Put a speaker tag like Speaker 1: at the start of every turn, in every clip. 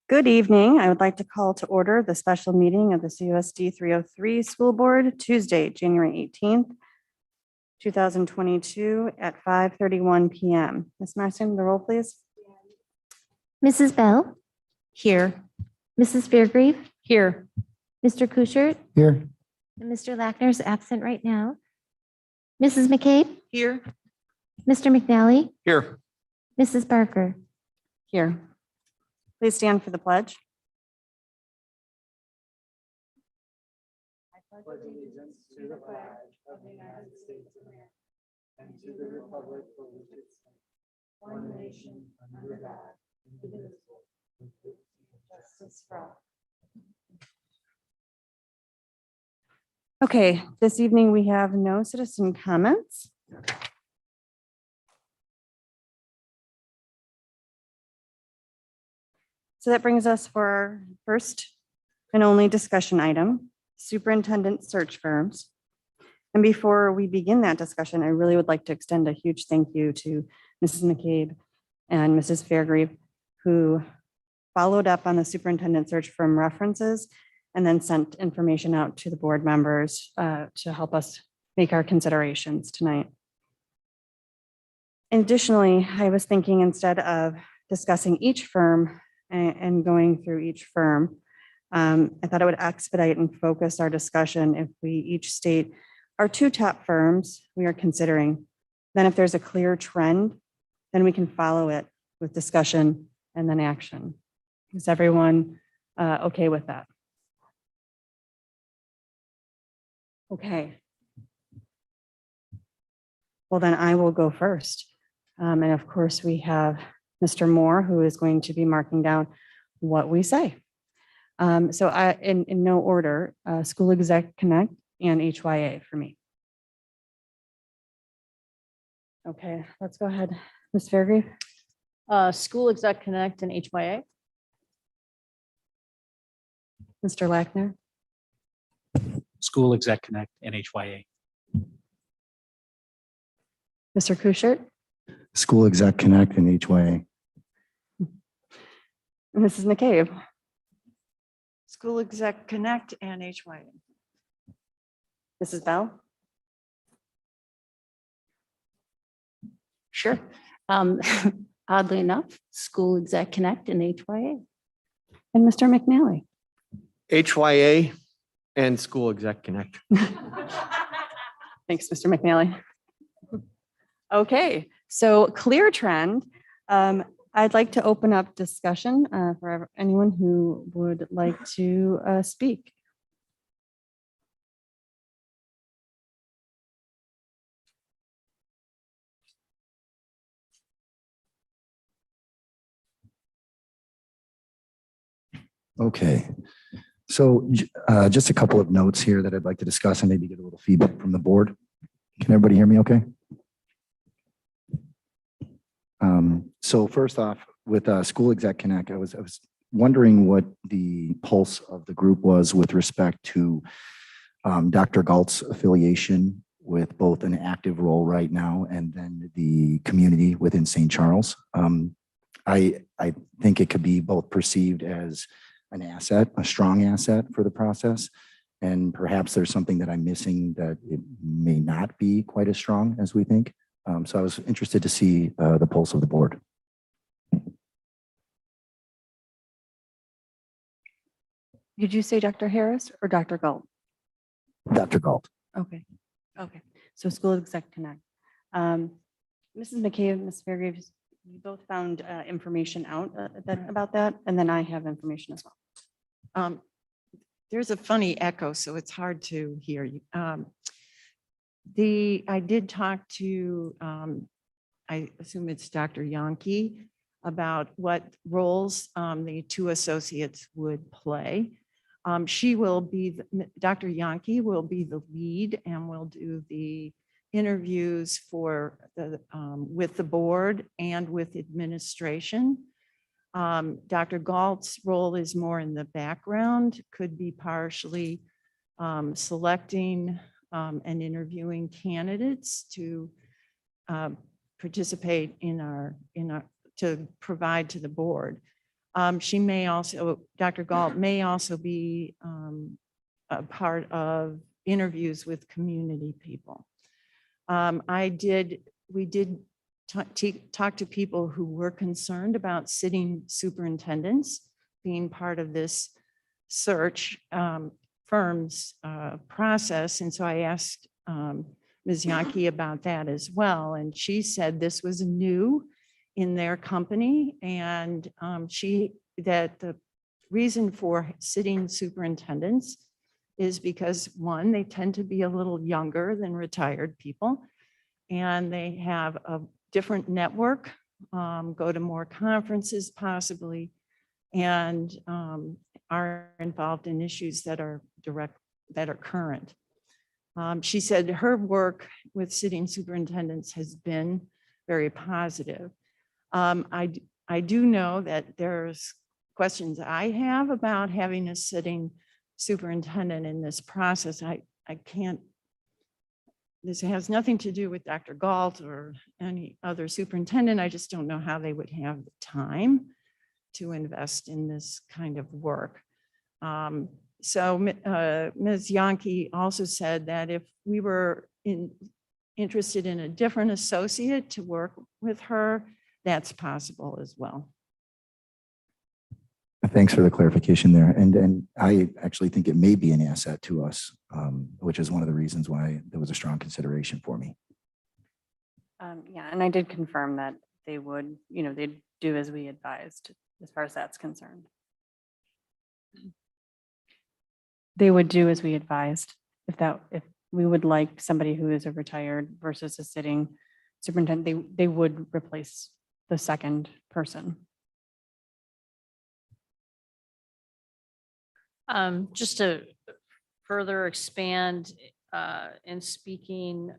Speaker 1: Good evening. I would like to call to order the special meeting of the CUSD 303 School Board, Tuesday, January 18th, 2022 at 5:31 PM. Ms. Marston, the roll, please.
Speaker 2: Mrs. Bell,
Speaker 1: Here.
Speaker 2: Mrs. Fairgrave,
Speaker 1: Here.
Speaker 2: Mr. Kuchert,
Speaker 3: Here.
Speaker 2: and Mr. Lackner's absent right now. Mrs. McCabe,
Speaker 1: Here.
Speaker 2: Mr. McNally,
Speaker 3: Here.
Speaker 2: Mrs. Barker.
Speaker 1: Here. Please stand for the pledge. I pledge allegiance to the flag of the United States of America and to the republic for which it stands, one nation under God, indivisible, with liberty and justice for all. Okay, this evening we have no citizen comments. So that brings us for our first and only discussion item, superintendent search firms. And before we begin that discussion, I really would like to extend a huge thank you to Mrs. McCabe and Mrs. Fairgrave, who followed up on the superintendent search firm references and then sent information out to the board members to help us make our considerations tonight. Additionally, I was thinking instead of discussing each firm and going through each firm, I thought it would expedite and focus our discussion if we each state our two top firms we are considering. Then if there's a clear trend, then we can follow it with discussion and then action. Is everyone okay with that? Okay. Well, then I will go first. And of course, we have Mr. Moore, who is going to be marking down what we say. So in no order, School Exec Connect and HYA for me. Okay, let's go ahead. Ms. Fairgrave?
Speaker 4: School Exec Connect and HYA.
Speaker 1: Mr. Lackner?
Speaker 3: School Exec Connect and HYA.
Speaker 1: Mr. Kuchert?
Speaker 3: School Exec Connect and HYA.
Speaker 1: Mrs. McCabe?
Speaker 4: School Exec Connect and HYA.
Speaker 1: Mrs. Bell?
Speaker 4: Sure. Oddly enough, School Exec Connect and HYA.
Speaker 1: And Mr. McNally?
Speaker 5: HYA and School Exec Connect.
Speaker 1: Thanks, Mr. McNally. Okay, so clear trend. I'd like to open up discussion for anyone who would like to speak.
Speaker 3: Okay. So just a couple of notes here that I'd like to discuss and maybe get a little feedback from the board. Can everybody hear me okay? So first off, with School Exec Connect, I was wondering what the pulse of the group was with respect to Dr. Galt's affiliation with both an active role right now and then the community within St. Charles. I think it could be both perceived as an asset, a strong asset for the process, and perhaps there's something that I'm missing that it may not be quite as strong as we think. So I was interested to see the pulse of the board.
Speaker 1: Did you say Dr. Harris or Dr. Galt?
Speaker 3: Dr. Galt.
Speaker 1: Okay, okay. So School Exec Connect. Mrs. McCabe, Ms. Fairgrave, you both found information out about that, and then I have information as well.
Speaker 4: There's a funny echo, so it's hard to hear you. I did talk to, I assume it's Dr. Yankee, about what roles the two associates would play. She will be, Dr. Yankee will be the lead and will do the interviews for the with the board and with administration. Dr. Galt's role is more in the background, could be partially selecting and interviewing candidates to participate in our to provide to the board. She may also, Dr. Galt may also be a part of interviews with community people. We did talk to people who were concerned about sitting superintendents being part of this search firm's process. And so I asked Ms. Yankee about that as well. And she said this was new in their company, and that the reason for sitting superintendents is because, one, they tend to be a little younger than retired people, and they have a different network, go to more conferences possibly, and are involved in issues that are current. She said her work with sitting superintendents has been very positive. I do know that there's questions I have about having a sitting superintendent in this process. I can't, this has nothing to do with Dr. Galt or any other superintendent. I just don't know how they would have the time to invest in this kind of work. So Ms. Yankee also said that if we were interested in a different associate to work with her, that's possible as well.
Speaker 3: Thanks for the clarification there. And I actually think it may be an asset to us, which is one of the reasons why there was a strong consideration for me.
Speaker 1: Yeah, and I did confirm that they would, they'd do as we advised as far as that's concerned. They would do as we advised if we would like somebody who is a retired versus a sitting superintendent, they would replace the second person.
Speaker 6: Just to further expand in speaking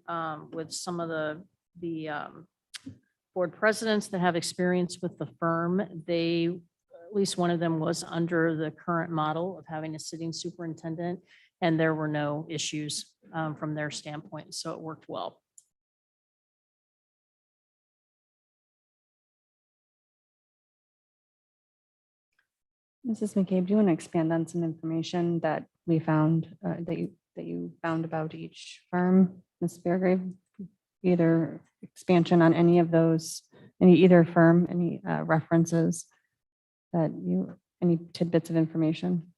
Speaker 6: with some of the board presidents that have experience with the firm, at least one of them was under the current model of having a sitting superintendent, and there were no issues from their standpoint, so it worked well.
Speaker 1: Mrs. McCabe, do you want to expand on some information that we found, that you found about each firm, Ms. Fairgrave? Either expansion on any of those, either firm, any references that any tidbits of information?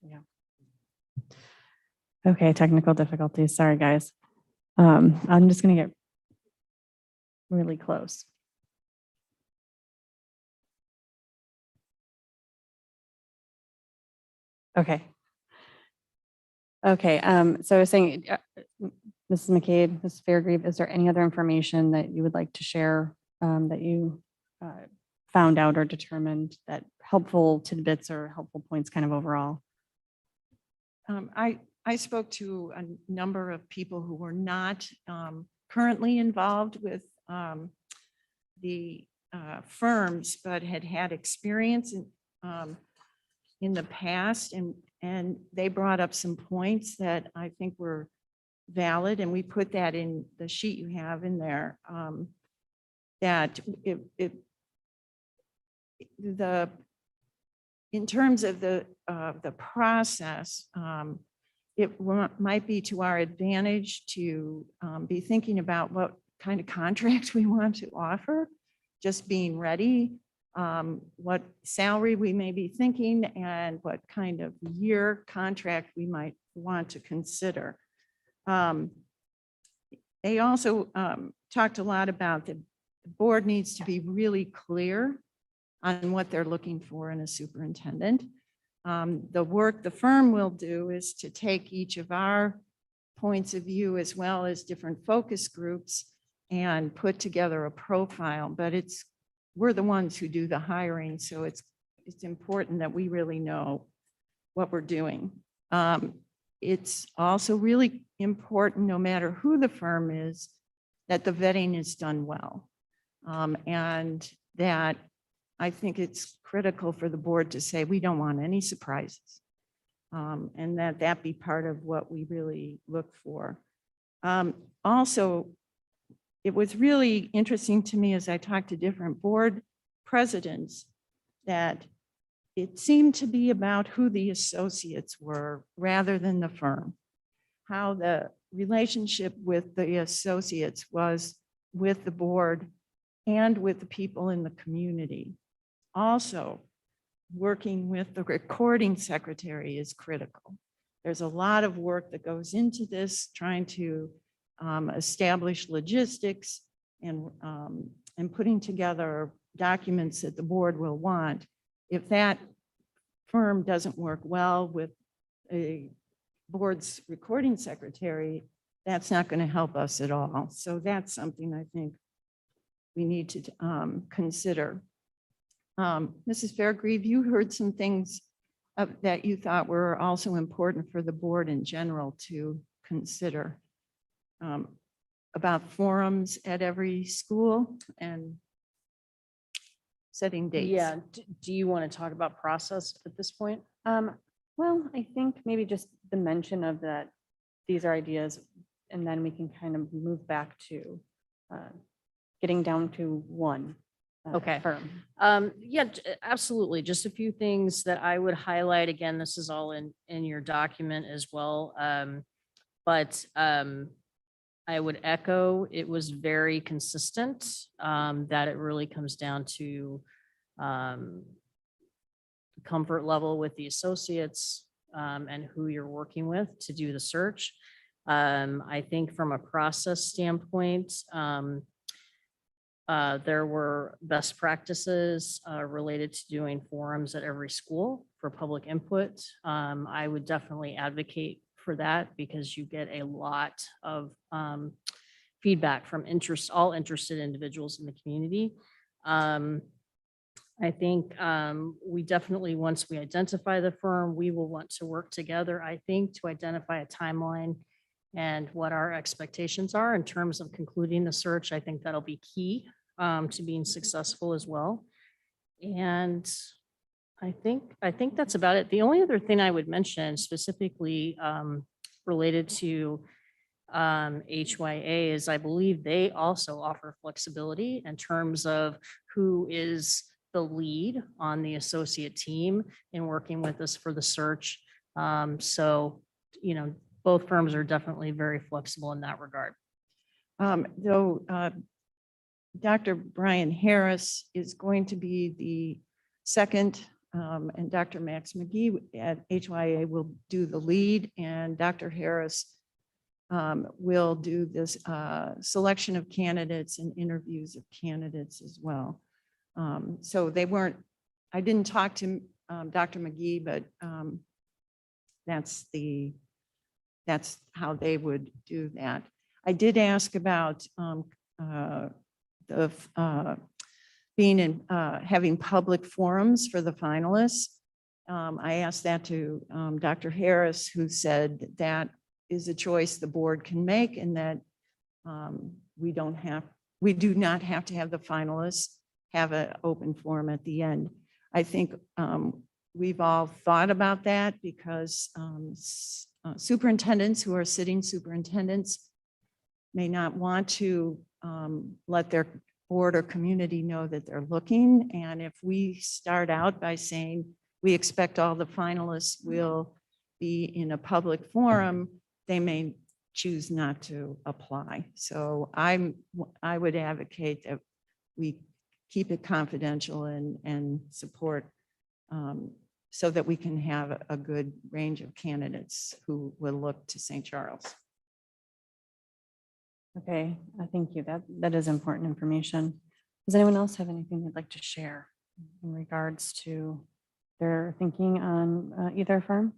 Speaker 1: Yeah. Okay, technical difficulties. Sorry, guys. I'm just going to get really close. Okay. Okay, so I was saying, Mrs. McCabe, Mrs. Fairgrave, is there any other information that you would like to share that you found out or determined that helpful tidbits or helpful points kind of overall?
Speaker 4: I spoke to a number of people who were not currently involved with the firms, but had experience in the past, and they brought up some points that I think were valid, and we put that in the sheet you have in there. That in terms of the process, it might be to our advantage to be thinking about what kind of contract we want to offer, just being ready, what salary we may be thinking, and what kind of year contract we might want to consider. They also talked a lot about the board needs to be really clear on what they're looking for in a superintendent. The work the firm will do is to take each of our points of view as well as different focus groups and put together a profile, but we're the ones who do the hiring, so it's important that we really know what we're doing. It's also really important, no matter who the firm is, that the vetting is done well. And that I think it's critical for the board to say, we don't want any surprises. And that be part of what we really look for. Also, it was really interesting to me as I talked to different board presidents that it seemed to be about who the associates were rather than the firm. How the relationship with the associates was with the board and with the people in the community. Also, working with the recording secretary is critical. There's a lot of work that goes into this, trying to establish logistics and putting together documents that the board will want. If that firm doesn't work well with a board's recording secretary, that's not going to help us at all. So that's something I think we need to consider. Mrs. Fairgrieve, you heard some things that you thought were also important for the board in general to consider about forums at every school and setting dates.
Speaker 6: Yeah, do you want to talk about process at this point?
Speaker 1: Well, I think maybe just the mention of that, these are ideas, and then we can kind of move back to getting down to one
Speaker 6: Okay.
Speaker 1: firm.
Speaker 6: Yeah, absolutely. Just a few things that I would highlight. Again, this is all in your document as well. But I would echo, it was very consistent, that it really comes down to comfort level with the associates and who you're working with to do the search. I think from a process standpoint, there were best practices related to doing forums at every school for public input. I would definitely advocate for that because you get a lot of feedback from all interested individuals in the community. I think we definitely, once we identify the firm, we will want to work together, I think, to identify a timeline and what our expectations are in terms of concluding the search. I think that'll be key to being successful as well. And I think that's about it. The only other thing I would mention specifically related to HYA is I believe they also offer flexibility in terms of who is the lead on the associate team in working with us for the search. So, you know, both firms are definitely very flexible in that regard.
Speaker 4: Though Dr. Brian Harris is going to be the second, and Dr. Max McGee at HYA will do the lead, and Dr. Harris will do this selection of candidates and interviews of candidates as well. So they weren't, I didn't talk to Dr. McGee, but that's how they would do that. I did ask about being in, having public forums for the finalists. I asked that to Dr. Harris, who said that is a choice the board can make and that we do not have to have the finalists have an open forum at the end. I think we've all thought about that because superintendents who are sitting superintendents may not want to let their board or community know that they're looking. And if we start out by saying we expect all the finalists will be in a public forum, they may choose not to apply. So I would advocate that we keep it confidential and support so that we can have a good range of candidates who will look to St. Charles.
Speaker 1: Okay, thank you. That is important information. Does anyone else have anything they'd like to share in regards to their thinking on either firm?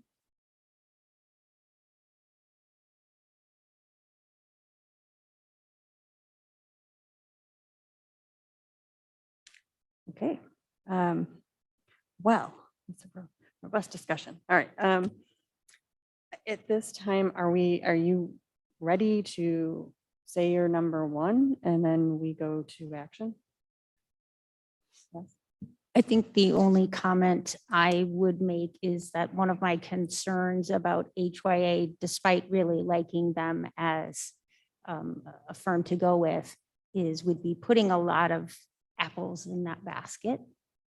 Speaker 1: Okay. Well, it's a robust discussion. All right. At this time, are you ready to say your number one and then we go to action? Yes.
Speaker 2: I think the only comment I would make is that one of my concerns about HYA, despite really liking them as a firm to go with, would be putting a lot of apples in that basket.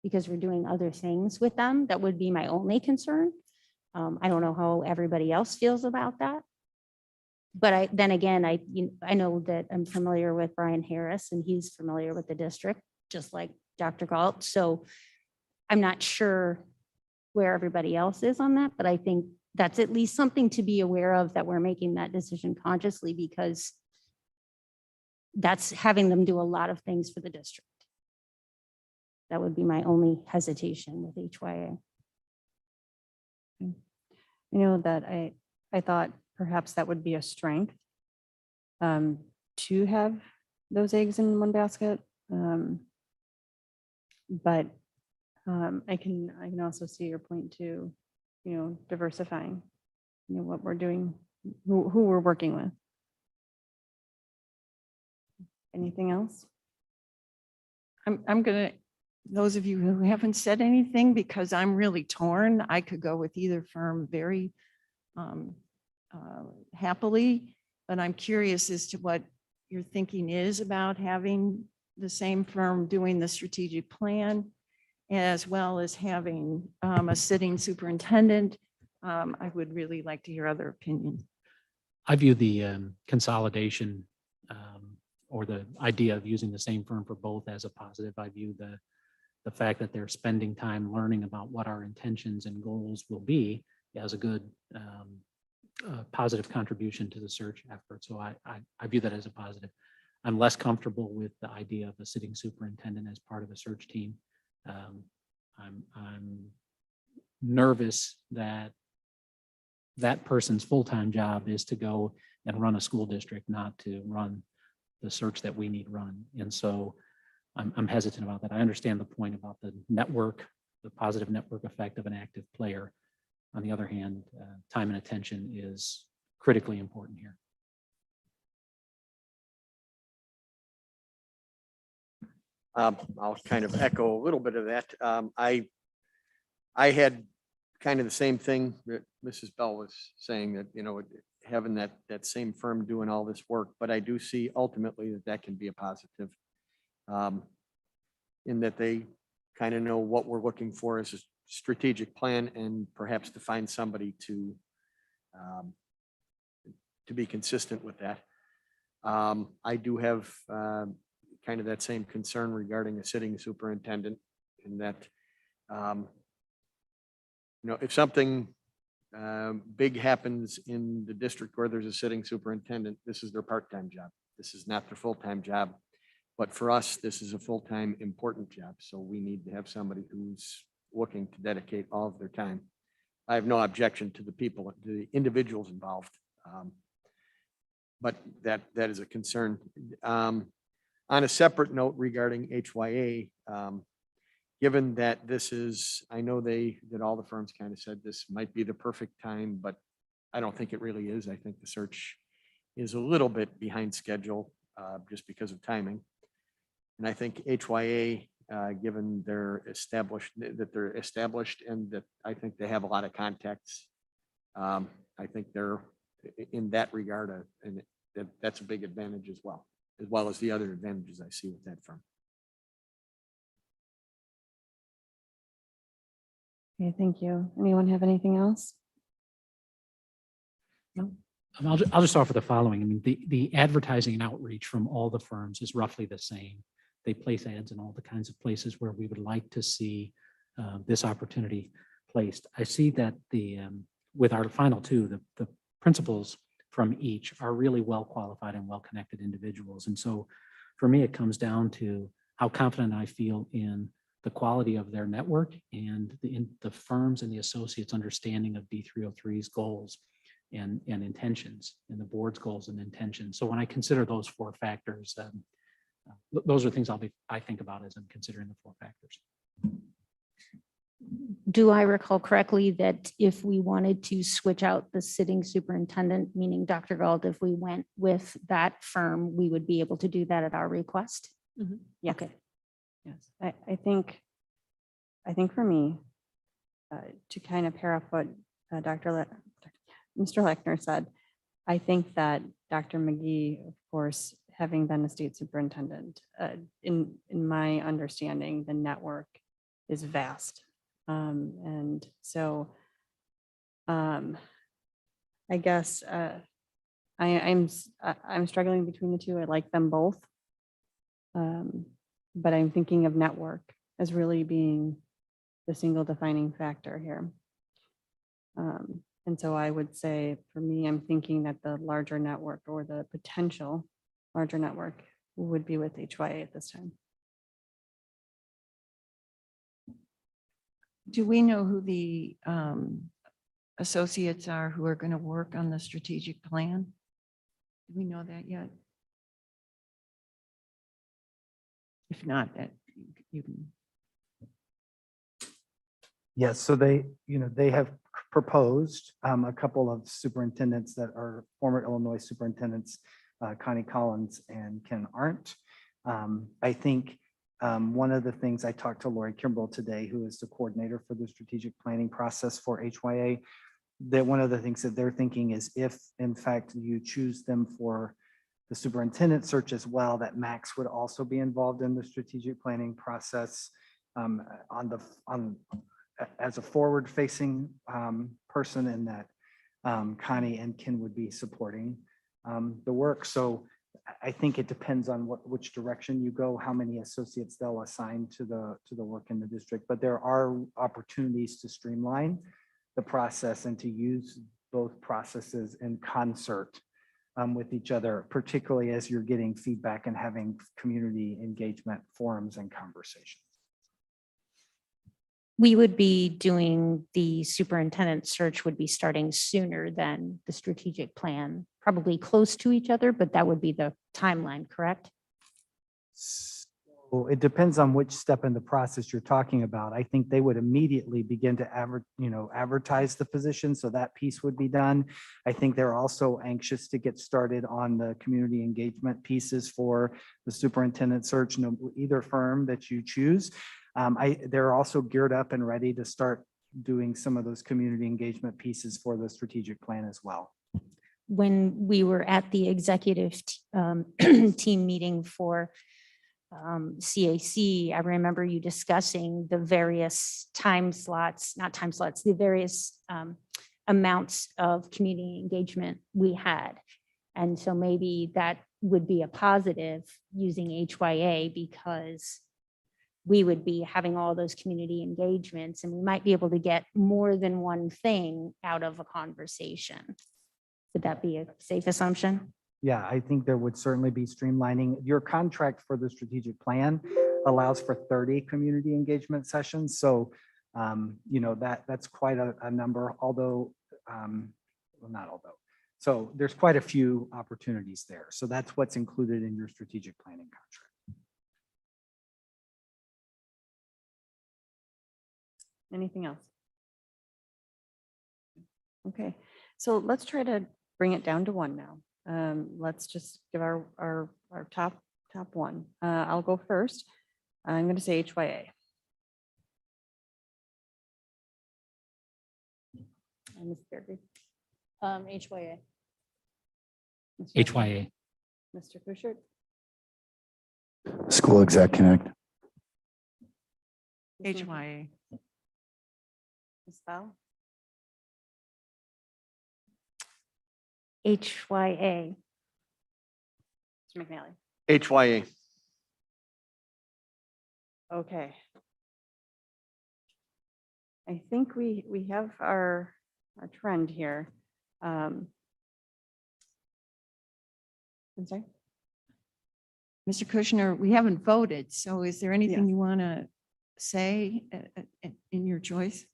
Speaker 2: because we're doing other things with them. That would be my only concern. I don't know how everybody else feels about that. But then again, I know that I'm familiar with Brian Harris and he's familiar with the district, just like Dr. Galt. So I'm not sure where everybody else is on that, but I think that's at least something to be aware of, that we're making that decision consciously, because that's having them do a lot of things for the district. That would be my only hesitation with HYA.
Speaker 1: You know, that I thought perhaps that would be a strength to have those eggs in one basket. But I can also see your point too, you know, diversifying, you know, what we're doing, who we're working with. Anything else?
Speaker 4: I'm gonna, those of you who haven't said anything, because I'm really torn, I could go with either firm very happily, but I'm curious as to what your thinking is about having the same firm doing the strategic plan, as well as having a sitting superintendent. I would really like to hear other opinions.
Speaker 7: I view the consolidation or the idea of using the same firm for both as a positive. I view the fact that they're spending time learning about what our intentions and goals will be as a good positive contribution to the search effort. So I view that as a positive. I'm less comfortable with the idea of a sitting superintendent as part of a search team. I'm nervous that that person's full-time job is to go and run a school district, not to run the search that we need run. And so I'm hesitant about that. I understand the point about the network, the positive network effect of an active player. On the other hand, time and attention is critically important here.
Speaker 5: I'll kind of echo a little bit of that. I had kind of the same thing that Mrs. Bell was saying, that, you know, having that same firm doing all this work, but I do see ultimately that can be a positive in that they kind of know what we're looking for as a strategic plan, and perhaps to find somebody to be consistent with that. I do have kind of that same concern regarding a sitting superintendent, in that, you know, if something big happens in the district where there's a sitting superintendent, this is their part-time job. This is not their full-time job. But for us, this is a full-time important job. So we need to have somebody who's looking to dedicate all of their time. I have no objection to the people, the individuals involved. But that is a concern. On a separate note regarding HYA, given that this is, I know that all the firms kind of said this might be the perfect time, but I don't think it really is. I think the search is a little bit behind schedule just because of timing. And I think HYA, given they're established and that I think they have a lot of contacts, I think they're in that regard, and that's a big advantage as well as the other advantages I see with that firm.
Speaker 1: Okay, thank you. Anyone have anything else? No?
Speaker 7: I'll just offer the following. I mean, the advertising and outreach from all the firms is roughly the same. They place ads in all the kinds of places where we would like to see this opportunity placed. I see that with our final two, the principals from each are really well qualified and well connected individuals. And so for me, it comes down to how confident I feel in the quality of their network and the firms and the associates' understanding of D303's goals and intentions, and the board's goals and intentions. So when I consider those four factors, those are things I think about as I'm considering the four factors.
Speaker 2: Do I recall correctly that if we wanted to switch out the sitting superintendent, meaning Dr. Galt, if we went with that firm, we would be able to do that at our request?
Speaker 1: Yeah.
Speaker 2: Okay.
Speaker 1: Yes, I think for me, to kind of pair up what Mr. Lechner said, I think that Dr. McGee, of course, having been a state superintendent, in my understanding, the network is vast. And so I guess I'm struggling between the two. I like them both. But I'm thinking of network as really being the single defining factor here. And so I would say, for me, I'm thinking that the larger network or the potential larger network would be with HYA at this time.
Speaker 4: Do we know who the associates are who are going to work on the strategic plan? Do we know that yet? If not, that you can.
Speaker 8: Yes, so they have proposed a couple of superintendents that are former Illinois superintendents, Connie Collins and Ken Arndt. I think one of the things I talked to Lori Kimball today, who is the coordinator for the strategic planning process for HYA, that one of the things that they're thinking is if in fact you choose them for the superintendent search as well, that Max would also be involved in the strategic planning process as a forward-facing person, and that Connie and Ken would be supporting the work. So I think it depends on which direction you go, how many associates they'll assign to the work in the district. But there are opportunities to streamline the process and to use both processes in concert with each other, particularly as you're getting feedback and having community engagement forums and conversations.
Speaker 2: We would be doing the superintendent search would be starting sooner than the strategic plan, probably close to each other, but that would be the timeline, correct?
Speaker 8: So it depends on which step in the process you're talking about. I think they would immediately begin to advertise the position, so that piece would be done. I think they're also anxious to get started on the community engagement pieces for the superintendent search, either firm that you choose. They're also geared up and ready to start doing some of those community engagement pieces for the strategic plan as well.
Speaker 2: When we were at the executive team meeting for CAC, I remember you discussing the various the various amounts of community engagement we had. And so maybe that would be a positive using HYA, because we would be having all those community engagements and we might be able to get more than one thing out of a conversation. Would that be a safe assumption?
Speaker 8: Yeah, I think there would certainly be streamlining. Your contract for the strategic plan allows for 30 community engagement sessions. So, that's quite a number, although, not although. So there's quite a few opportunities there. So that's what's included in your strategic planning contract.
Speaker 1: Anything else? Okay, so let's try to bring it down to one now. Let's just give our top one. I'll go first. I'm going to say HYA. Ms. Beardy,
Speaker 6: HYA.
Speaker 7: HYA.
Speaker 1: Mr. Kuschert,
Speaker 3: School Exec Connect.
Speaker 4: HYA.
Speaker 1: Ms. Bell,
Speaker 2: HYA.
Speaker 1: Mr. McNally.
Speaker 5: HYA.
Speaker 1: Okay. I think we have our trend here. I'm sorry.
Speaker 4: Mr. Kushner, we haven't voted, so is there anything you want to say in your choice?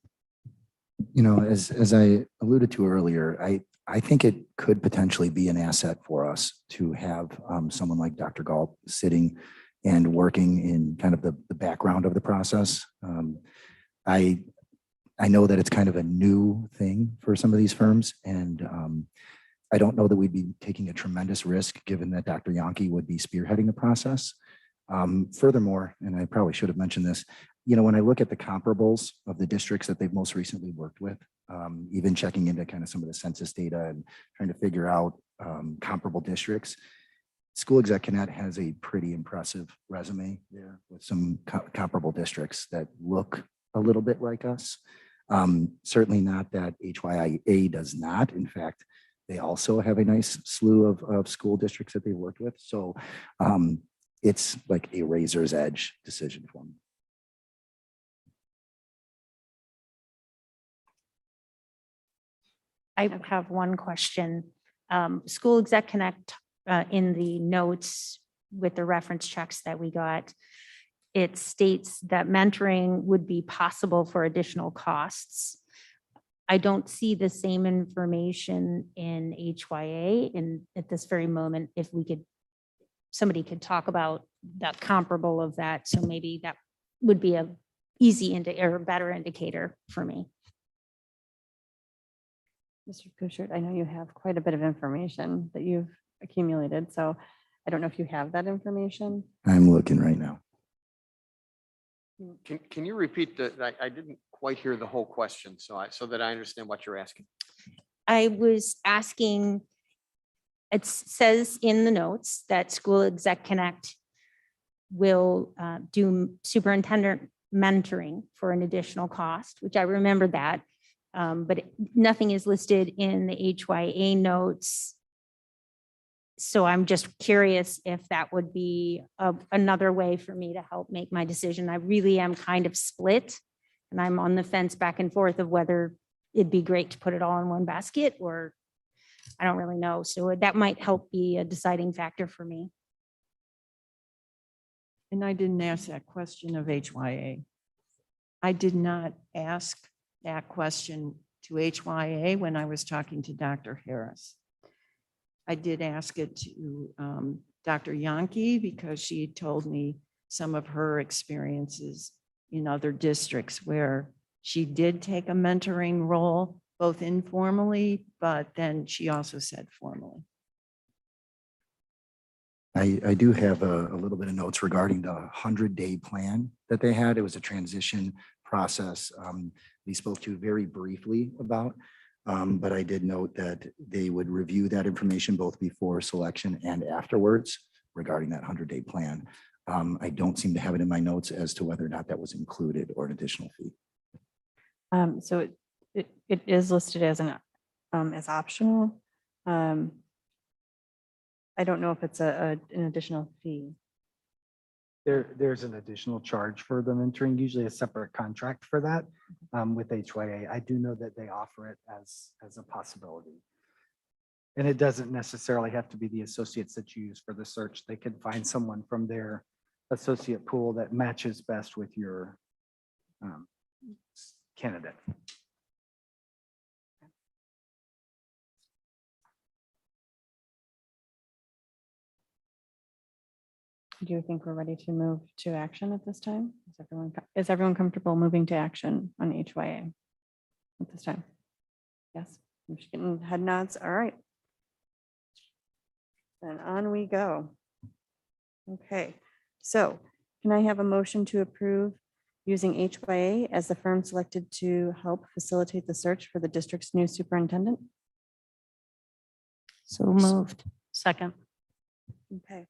Speaker 3: As I alluded to earlier, I think it could potentially be an asset for us to have someone like Dr. Galt sitting and working in kind of the background of the process. I know that it's kind of a new thing for some of these firms, and I don't know that we'd be taking a tremendous risk given that Dr. Yankee would be spearheading the process. Furthermore, and I probably should have mentioned this, when I look at the comparables of the districts that they've most recently worked with, even checking into kind of some of the census data and trying to figure out comparable districts, School Exec Connect has a pretty impressive resume there with some comparable districts that look a little bit like us. Certainly not that HYIA does not. In fact, they also have a nice slew of school districts that they worked with. So it's like a razor's edge decision for me.
Speaker 2: I have one question. School Exec Connect, in the notes with the reference checks that we got, it states that mentoring would be possible for additional costs. I don't see the same information in HYA, and at this very moment, if we could, somebody could talk about that comparable of that, so maybe that would be a easy or a better indicator for me.
Speaker 1: Mr. Kuchert, I know you have quite a bit of information that you've accumulated, so I don't know if you have that information.
Speaker 3: I'm looking right now.
Speaker 5: Can you repeat I didn't quite hear the whole question, so that I understand what you're asking.
Speaker 2: I was asking, it says in the notes that School Exec Connect will do superintendent mentoring for an additional cost, which I remember that. But nothing is listed in the HYA notes. So I'm just curious if that would be another way for me to help make my decision. I really am kind of split, and I'm on the fence back and forth of whether it'd be great to put it all in one basket, or I don't really know. So that might help be a deciding factor for me.
Speaker 4: And I didn't ask that question of HYA. I did not ask that question to HYA when I was talking to Dr. Harris. I did ask it to Dr. Yankee because she told me some of her experiences in other districts where she did take a mentoring role, both informally, but then she also said formally.
Speaker 3: I do have a little bit of notes regarding the 100-day plan that they had. It was a transition process we spoke to very briefly about, but I did note that they would review that information both before selection and afterwards regarding that 100-day plan. I don't seem to have it in my notes as to whether or not that was included or an additional fee.
Speaker 1: So it is listed as as optional. I don't know if it's an additional fee.
Speaker 8: There's an additional charge for the mentoring, usually a separate contract for that with HYA. I do know that they offer it as a possibility. And it doesn't necessarily have to be the associates that you use for the search. They could find someone from their associate pool that matches best with your candidate.
Speaker 1: Do you think we're ready to move to action at this time? Is everyone comfortable moving to action on HYA at this time? Yes, I'm just getting head nods. All right. Then on we go. Okay, so can I have a motion to approve using HYA as the firm selected to help facilitate the search for the district's new superintendent?
Speaker 2: So moved.
Speaker 6: Second.
Speaker 1: Okay.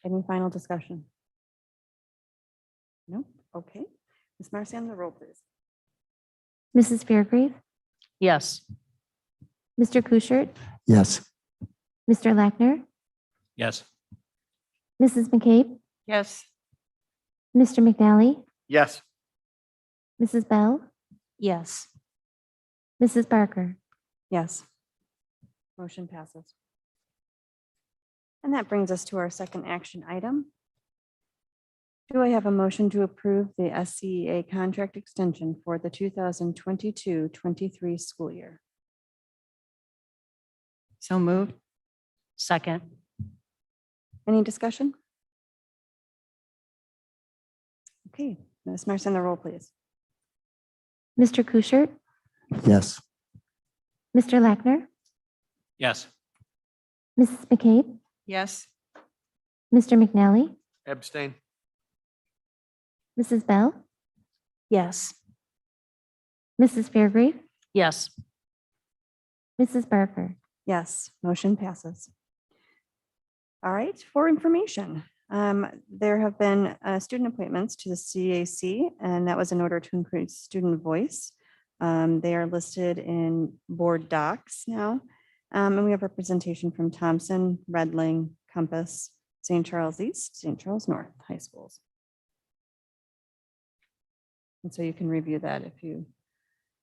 Speaker 1: Any final discussion? No? Okay. Ms. Marcy, the roll, please.
Speaker 9: Mrs. Fairgrave,
Speaker 6: Yes.
Speaker 9: Mr. Kuchert,
Speaker 3: Yes.
Speaker 9: Mr. Lackner,
Speaker 7: Yes.
Speaker 9: Mrs. McCabe,
Speaker 4: Yes.
Speaker 9: Mr. McNally,
Speaker 5: Yes.
Speaker 9: Mrs. Bell,
Speaker 2: Yes.
Speaker 9: Mrs. Barker.
Speaker 1: Yes. Motion passes. And that brings us to our second action item. Do I have a motion to approve the SCEA contract extension for the 2022-23 school year?
Speaker 4: So moved.
Speaker 6: Second.
Speaker 1: Any discussion? Okay, Ms. Marson, the roll, please.
Speaker 9: Mr. Kuchert,
Speaker 3: Yes.
Speaker 9: Mr. Lackner,
Speaker 7: Yes.
Speaker 9: Mrs. McCabe,
Speaker 4: Yes.
Speaker 9: Mr. McNally,
Speaker 5: Abstain.
Speaker 9: Mrs. Bell,
Speaker 2: Yes.
Speaker 9: Mrs. Fairgrave,
Speaker 6: Yes.
Speaker 9: Mrs. Barker.
Speaker 1: Yes, motion passes. All right, for information, there have been student appointments to the CAC, and that was in order to increase student voice. They are listed in board docs now. And we have representation from Thompson, Redling, Compass, St. Charles East, St. Charles North High Schools. And so you can review that if you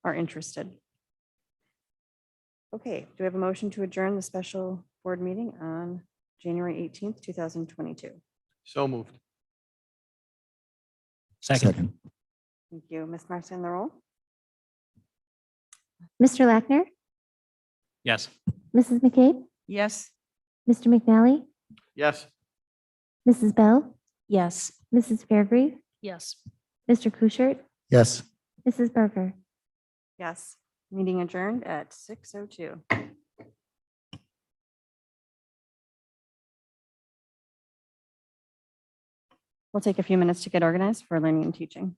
Speaker 1: are interested. Okay, do we have a motion to adjourn the special board meeting on January 18th, 2022?
Speaker 5: So moved.
Speaker 7: Second.
Speaker 1: Thank you. Ms. Marcy on the roll?
Speaker 9: Mr. Lackner,
Speaker 7: Yes.
Speaker 9: Mrs. McCabe,
Speaker 4: Yes.
Speaker 9: Mr. McNally,
Speaker 5: Yes.
Speaker 9: Mrs. Bell,
Speaker 2: Yes.
Speaker 9: Mrs. Fairgrave,
Speaker 6: Yes.
Speaker 9: Mr. Kuschert,
Speaker 3: Yes.
Speaker 9: Mrs. Berger.
Speaker 1: Yes. Meeting adjourned at 6:02. We'll take a few minutes to get organized for learning and teaching.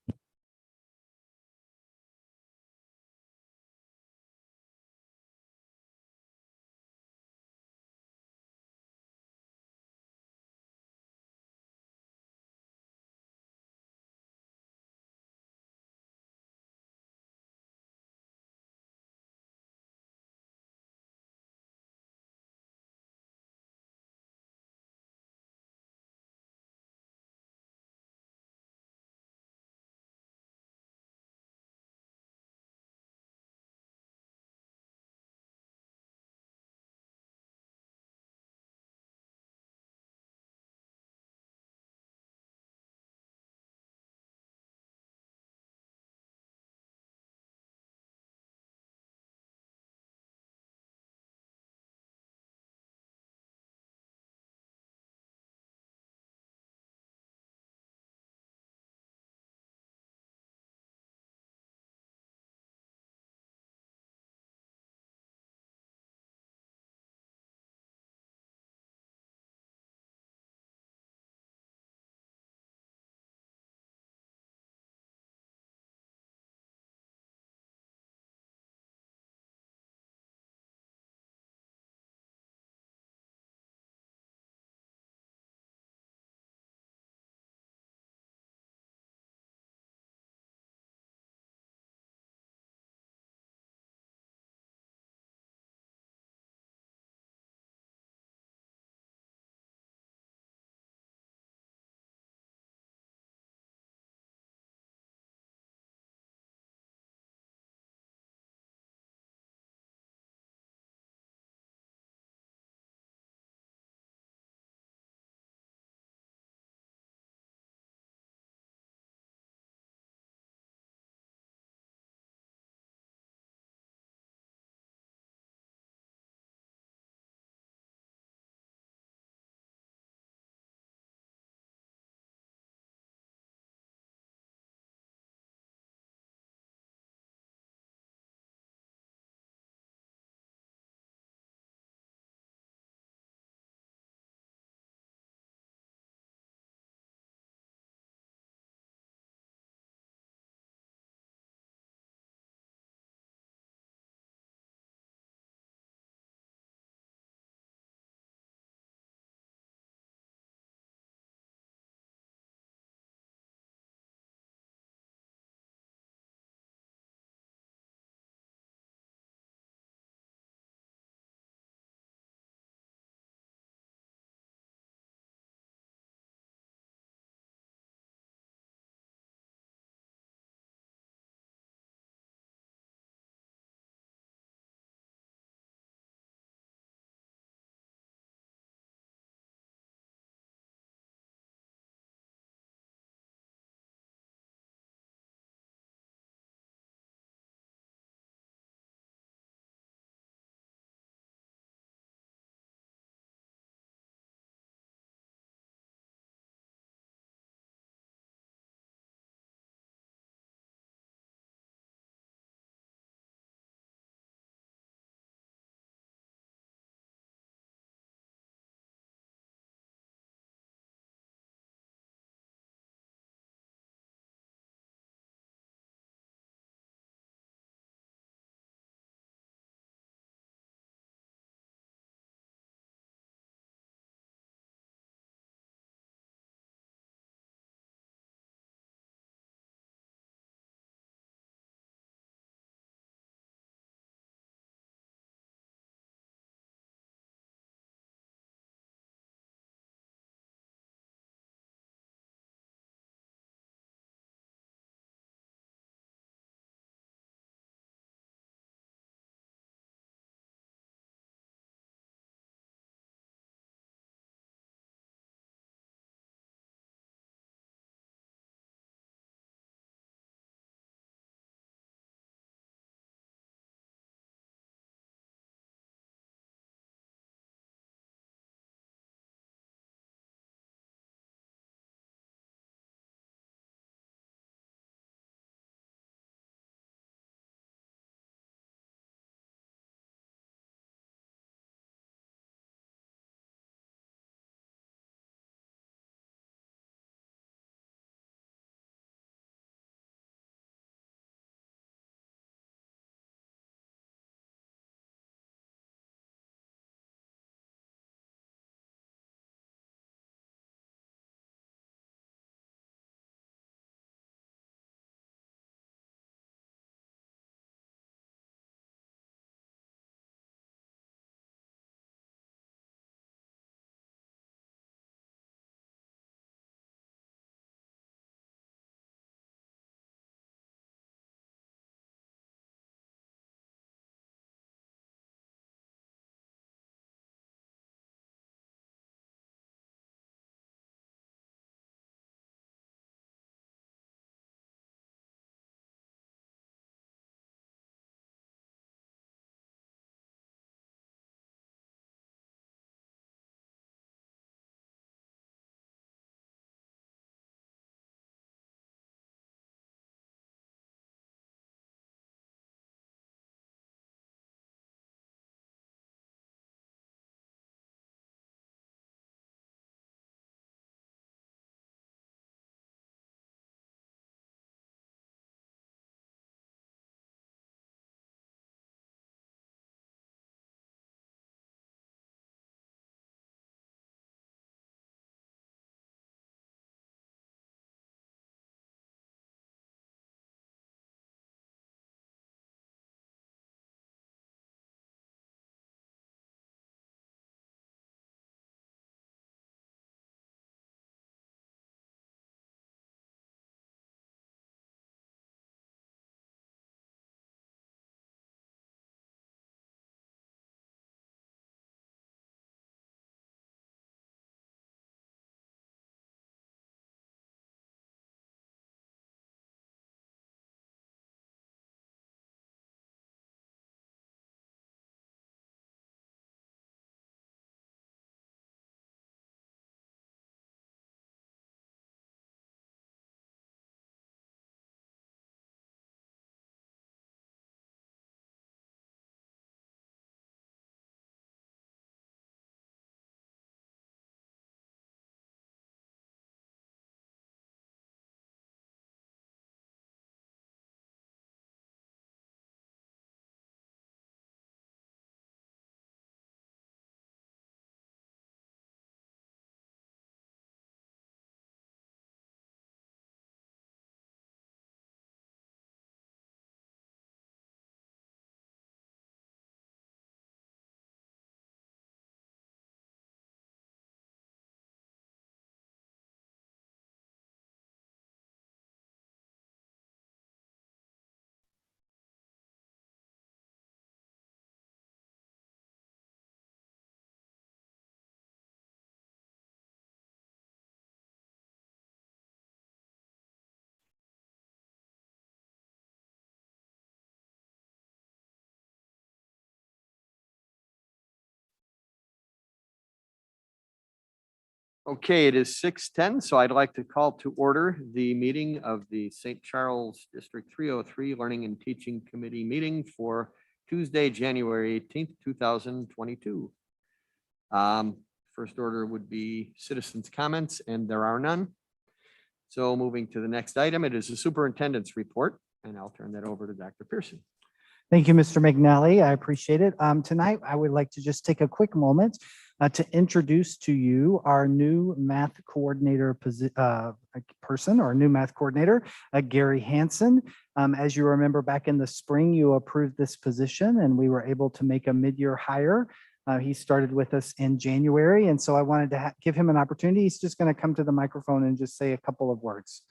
Speaker 5: Okay, it is 6:10, so I'd like to call to order the meeting of the St. Charles District 303 Learning and Teaching Committee meeting for Tuesday, January 18th, 2022. First order would be citizens' comments, and there are none. So moving to the next item, it is the superintendent's report, and I'll turn that over to Dr. Pearson.
Speaker 8: Thank you, Mr. McNally. I appreciate it. Tonight, I would like to just take a quick moment to introduce to you our new math coordinator person, or new math coordinator, Gary Hansen. As you remember, back in the spring, you approved this position and we were able to make a mid-year hire. He started with us in January, and so I wanted to give him an opportunity. He's just going to come to the microphone and just say a couple of words.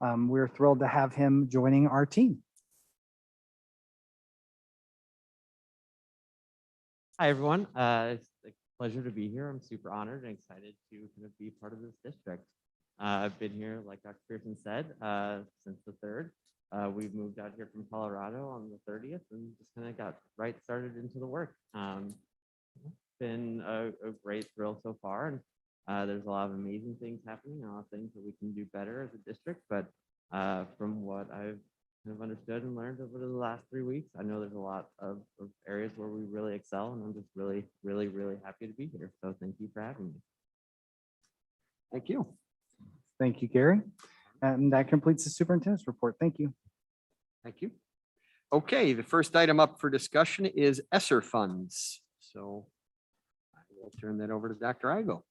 Speaker 8: We're thrilled to have him joining our team.
Speaker 10: Hi, everyone. It's a pleasure to be here. I'm super honored and excited to kind of be part of this district. I've been here, like Dr. Pearson said, since the 3rd. We've moved out here from Colorado on the 30th and just kind of got right started into the work. It's been a great thrill so far, and there's a lot of amazing things happening, a lot of things that we can do better as a district. But from what I've kind of understood and learned over the last 3 weeks, I know there's a lot of areas where we really excel, and I'm just really, really, really happy to be here. So thank you for having me.
Speaker 5: Thank you.
Speaker 8: Thank you, Gary. And that completes the superintendent's report. Thank you.
Speaker 5: Thank you. Okay, the first item up for discussion is ESSER funds. So I will turn that over to Dr. Igo.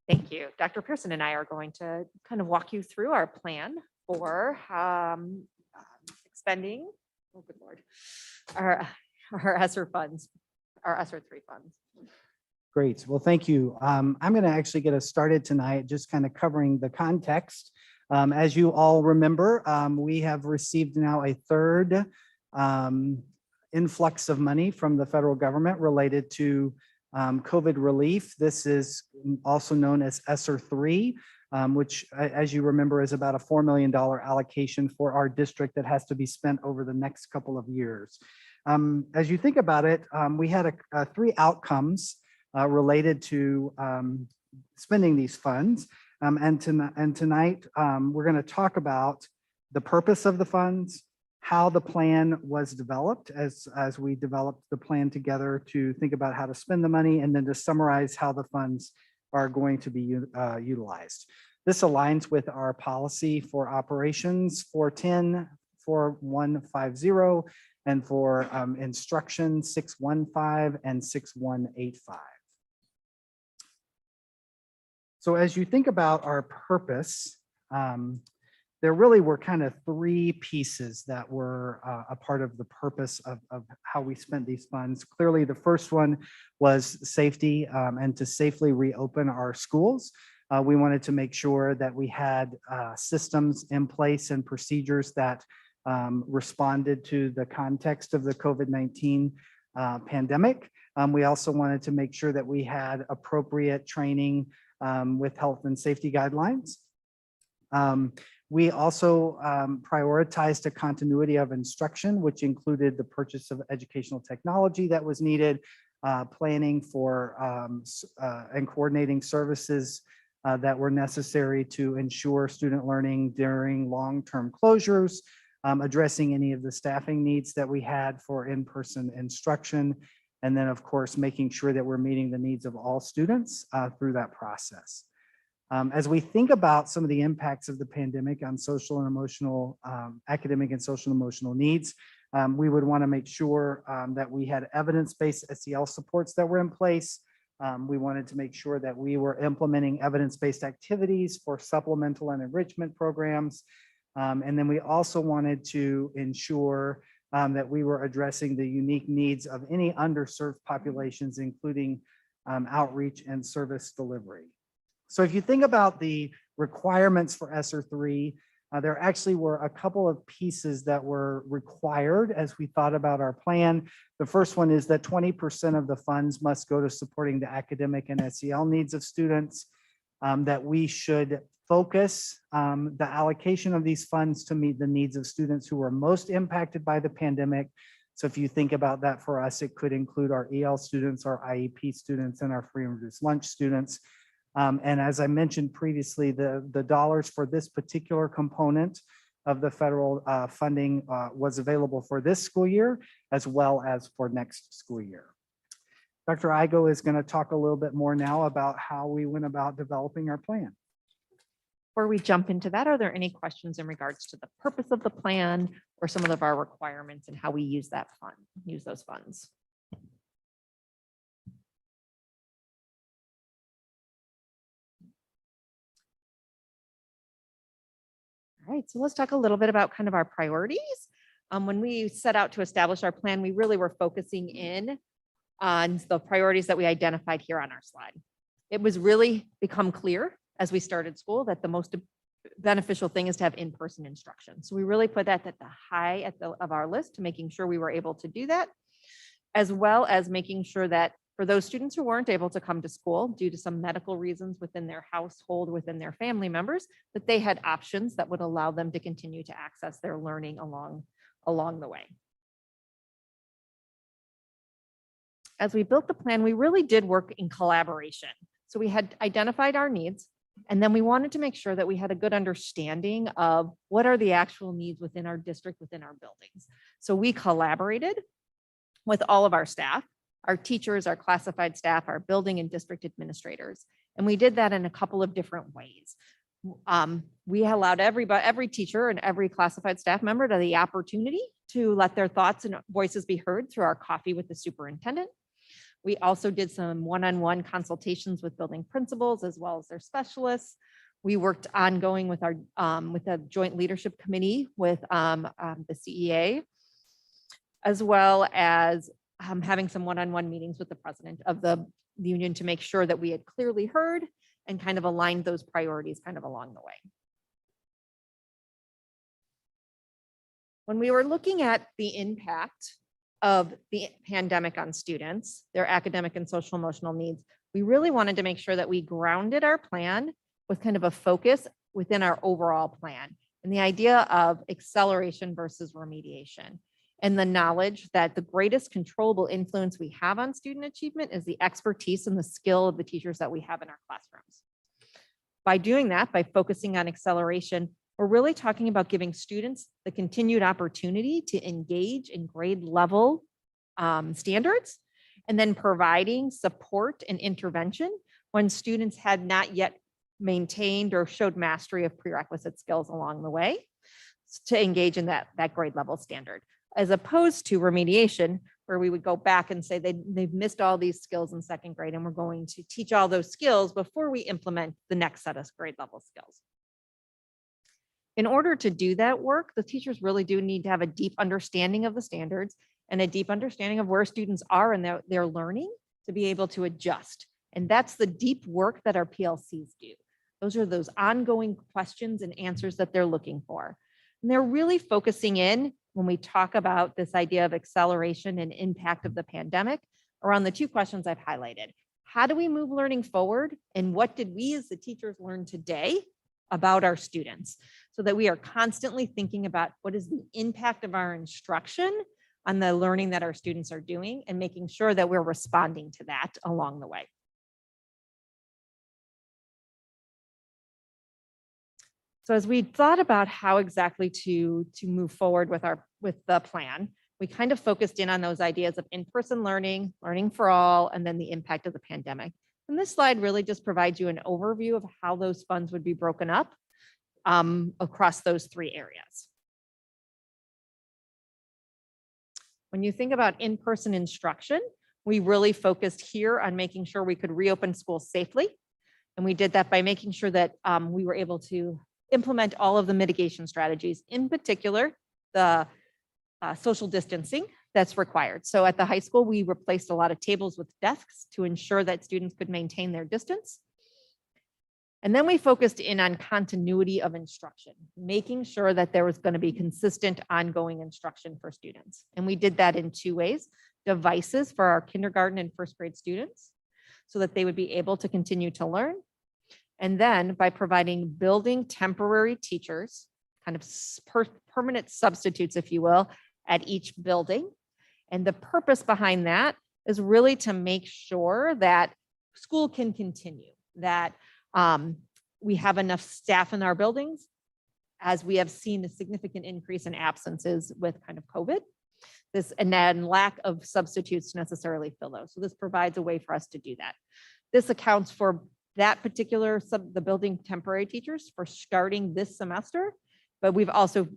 Speaker 11: Thank you. Dr. Pearson and I are going to kind of walk you through our plan for expending, oh good Lord, our ESSER funds, our ESSER 3 funds.
Speaker 8: Great. Well, thank you. I'm going to actually get us started tonight, just kind of covering the context. As you all remember, we have received now a 3rd influx of money from the federal government related to COVID relief. This is also known as ESSER 3, which, as you remember, is about a $4 million allocation for our district that has to be spent over the next couple of years. As you think about it, we had 3 outcomes related to spending these funds. And tonight, we're going to talk about the purpose of the funds, how the plan was developed as we developed the plan together to think about how to spend the money, and then to summarize how the funds are going to be utilized. This aligns with our policy for operations 410, 4150, and for instruction 615 and 6185. So as you think about our purpose, there really were kind of 3 pieces that were a part of the purpose of how we spent these funds. Clearly, the first one was safety, and to safely reopen our schools. We wanted to make sure that we had systems in place and procedures that responded to the context of the COVID-19 pandemic. We also wanted to make sure that we had appropriate training with health and safety guidelines. We also prioritized a continuity of instruction, which included the purchase of educational technology that was needed, planning for and coordinating services that were necessary to ensure student learning during long-term closures, addressing any of the staffing needs that we had for in-person instruction, and then, of course, making sure that we're meeting the needs of all students through that process. As we think about some of the impacts of the pandemic on social and emotional, academic and social and emotional needs, we would want to make sure that we had evidence-based SEL supports that were in place. We wanted to make sure that we were implementing evidence-based activities for supplemental and enrichment programs. And then we also wanted to ensure that we were addressing the unique needs of any underserved populations, including outreach and service delivery. So if you think about the requirements for ESSER 3, there actually were a couple of pieces that were required as we thought about our plan. The first one is that 20% of the funds must go to supporting the academic and SEL needs of students, that we should focus the allocation of these funds to meet the needs of students who were most impacted by the pandemic. So if you think about that for us, it could include our EL students, our IEP students, and our free and reduced lunch students. And as I mentioned previously, the dollars for this particular component of the federal funding was available for this school year as well as for next school year. Dr. Igo is going to talk a little bit more now about how we went about developing our plan.
Speaker 11: Before we jump into that, are there any questions in regards to the purpose of the plan or some of our requirements and how we use those funds? All right, so let's talk a little bit about kind of our priorities. When we set out to establish our plan, we really were focusing in on the priorities that we identified here on our slide. It was really become clear as we started school that the most beneficial thing is to have in-person instruction. So we really put that at the high of our list to making sure we were able to do that, as well as making sure that for those students who weren't able to come to school due to some medical reasons within their household, within their family members, that they had options that would allow them to continue to access their learning along the way. As we built the plan, we really did work in collaboration. So we had identified our needs, and then we wanted to make sure that we had a good understanding of what are the actual needs within our district, within our buildings. So we collaborated with all of our staff, our teachers, our classified staff, our building and district administrators. And we did that in a couple of different ways. We allowed every teacher and every classified staff member to the opportunity to let their thoughts and voices be heard through our coffee with the superintendent. We also did some one-on-one consultations with building principals as well as their specialists. We worked ongoing with our with the joint leadership committee with the CEA, as well as having some one-on-one meetings with the president of the union to make sure that we had clearly heard and kind of aligned those priorities kind of along the way. When we were looking at the impact of the pandemic on students, their academic and social emotional needs, we really wanted to make sure that we grounded our plan with kind of a focus within our overall plan and the idea of acceleration versus remediation, and the knowledge that the greatest controllable influence we have on student achievement is the expertise and the skill of the teachers that we have in our classrooms. By doing that, by focusing on acceleration, we're really talking about giving students the continued opportunity to engage in grade level standards, and then providing support and intervention when students had not yet maintained or showed mastery of prerequisite skills along the way to engage in that grade level standard, as opposed to remediation, where we would go back and say they've missed all these skills in second grade and we're going to teach all those skills before we implement the next set of grade level skills. In order to do that work, the teachers really do need to have a deep understanding of the standards and a deep understanding of where students are in their learning to be able to adjust. And that's the deep work that our PLCs do. Those are those ongoing questions and answers that they're looking for. And they're really focusing in when we talk about this idea of acceleration and impact of the pandemic around the two questions I've highlighted. How do we move learning forward? And what did we as the teachers learn today about our students, so that we are constantly thinking about what is the impact of our instruction on the learning that our students are doing and making sure that we're responding to that along the way. So as we thought about how exactly to move forward with the plan, we kind of focused in on those ideas of in-person learning, learning for all, and then the impact of the pandemic. And this slide really just provides you an overview of how those funds would be broken up across those three areas. When you think about in-person instruction, we really focused here on making sure we could reopen schools safely. And we did that by making sure that we were able to implement all of the mitigation strategies, in particular, the social distancing that's required. So at the high school, we replaced a lot of tables with desks to ensure that students could maintain their distance. And then we focused in on continuity of instruction, making sure that there was going to be consistent ongoing instruction for students. And we did that in two ways: devices for our kindergarten and first grade students, so that they would be able to continue to learn. And then by providing building temporary teachers, kind of permanent substitutes, if you will, at each building, And the purpose behind that is really to make sure that school can continue, that we have enough staff in our buildings, as we have seen a significant increase in absences with kind of COVID. And then lack of substitutes to necessarily fill those. So this provides a way for us to do that. This accounts for that particular the building temporary teachers for starting this semester, but we've also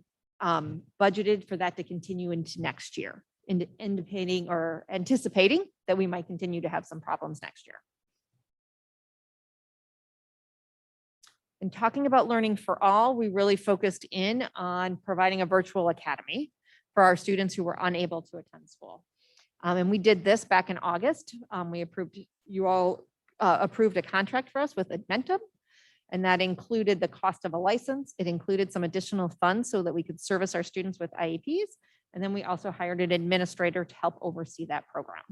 Speaker 11: budgeted for that to continue into next year, indicating or anticipating that we might continue to have some problems next year. In talking about learning for all, we really focused in on providing a virtual academy for our students who were unable to attend school. And we did this back in August. You all approved a contract for us with Admentum, and that included the cost of a license. It included some additional funds so that we could service our students with IEPs. And then we also hired an administrator to help oversee that program.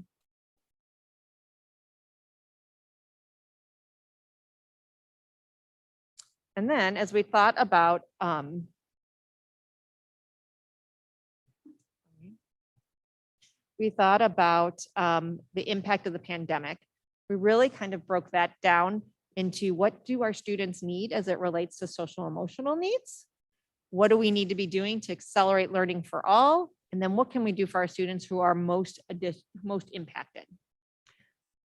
Speaker 11: And then as we thought about the impact of the pandemic, we really kind of broke that down into what do our students need as it relates to social emotional needs? What do we need to be doing to accelerate learning for all? And then what can we do for our students who are most impacted?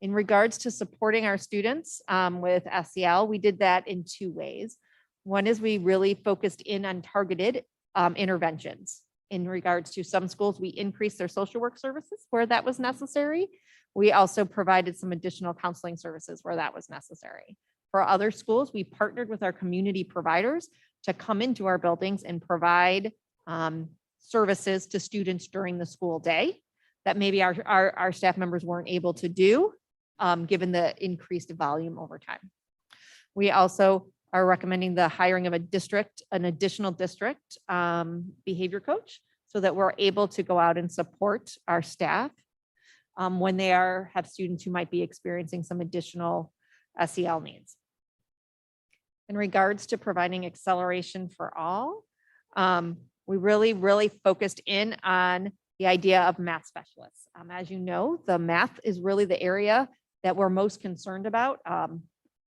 Speaker 11: In regards to supporting our students with SEL, we did that in two ways. One is we really focused in on targeted interventions. In regards to some schools, we increased their social work services where that was necessary. We also provided some additional counseling services where that was necessary. For other schools, we partnered with our community providers to come into our buildings and provide services to students during the school day that maybe our staff members weren't able to do given the increased volume over time. We also are recommending the hiring of an additional district behavior coach so that we're able to go out and support our staff when they have students who might be experiencing some additional SEL needs. In regards to providing acceleration for all, we really focused in on the idea of math specialists. As you know, the math is really the area that we're most concerned about,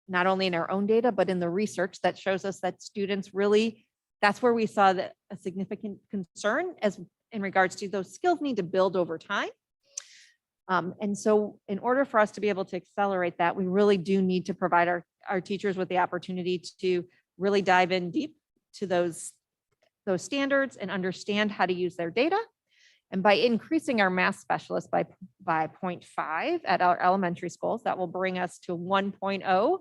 Speaker 11: not only in our own data, but in the research that shows us that students really, that's where we saw a significant concern as in regards to those skills need to build over time. And so in order for us to be able to accelerate that, we really do need to provide our teachers with the opportunity to really dive in deep to those standards and understand how to use their data. And by increasing our math specialists by 0.5 at our elementary schools, that will bring us to 1.0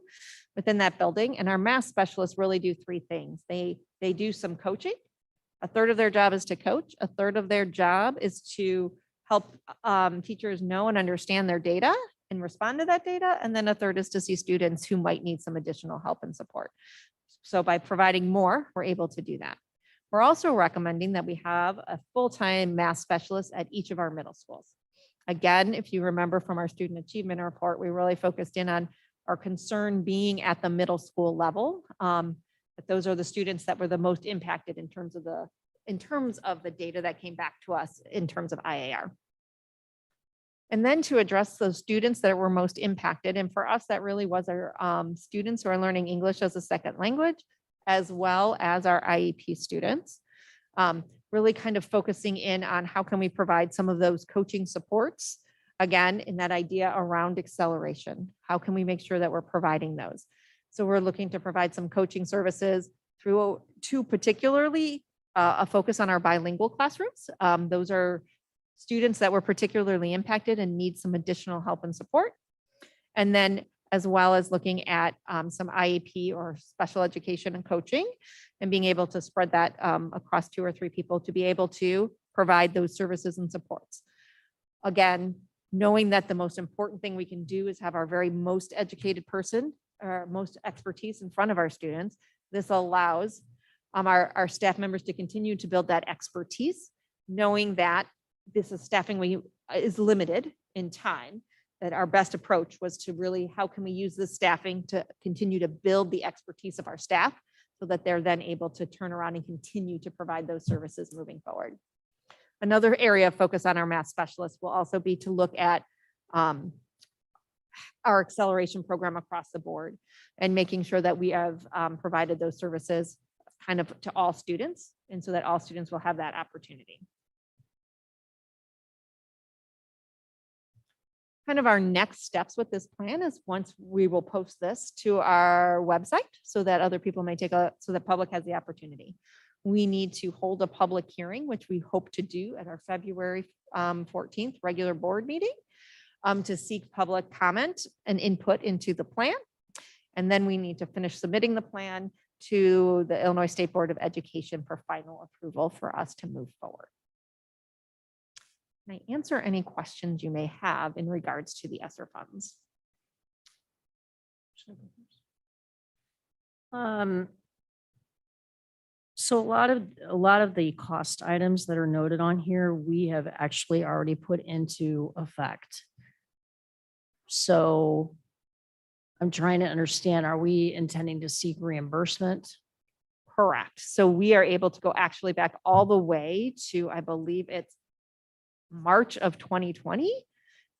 Speaker 11: within that building. And our math specialists really do three things. They do some coaching. A third of their job is to coach. A third of their job is to help teachers know and understand their data and respond to that data. And then a third is to see students who might need some additional help and support. So by providing more, we're able to do that. We're also recommending that we have a full-time math specialist at each of our middle schools. Again, if you remember from our student achievement report, we really focused in on our concern being at the middle school level. But those are the students that were the most impacted in terms of the data that came back to us in terms of IAR. And then to address those students that were most impacted, and for us, that really was our students who are learning English as a second language, as well as our IEP students, really kind of focusing in on how can we provide some of those coaching supports, again, in that idea around acceleration. How can we make sure that we're providing those? So we're looking to provide some coaching services through particularly a focus on our bilingual classrooms. Those are students that were particularly impacted and need some additional help and support. And then as well as looking at some IEP or special education and coaching and being able to spread that across 2 or 3 people to be able to provide those services and supports. Again, knowing that the most important thing we can do is have our very most educated person or most expertise in front of our students. This allows our staff members to continue to build that expertise, knowing that this is staffing is limited in time, that our best approach was to really, how can we use this staffing to continue to build the expertise of our staff so that they're then able to turn around and continue to provide those services moving forward. another area of focus on our math specialists will also be to look at our acceleration program across the board and making sure that we have provided those services kind of to all students, and so that all students will have that opportunity. Kind of our next steps with this plan is once we will post this to our website so that other people may so the public has the opportunity. We need to hold a public hearing, which we hope to do at our February 14th regular board meeting, to seek public comment and input into the plan. And then we need to finish submitting the plan to the Illinois State Board of Education for final approval for us to move forward. Can I answer any questions you may have in regards to the ESSER funds?
Speaker 6: So a lot of the cost items that are noted on here, we have actually already put into effect. So I'm trying to understand, are we intending to seek reimbursement?
Speaker 11: Correct. So we are able to go actually back all the way to, I believe it's March of 2020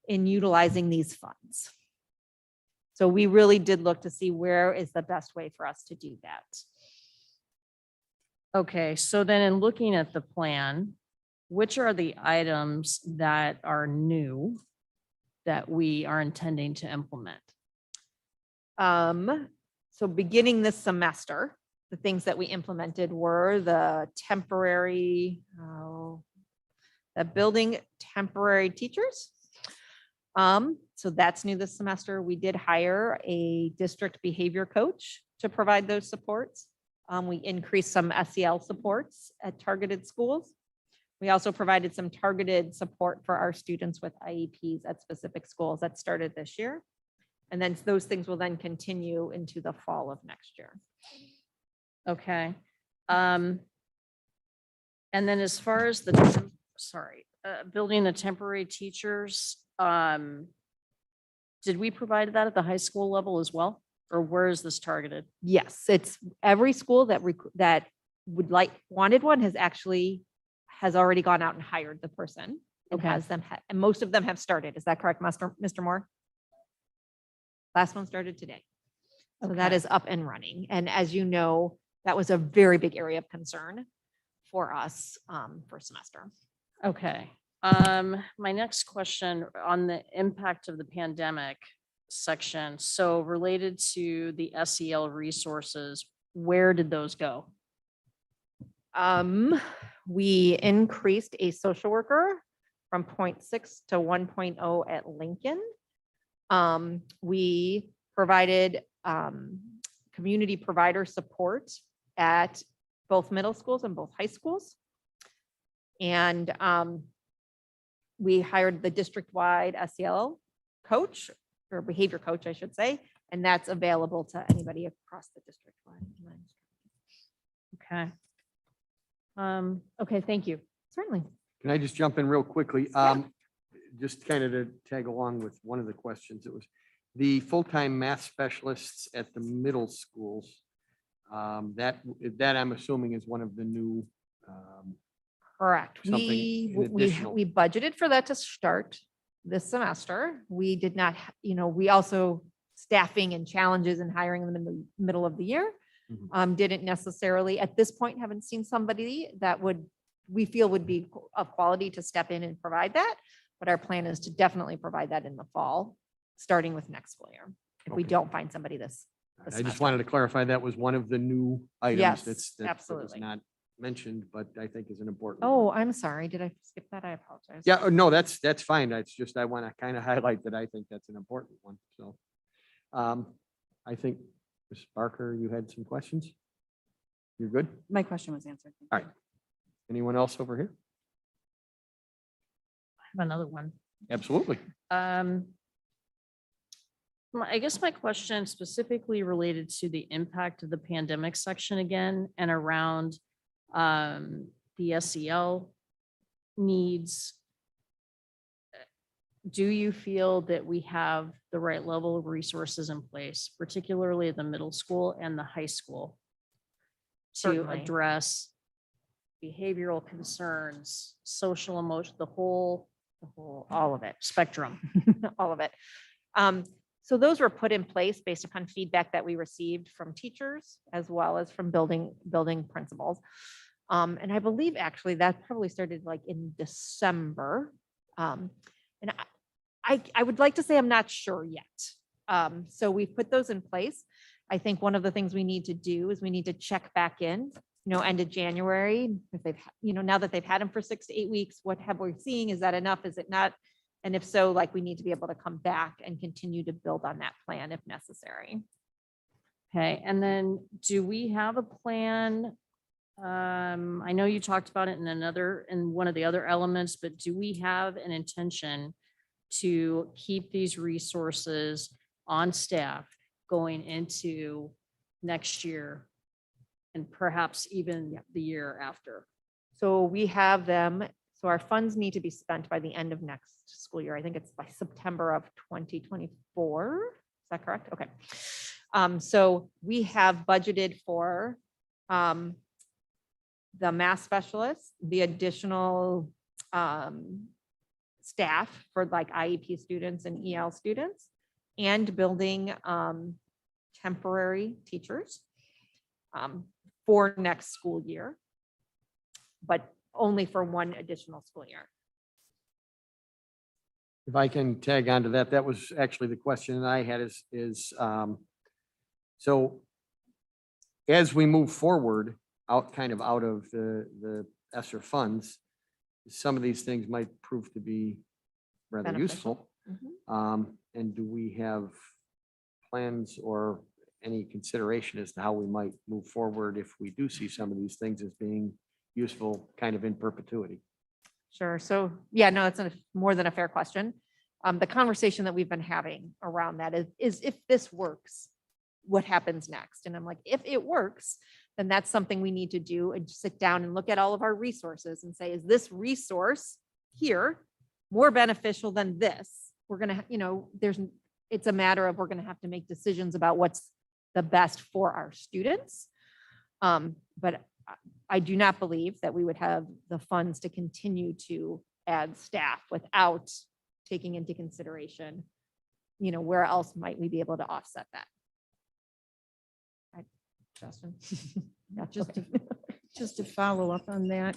Speaker 11: in utilizing these funds. So we really did look to see where is the best way for us to do that.
Speaker 6: Okay, so then in looking at the plan, which are the items that are new that we are intending to implement?
Speaker 11: So beginning this semester, the things that we implemented were the temporary, the building temporary teachers. So that's new this semester. We did hire a district behavior coach to provide those supports. We increased some SEL supports at targeted schools. We also provided some targeted support for our students with IEPs at specific schools that started this year. And then those things will then continue into the fall of next year.
Speaker 6: Okay. And then as far as the, building the temporary teachers, did we provide that at the high school level as well? Or where is this targeted?
Speaker 11: Yes, it's every school that wanted one has already gone out and hired the person and
Speaker 6: Okay.
Speaker 11: has them, and most of them have started. Is that correct, Mr. Moore? Last one started today. So that
Speaker 6: Okay.
Speaker 11: is up and running. And as you know, that was a very big area of concern for us for semester.
Speaker 6: Okay. My next question on the impact of the pandemic section. So related to the SEL resources, where did those go?
Speaker 11: We increased a social worker from 0.6 to 1.0 at Lincoln. We provided community provider support at both middle schools and both high schools. And we hired the district-wide SEL coach, or behavior coach, I should say, and that's available to anybody across the district-wide.
Speaker 6: Okay. Okay, thank you.
Speaker 11: Certainly.
Speaker 5: Can I just jump in real quickly?
Speaker 11: Yeah.
Speaker 5: Just kind of to tag along with one of the questions, it was the full-time math specialists at the middle schools. That I'm assuming is one of the new.
Speaker 11: Correct.
Speaker 5: Something in additional.
Speaker 11: We budgeted for that to start this semester. We did not, we also staffing and challenges and hiring them in the middle of the year. Didn't necessarily at this point, haven't seen somebody that we feel would be of quality to step in and provide that. But our plan is to definitely provide that in the fall, starting with next school year. If we
Speaker 5: Okay.
Speaker 11: don't find somebody this
Speaker 5: I just
Speaker 11: semester.
Speaker 5: wanted to clarify that was one of the new items
Speaker 11: Yes,
Speaker 5: that was
Speaker 11: absolutely.
Speaker 5: not mentioned, but I think is an important.
Speaker 11: Oh,
Speaker 5: one.
Speaker 11: I'm sorry. Did I skip that? I apologize.
Speaker 5: Yeah, no, that's fine. That's just, I want to kind of highlight that I think that's an important one. So I think, Ms. Barker, you had some questions? You're good?
Speaker 1: My question was answered. Thank
Speaker 5: All
Speaker 1: you.
Speaker 5: right. Anyone else over here?
Speaker 6: I have another one.
Speaker 5: Absolutely.
Speaker 6: I guess my question specifically related to the impact of the pandemic section again and around the SEL needs. Do you feel that we have the right level of resources in place, particularly at the middle school and the high school, to
Speaker 11: Certainly.
Speaker 6: address behavioral concerns, social, emotion,
Speaker 11: all of it.
Speaker 6: spectrum.
Speaker 11: all of it. So those were put in place based upon feedback that we received from teachers as well as from building principals. And I believe actually that probably started like in December. And I would like to say I'm not sure yet. So we've put those in place. I think one of the things we need to do is we need to check back in, end of January, if they've, now that they've had them for 6 to 8 weeks, what have we seen? Is that enough? Is it not? And if so, like, we need to be able to come back and continue to build on that plan if necessary.
Speaker 6: Okay, and then do we have a plan? I know you talked about it in one of the other elements, but do we have an intention to keep these resources on staff going into next year and perhaps even the year after?
Speaker 11: So we have them. So our funds need to be spent by the end of next school year. I think it's by September of 2024. Is that correct? Okay. So we have budgeted for the math specialists, the additional staff for like IEP students and EL students, and building temporary teachers for next school year, but only for one additional school year.
Speaker 5: If I can tag on to that, that was actually the question that I had so as we move forward out of the ESSER funds, some of these things might prove to be rather
Speaker 11: Beneficial.
Speaker 5: useful. And do we have plans or any consideration as to how we might move forward if we do see some of these things as being useful kind of in perpetuity?
Speaker 11: Sure. So yeah, no, it's more than a fair question. The conversation that we've been having around that is if this works, what happens next? And I'm like, if it works, then that's something we need to do and sit down and look at all of our resources and say, is this resource here more beneficial than this? We're going to, it's a matter of, we're going to have to make decisions about what's the best for our students. But I do not believe that we would have the funds to continue to add staff without taking into consideration, where else might we be able to offset that? Justin? Yeah,
Speaker 4: Just to follow up on that,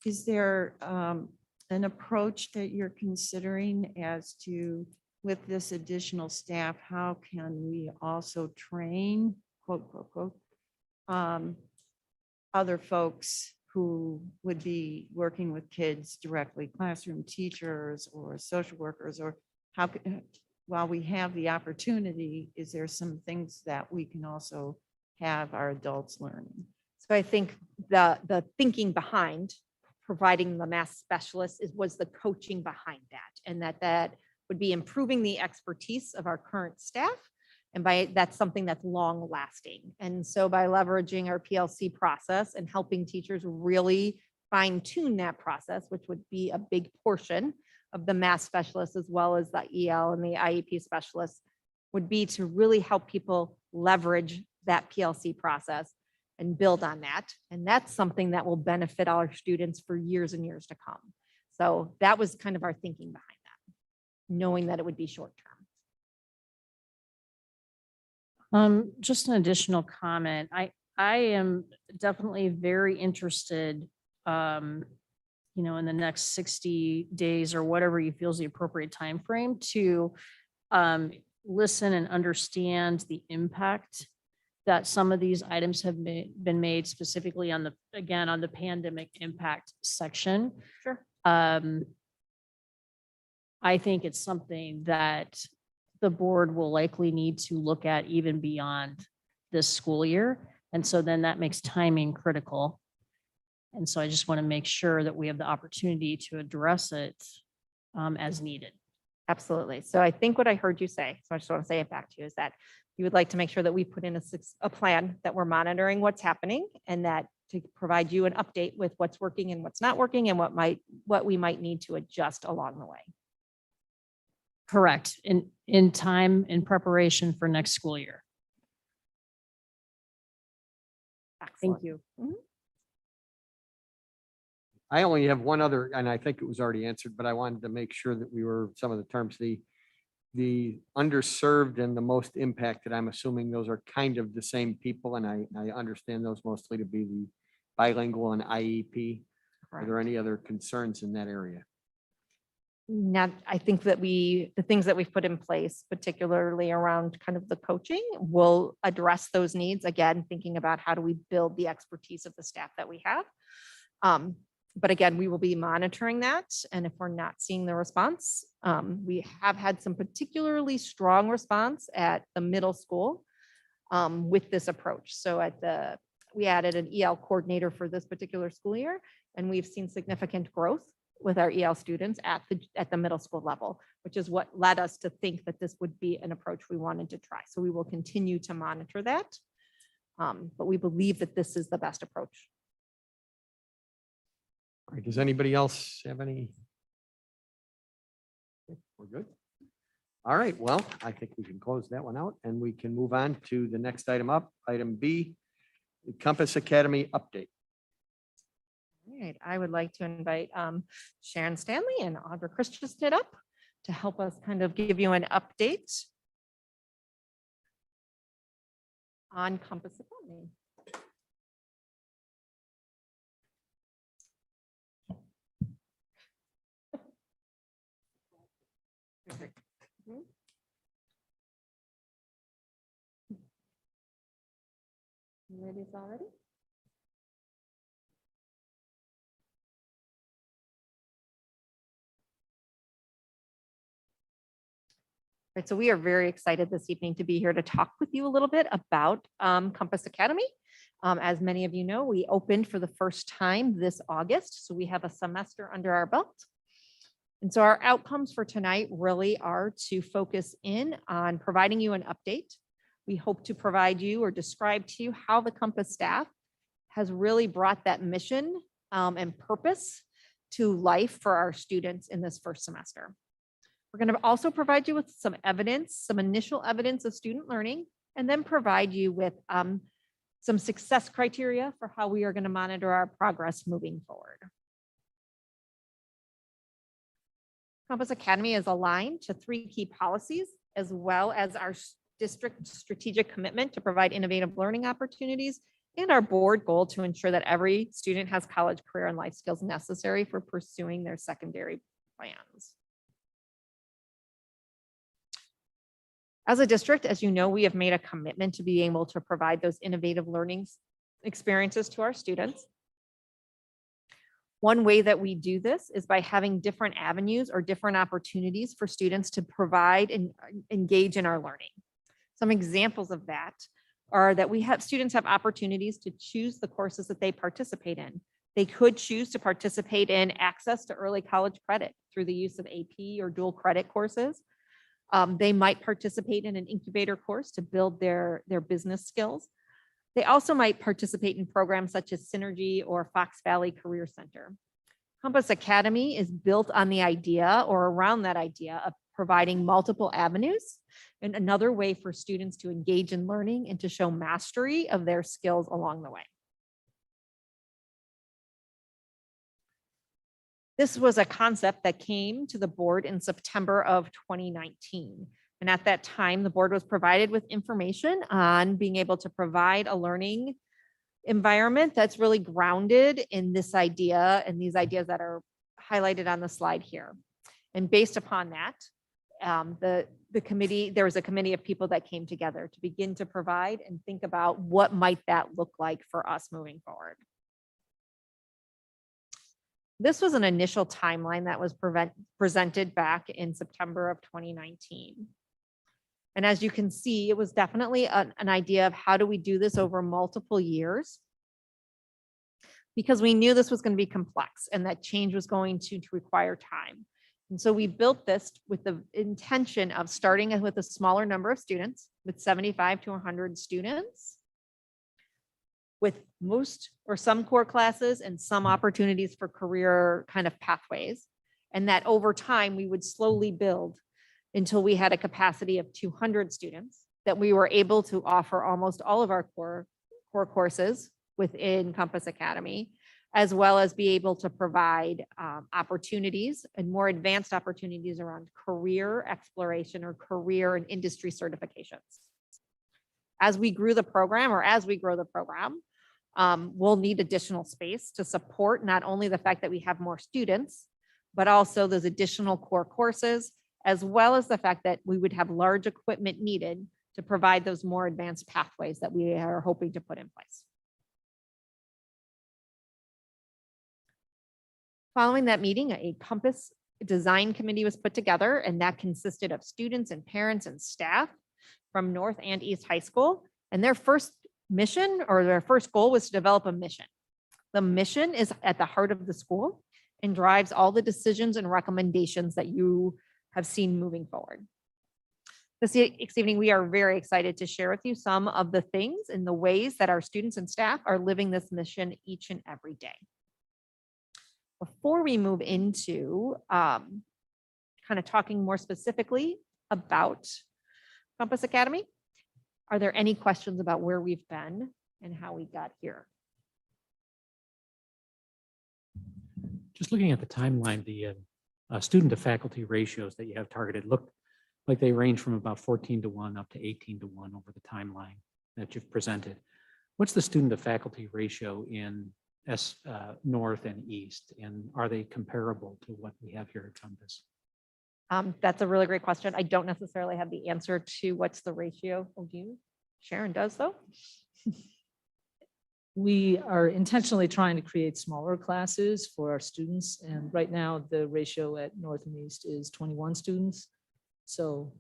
Speaker 4: is there an approach that you're considering as to, with this additional staff, how can we also train, quote, quote, quote, other folks who would be working with kids directly, classroom teachers or social workers, or how, while we have the opportunity, is there some things that we can also have our adults learning?
Speaker 11: So I think the thinking behind providing the math specialist was the coaching behind that, and that would be improving the expertise of our current staff. And that's something that's long lasting. And so by leveraging our PLC process and helping teachers really fine tune that process, which would be a big portion of the math specialists as well as the EL and the IEP specialists, would be to really help people leverage that PLC process and build on that. And that's something that will benefit our students for years and years to come. So that was kind of our thinking behind that, knowing that it would be short term.
Speaker 6: Just an additional comment. I am definitely very interested, in the next 60 days or whatever you feel is the appropriate time frame to listen and understand the impact that some of these items have been made specifically on the pandemic impact section.
Speaker 11: Sure.
Speaker 6: I think it's something that the board will likely need to look at even beyond this school year. And so then that makes timing critical. And so I just want to make sure that we have the opportunity to address it as needed.
Speaker 11: Absolutely. So I think what I heard you say, so I just want to say it back to you, is that you would like to make sure that we put in a plan, that we're monitoring what's happening, and that to provide you an update with what's working and what's not working, and what we might need to adjust along the way.
Speaker 6: Correct. In time, in preparation for next school year.
Speaker 11: Excellent.
Speaker 6: Thank you.
Speaker 11: Mhm.
Speaker 5: I only have one other, and I think it was already answered, but I wanted to make sure that we were, some of the terms, the underserved and the most impacted, I'm assuming those are kind of the same people, and I understand those mostly to be the bilingual and IEP. Are there any other concerns in that area?
Speaker 11: Not, I think that the things that we've put in place, particularly around kind of the coaching, will address those needs. Again, thinking about how do we build the expertise of the staff that we have. But again, we will be monitoring that. And if we're not seeing the response, we have had some particularly strong response at the middle school with this approach. So we added an EL coordinator for this particular school year, and we've seen significant growth with our EL students at the middle school level, which is what led us to think that this would be an approach we wanted to try. So we will continue to monitor that. But we believe that this is the best approach.
Speaker 5: All right, does anybody else have any? We're good. All right, well, I think we can close that one out and we can move on to the next item up, item B, the Compass Academy update.
Speaker 11: All right, I would like to invite Sharon Stanley and Audra Christensen up to help us kind of give you an update on Compass Academy. You ready already? Right, so we are very excited this evening to be here to talk with you a little bit about Compass Academy. As many of you know, we opened for the first time this August, so we have a semester under our belt. And so our outcomes for tonight really are to focus in on providing you an update. We hope to provide you or describe to you how the Compass staff has really brought that mission and purpose to life for our students in this first semester. We're going to also provide you with some evidence, some initial evidence of student learning, and then provide you with some success criteria for how we are going to monitor our progress moving forward. Compass Academy is aligned to 3 key policies, as well as our district strategic commitment to provide innovative learning opportunities and our board goal to ensure that every student has college, career, and life skills necessary for pursuing their secondary plans. As a district, as you know, we have made a commitment to be able to provide those innovative learning experiences to our students. One way that we do this is by having different avenues or different opportunities for students to provide and engage in our learning. Some examples of that are that we have students have opportunities to choose the courses that they participate in. They could choose to participate in access to early college credit through the use of AP or dual credit courses. They might participate in an incubator course to build their business skills. They also might participate in programs such as Synergy or Fox Valley Career Center. Compass Academy is built on the idea or around that idea of providing multiple avenues and another way for students to engage in learning and to show mastery of their skills along the way. This was a concept that came to the board in September of 2019. And at that time, the board was provided with information on being able to provide a learning environment that's really grounded in this idea and these ideas that are highlighted on the slide here. And based upon that, the committee, there was a committee of people that came together to begin to provide and think about what might that look like for us moving forward. This was an initial timeline that was presented back in September of 2019. And as you can see, it was definitely an idea of how do we do this over multiple years, because we knew this was going to be complex and that change was going to require time. And so we built this with the intention of starting with a smaller number of students, with 75 to 100 students, with most or some core classes and some opportunities for career kind of pathways. And that over time, we would slowly build until we had a capacity of 200 students that we were able to offer almost all of our core courses within Compass Academy, as well as be able to provide opportunities and more advanced opportunities around career exploration or career and industry certifications. As we grow the program, we'll need additional space to support not only the fact that we have more students, but also those additional core courses, as well as the fact that we would have large equipment needed to provide those more advanced pathways that we are hoping to put in place. Following that meeting, a Compass design committee was put together, and that consisted of students and parents and staff from North and East High School. And their first mission or their first goal was to develop a mission. The mission is at the heart of the school and drives all the decisions and recommendations that you have seen moving forward. This evening, we are very excited to share with you some of the things and the ways that our students and staff are living this mission each and every day. Before we move into kind of talking more specifically about Compass Academy, are there any questions about where we've been and how we got here?
Speaker 7: Just looking at the timeline, the student to faculty ratios that you have targeted look like they range from about 14-1 up to 18-1 over the timeline that you've presented. What's the student to faculty ratio in North and East, and are they comparable to what we have here at Compass?
Speaker 11: That's a really great question. I don't necessarily have the answer to what's the ratio. Oh, do you? Sharon does though.
Speaker 12: We are intentionally trying to create smaller classes for our students. And right now the ratio at North and East is 21 students. So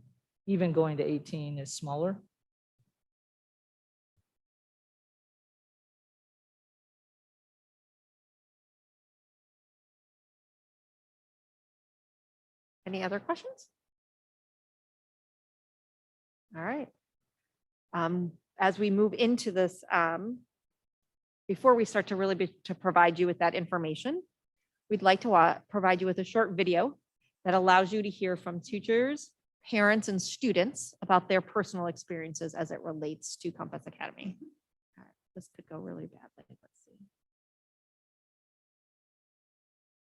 Speaker 12: even going to 18 is smaller.
Speaker 11: Any other questions? All right. As we move into this, before we start to really to provide you with that information, we'd like to provide you with a short video that allows you to hear from teachers, parents, and students about their personal experiences as it relates to Compass Academy. All right, this could go really badly. Let's see.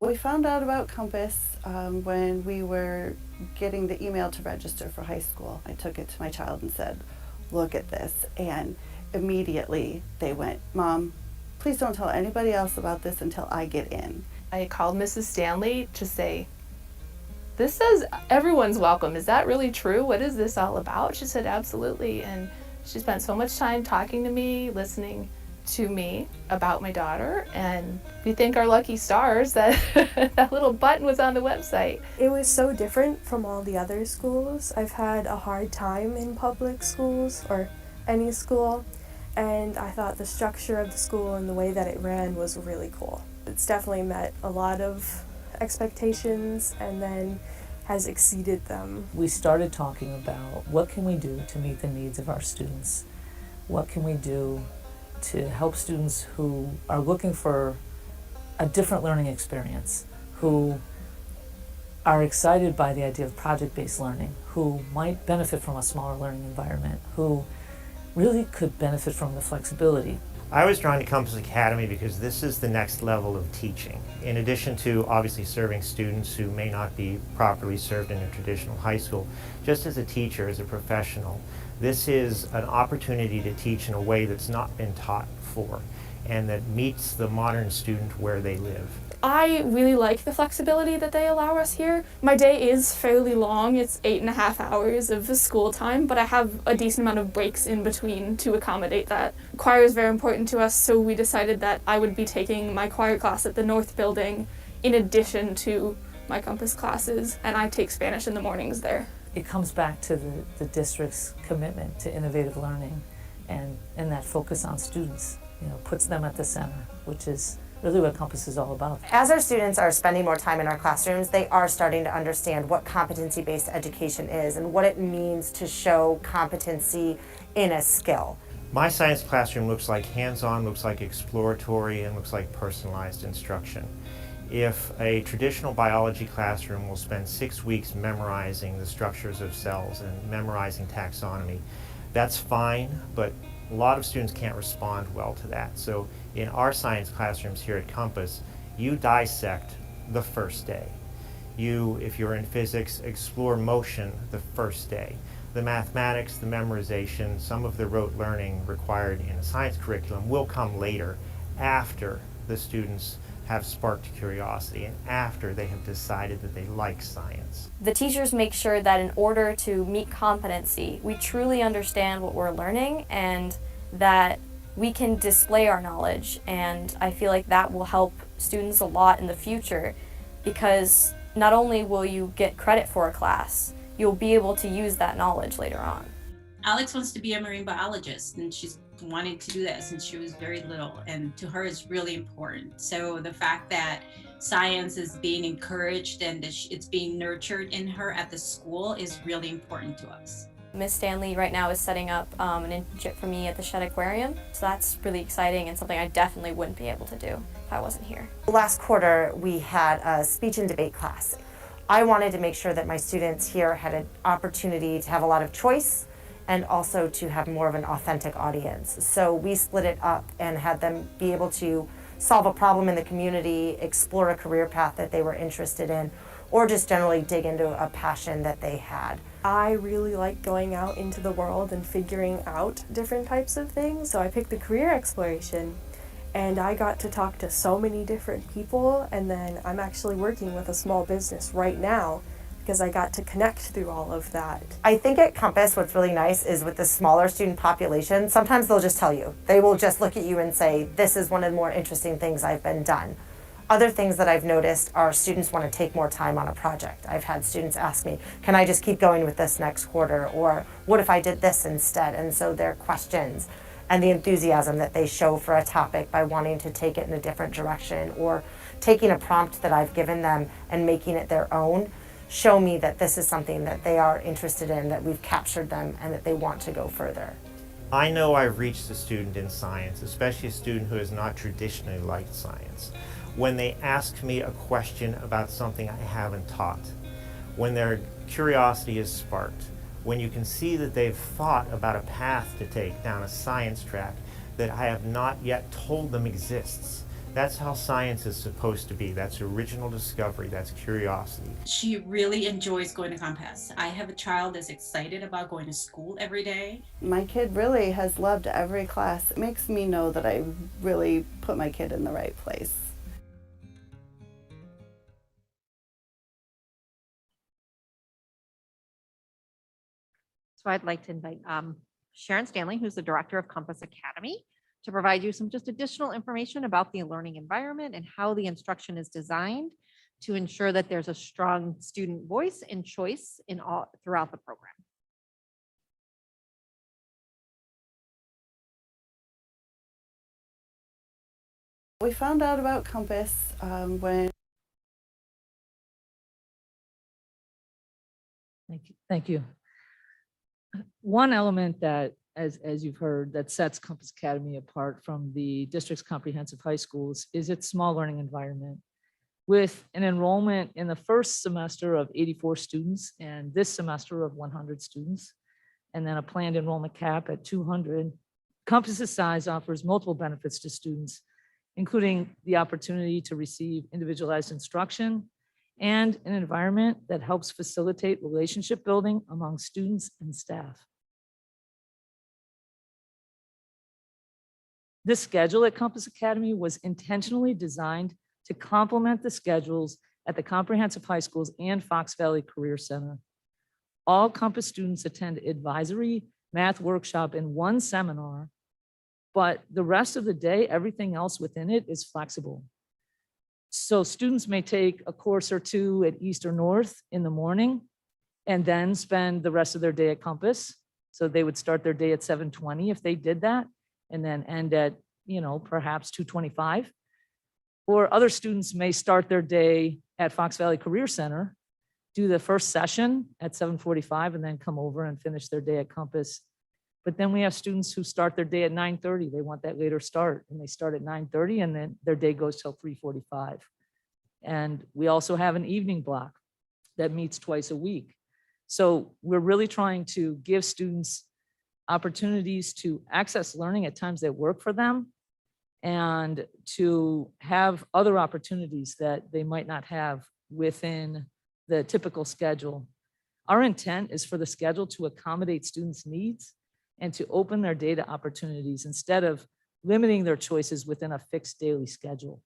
Speaker 1: We found out about Compass when we were getting the email to register for high school. I took it to my child and said, look at this. And immediately they went, Mom, please don't tell anybody else about this until I get in.
Speaker 13: I called Mrs. Stanley to say, this says everyone's welcome. Is that really true? What is this all about? She said, absolutely. And she spent so much time talking to me, listening to me about my daughter, and we thank our lucky stars that that little button was on the website.
Speaker 14: It was so different from all the other schools. I've had a hard time in public schools or any school, and I thought the structure of the school and the way that it ran was really cool. It's definitely met a lot of expectations and then has exceeded them.
Speaker 15: We started talking about what can we do to meet the needs of our students? What can we do to help students who are looking for a different learning experience, who are excited by the idea of project-based learning, who might benefit from a smaller learning environment, who really could benefit from the flexibility.
Speaker 16: I was drawn to Compass Academy because this is the next level of teaching. In addition to obviously serving students who may not be properly served in a traditional high school, just as a teacher, as a professional, this is an opportunity to teach in a way that's not been taught before and that meets the modern student where they live.
Speaker 13: I really like the flexibility that they allow us here. My day is fairly long. It's 8.5 hours of school time, but I have a decent amount of breaks in between to accommodate that. Choir is very important to us, so we decided that I would be taking my choir class at the North Building in addition to my Compass classes, and I take Spanish in the mornings there.
Speaker 15: It comes back to the district's commitment to innovative learning and that focus on students, puts them at the center, which is really what Compass is all about.
Speaker 17: As our students are spending more time in our classrooms, they are starting to understand what competency-based education is and what it means to show competency in a skill.
Speaker 16: My science classroom looks like hands-on, looks like exploratory, and looks like personalized instruction. If a traditional biology classroom will spend 6 weeks memorizing the structures of cells and memorizing taxonomy, that's fine, but A lot of students can't respond well to that. So in our science classrooms here at Compass, you dissect the first day. You, if you're in physics, explore motion the first day. The mathematics, the memorization, some of the rote learning required in a science curriculum will come later, after the students have sparked curiosity and after they have decided that they like science.
Speaker 18: The teachers make sure that in order to meet competency, we truly understand what we're learning and that we can display our knowledge. And I feel like that will help students a lot in the future, because not only will you get credit for a class, you'll be able to use that knowledge later on.
Speaker 19: Alex wants to be a marine biologist, and she's wanted to do that since she was very little, and to her it's really important. So the fact that science is being encouraged and that it's being nurtured in her at the school is really important to us.
Speaker 18: Miss Stanley right now is setting up an internship for me at the Shed Aquarium, so that's really exciting and something I definitely wouldn't be able to do if I wasn't here.
Speaker 17: Last quarter, we had a speech and debate class. I wanted to make sure that my students here had an opportunity to have a lot of choice and also to have more of an authentic audience. So we split it up and had them be able to solve a problem in the community, explore a career path that they were interested in, or just generally dig into a passion that they had.
Speaker 14: I really like going out into the world and figuring out different types of things, so I picked the career exploration. And I got to talk to so many different people, and then I'm actually working with a small business right now because I got to connect through all of that.
Speaker 17: I think at Compass what's really nice is with the smaller student population, sometimes they'll just tell you. They will just look at you and say, this is one of the more interesting things I've been done. Other things that I've noticed are students want to take more time on a project. I've had students ask me, can I just keep going with this next quarter? Or what if I did this instead? And so their questions and the enthusiasm that they show for a topic by wanting to take it in a different direction, or taking a prompt that I've given them and making it their own, show me that this is something that they are interested in, that we've captured them, and that they want to go further.
Speaker 16: I know I've reached a student in science, especially a student who has not traditionally liked science, when they ask me a question about something I haven't taught, when their curiosity is sparked, when you can see that they've thought about a path to take down a science track that I have not yet told them exists. That's how science is supposed to be. That's original discovery, that's curiosity.
Speaker 19: She really enjoys going to Compass. I have a child that's excited about going to school every day.
Speaker 20: My kid really has loved every class. It makes me know that I really put my kid in the right place.
Speaker 11: So I'd like to invite Sharon Stanley, who's the director of Compass Academy, to provide you some just additional information about the learning environment and how the instruction is designed to ensure that there's a strong student voice and choice in all throughout the program.
Speaker 20: We found out about Compass when
Speaker 12: Thank you. One element that, as you've heard, that sets Compass Academy apart from the district's comprehensive high schools is its small learning environment. With an enrollment in the first semester of 84 students and this semester of 100 students, and then a planned enrollment cap at 200, Compass's size offers multiple benefits to students, including the opportunity to receive individualized instruction and an environment that helps facilitate relationship building among students and staff. This schedule at Compass Academy was intentionally designed to complement the schedules at the comprehensive high schools and Fox Valley Career Center. All Compass students attend advisory, math workshop, and one seminar, but the rest of the day, everything else within it is flexible. So students may take a course or two at East or North in the morning and then spend the rest of their day at Compass. So they would start their day at 7:20 if they did that, and then end at, perhaps 2:25. Or other students may start their day at Fox Valley Career Center, do the first session at 7:45, and then come over and finish their day at Compass. But then we have students who start their day at 9:30. They want that later start, and they start at 9:30, and then their day goes till 3:45. And we also have an evening block that meets twice a week. So we're really trying to give students opportunities to access learning at times that work for them, and to have other opportunities that they might not have within the typical schedule. Our intent is for the schedule to accommodate students' needs and to open their data opportunities instead of limiting their choices within a fixed daily schedule.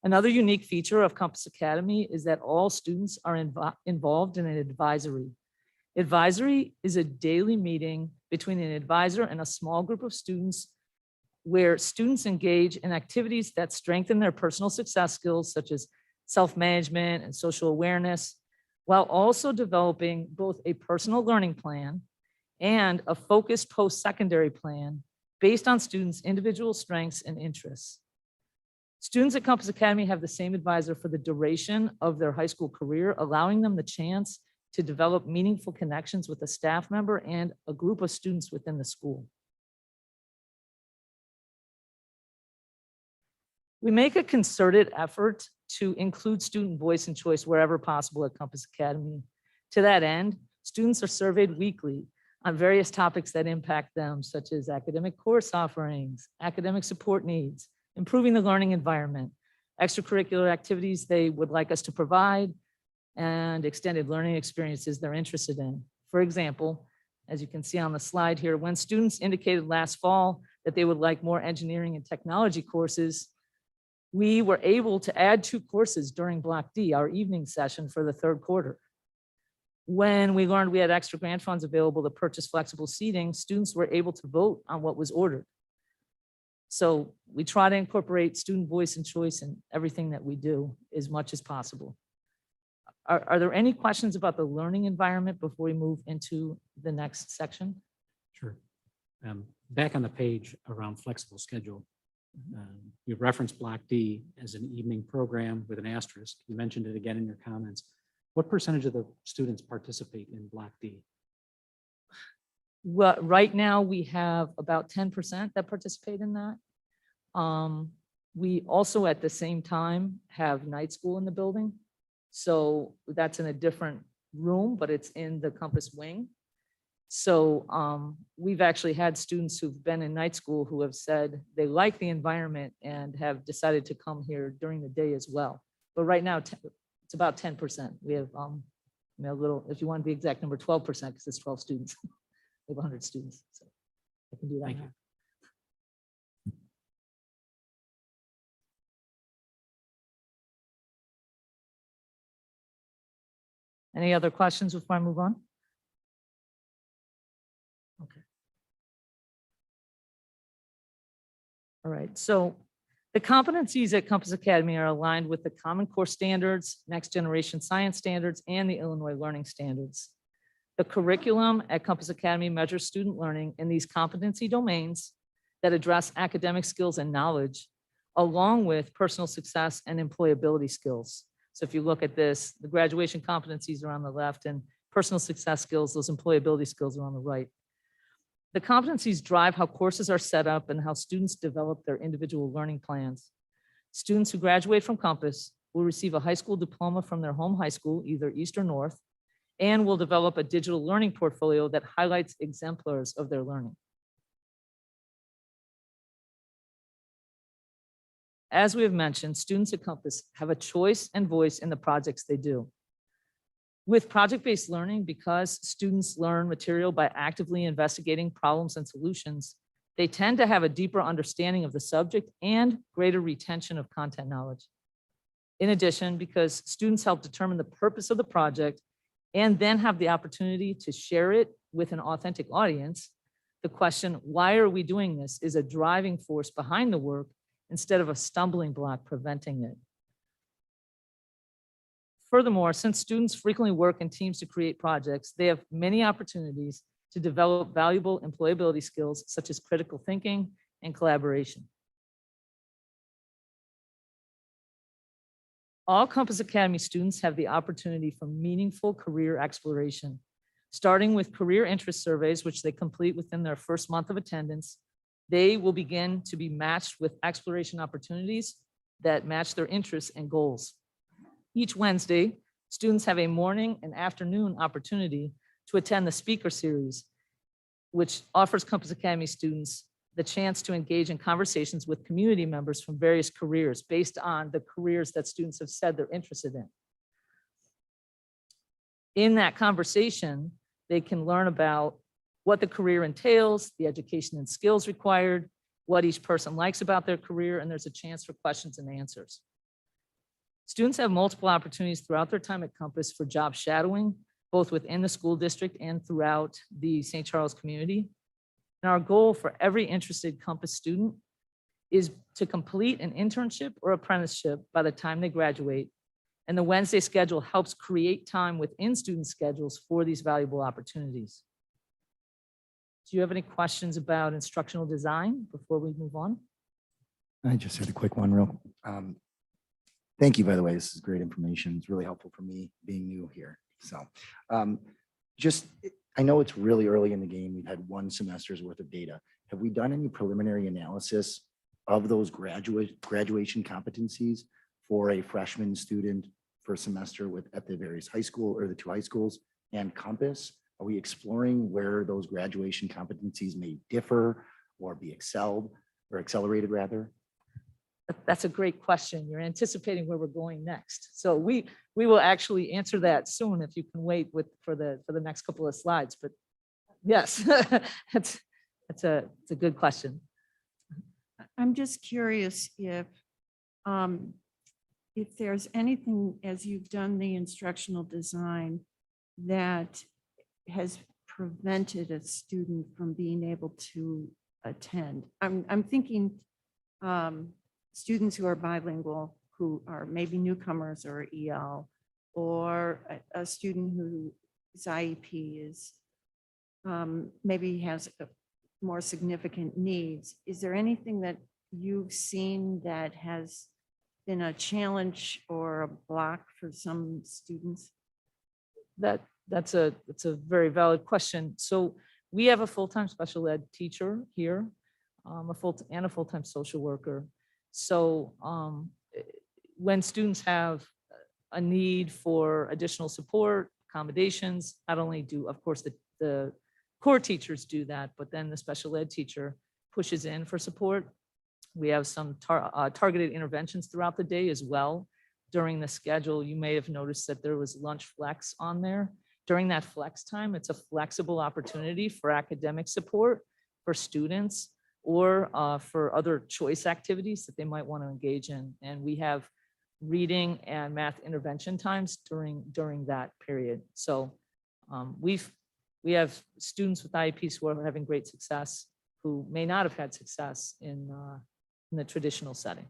Speaker 12: Another unique feature of Compass Academy is that all students are involved in an advisory. Advisory is a daily meeting between an advisor and a small group of students where students engage in activities that strengthen their personal success skills, such as self-management and social awareness, while also developing both a personal learning plan and a focused post-secondary plan based on students' individual strengths and interests. Students at Compass Academy have the same advisor for the duration of their high school career, allowing them the chance to develop meaningful connections with a staff member and a group of students within the school. We make a concerted effort to include student voice and choice wherever possible at Compass Academy. To that end, students are surveyed weekly on various topics that impact them, such as academic course offerings, academic support needs, improving the learning environment, extracurricular activities they would like us to provide, and extended learning experiences they're interested in. For example, as you can see on the slide here, when students indicated last fall that they would like more engineering and technology courses, we were able to add 2 courses during Block D, our evening session for the 3rd quarter. When we learned we had extra grant funds available to purchase flexible seating, students were able to vote on what was ordered. So we try to incorporate student voice and choice in everything that we do as much as possible. Are there any questions about the learning environment before we move into the next section?
Speaker 7: Sure. Back on the page around flexible schedule, you referenced Block D as an evening program with an asterisk. You mentioned it again in your comments. What percentage of the students participate in Block D?
Speaker 12: Well, right now we have about 10% that participate in that. We also at the same time have night school in the building. So that's in a different room, but it's in the Compass wing. So we've actually had students who've been in night school who have said they like the environment and have decided to come here during the day as well. But right now it's about 10%. We have a little, if you want the exact number, 12% because it's 12 students. We have 100 students, so I can do that.
Speaker 7: Thank
Speaker 12: now.
Speaker 7: you.
Speaker 12: Any other questions before I move on? Okay. All right, so the competencies at Compass Academy are aligned with the Common Core standards, Next Generation Science standards, and the Illinois Learning Standards. The curriculum at Compass Academy measures student learning in these competency domains that address academic skills and knowledge, along with personal success and employability skills. So if you look at this, the graduation competencies are on the left and personal success skills, those employability skills are on the right. The competencies drive how courses are set up and how students develop their individual learning plans. Students who graduate from Compass will receive a high school diploma from their home high school, either East or North, and will develop a digital learning portfolio that highlights exemplars of their learning. As we have mentioned, students at Compass have a choice and voice in the projects they do. With project-based learning, because students learn material by actively investigating problems and solutions, they tend to have a deeper understanding of the subject and greater retention of content knowledge. In addition, because students help determine the purpose of the project and then have the opportunity to share it with an authentic audience, the question, why are we doing this, is a driving force behind the work instead of a stumbling block preventing it. Furthermore, since students frequently work in teams to create projects, they have many opportunities to develop valuable employability skills such as critical thinking and collaboration. All Compass Academy students have the opportunity for meaningful career exploration, starting with career interest surveys, which they complete within their first month of attendance. They will begin to be matched with exploration opportunities that match their interests and goals. Each Wednesday, Students have a morning and afternoon opportunity to attend the speaker series, which offers Compass Academy students the chance to engage in conversations with community members from various careers based on the careers that students have said they're interested in. In that conversation, they can learn about what the career entails, the education and skills required, what each person likes about their career, and there's a chance for questions and answers. Students have multiple opportunities throughout their time at Compass for job shadowing, both within the school district and throughout the St. Charles community. And our goal for every interested Compass student is to complete an internship or apprenticeship by the time they graduate. And the Wednesday schedule helps create time within student schedules for these valuable opportunities. Do you have any questions about instructional design before we move on?
Speaker 3: I just had a quick one real. Thank you, by the way. This is great information. It's really helpful for me being new here. So I know it's really early in the game. We've had 1 semester's worth of data. Have we done any preliminary analysis of those graduation competencies for a freshman student for a semester at the various high school or the 2 high schools and Compass? Are we exploring where those graduation competencies may differ or be excelled or accelerated rather?
Speaker 12: That's a great question. You're anticipating where we're going next. So we will actually answer that soon if you can wait for the next couple of slides. But yes, it's a good question.
Speaker 4: I'm just curious if there's anything, as you've done the instructional design, that has prevented a student from being able to attend. I'm thinking students who are bilingual, who are maybe newcomers or EL, or a student whose IEP is maybe has more significant needs. Is there anything that you've seen that has been a challenge or a block for some students?
Speaker 12: That's a very valid question. So we have a full-time special ed teacher here, a full-time social worker. So when students have a need for additional support, accommodations, not only do, of course, the core teachers do that, but then the special ed teacher pushes in for support. We have some targeted interventions throughout the day as well. During the schedule, you may have noticed that there was lunch flex on there. During that flex time, it's a flexible opportunity for academic support for students or for other choice activities that they might want to engage in. And we have reading and math intervention times during that period. So we have students with IEPs who are having great success who may not have had success in the traditional setting.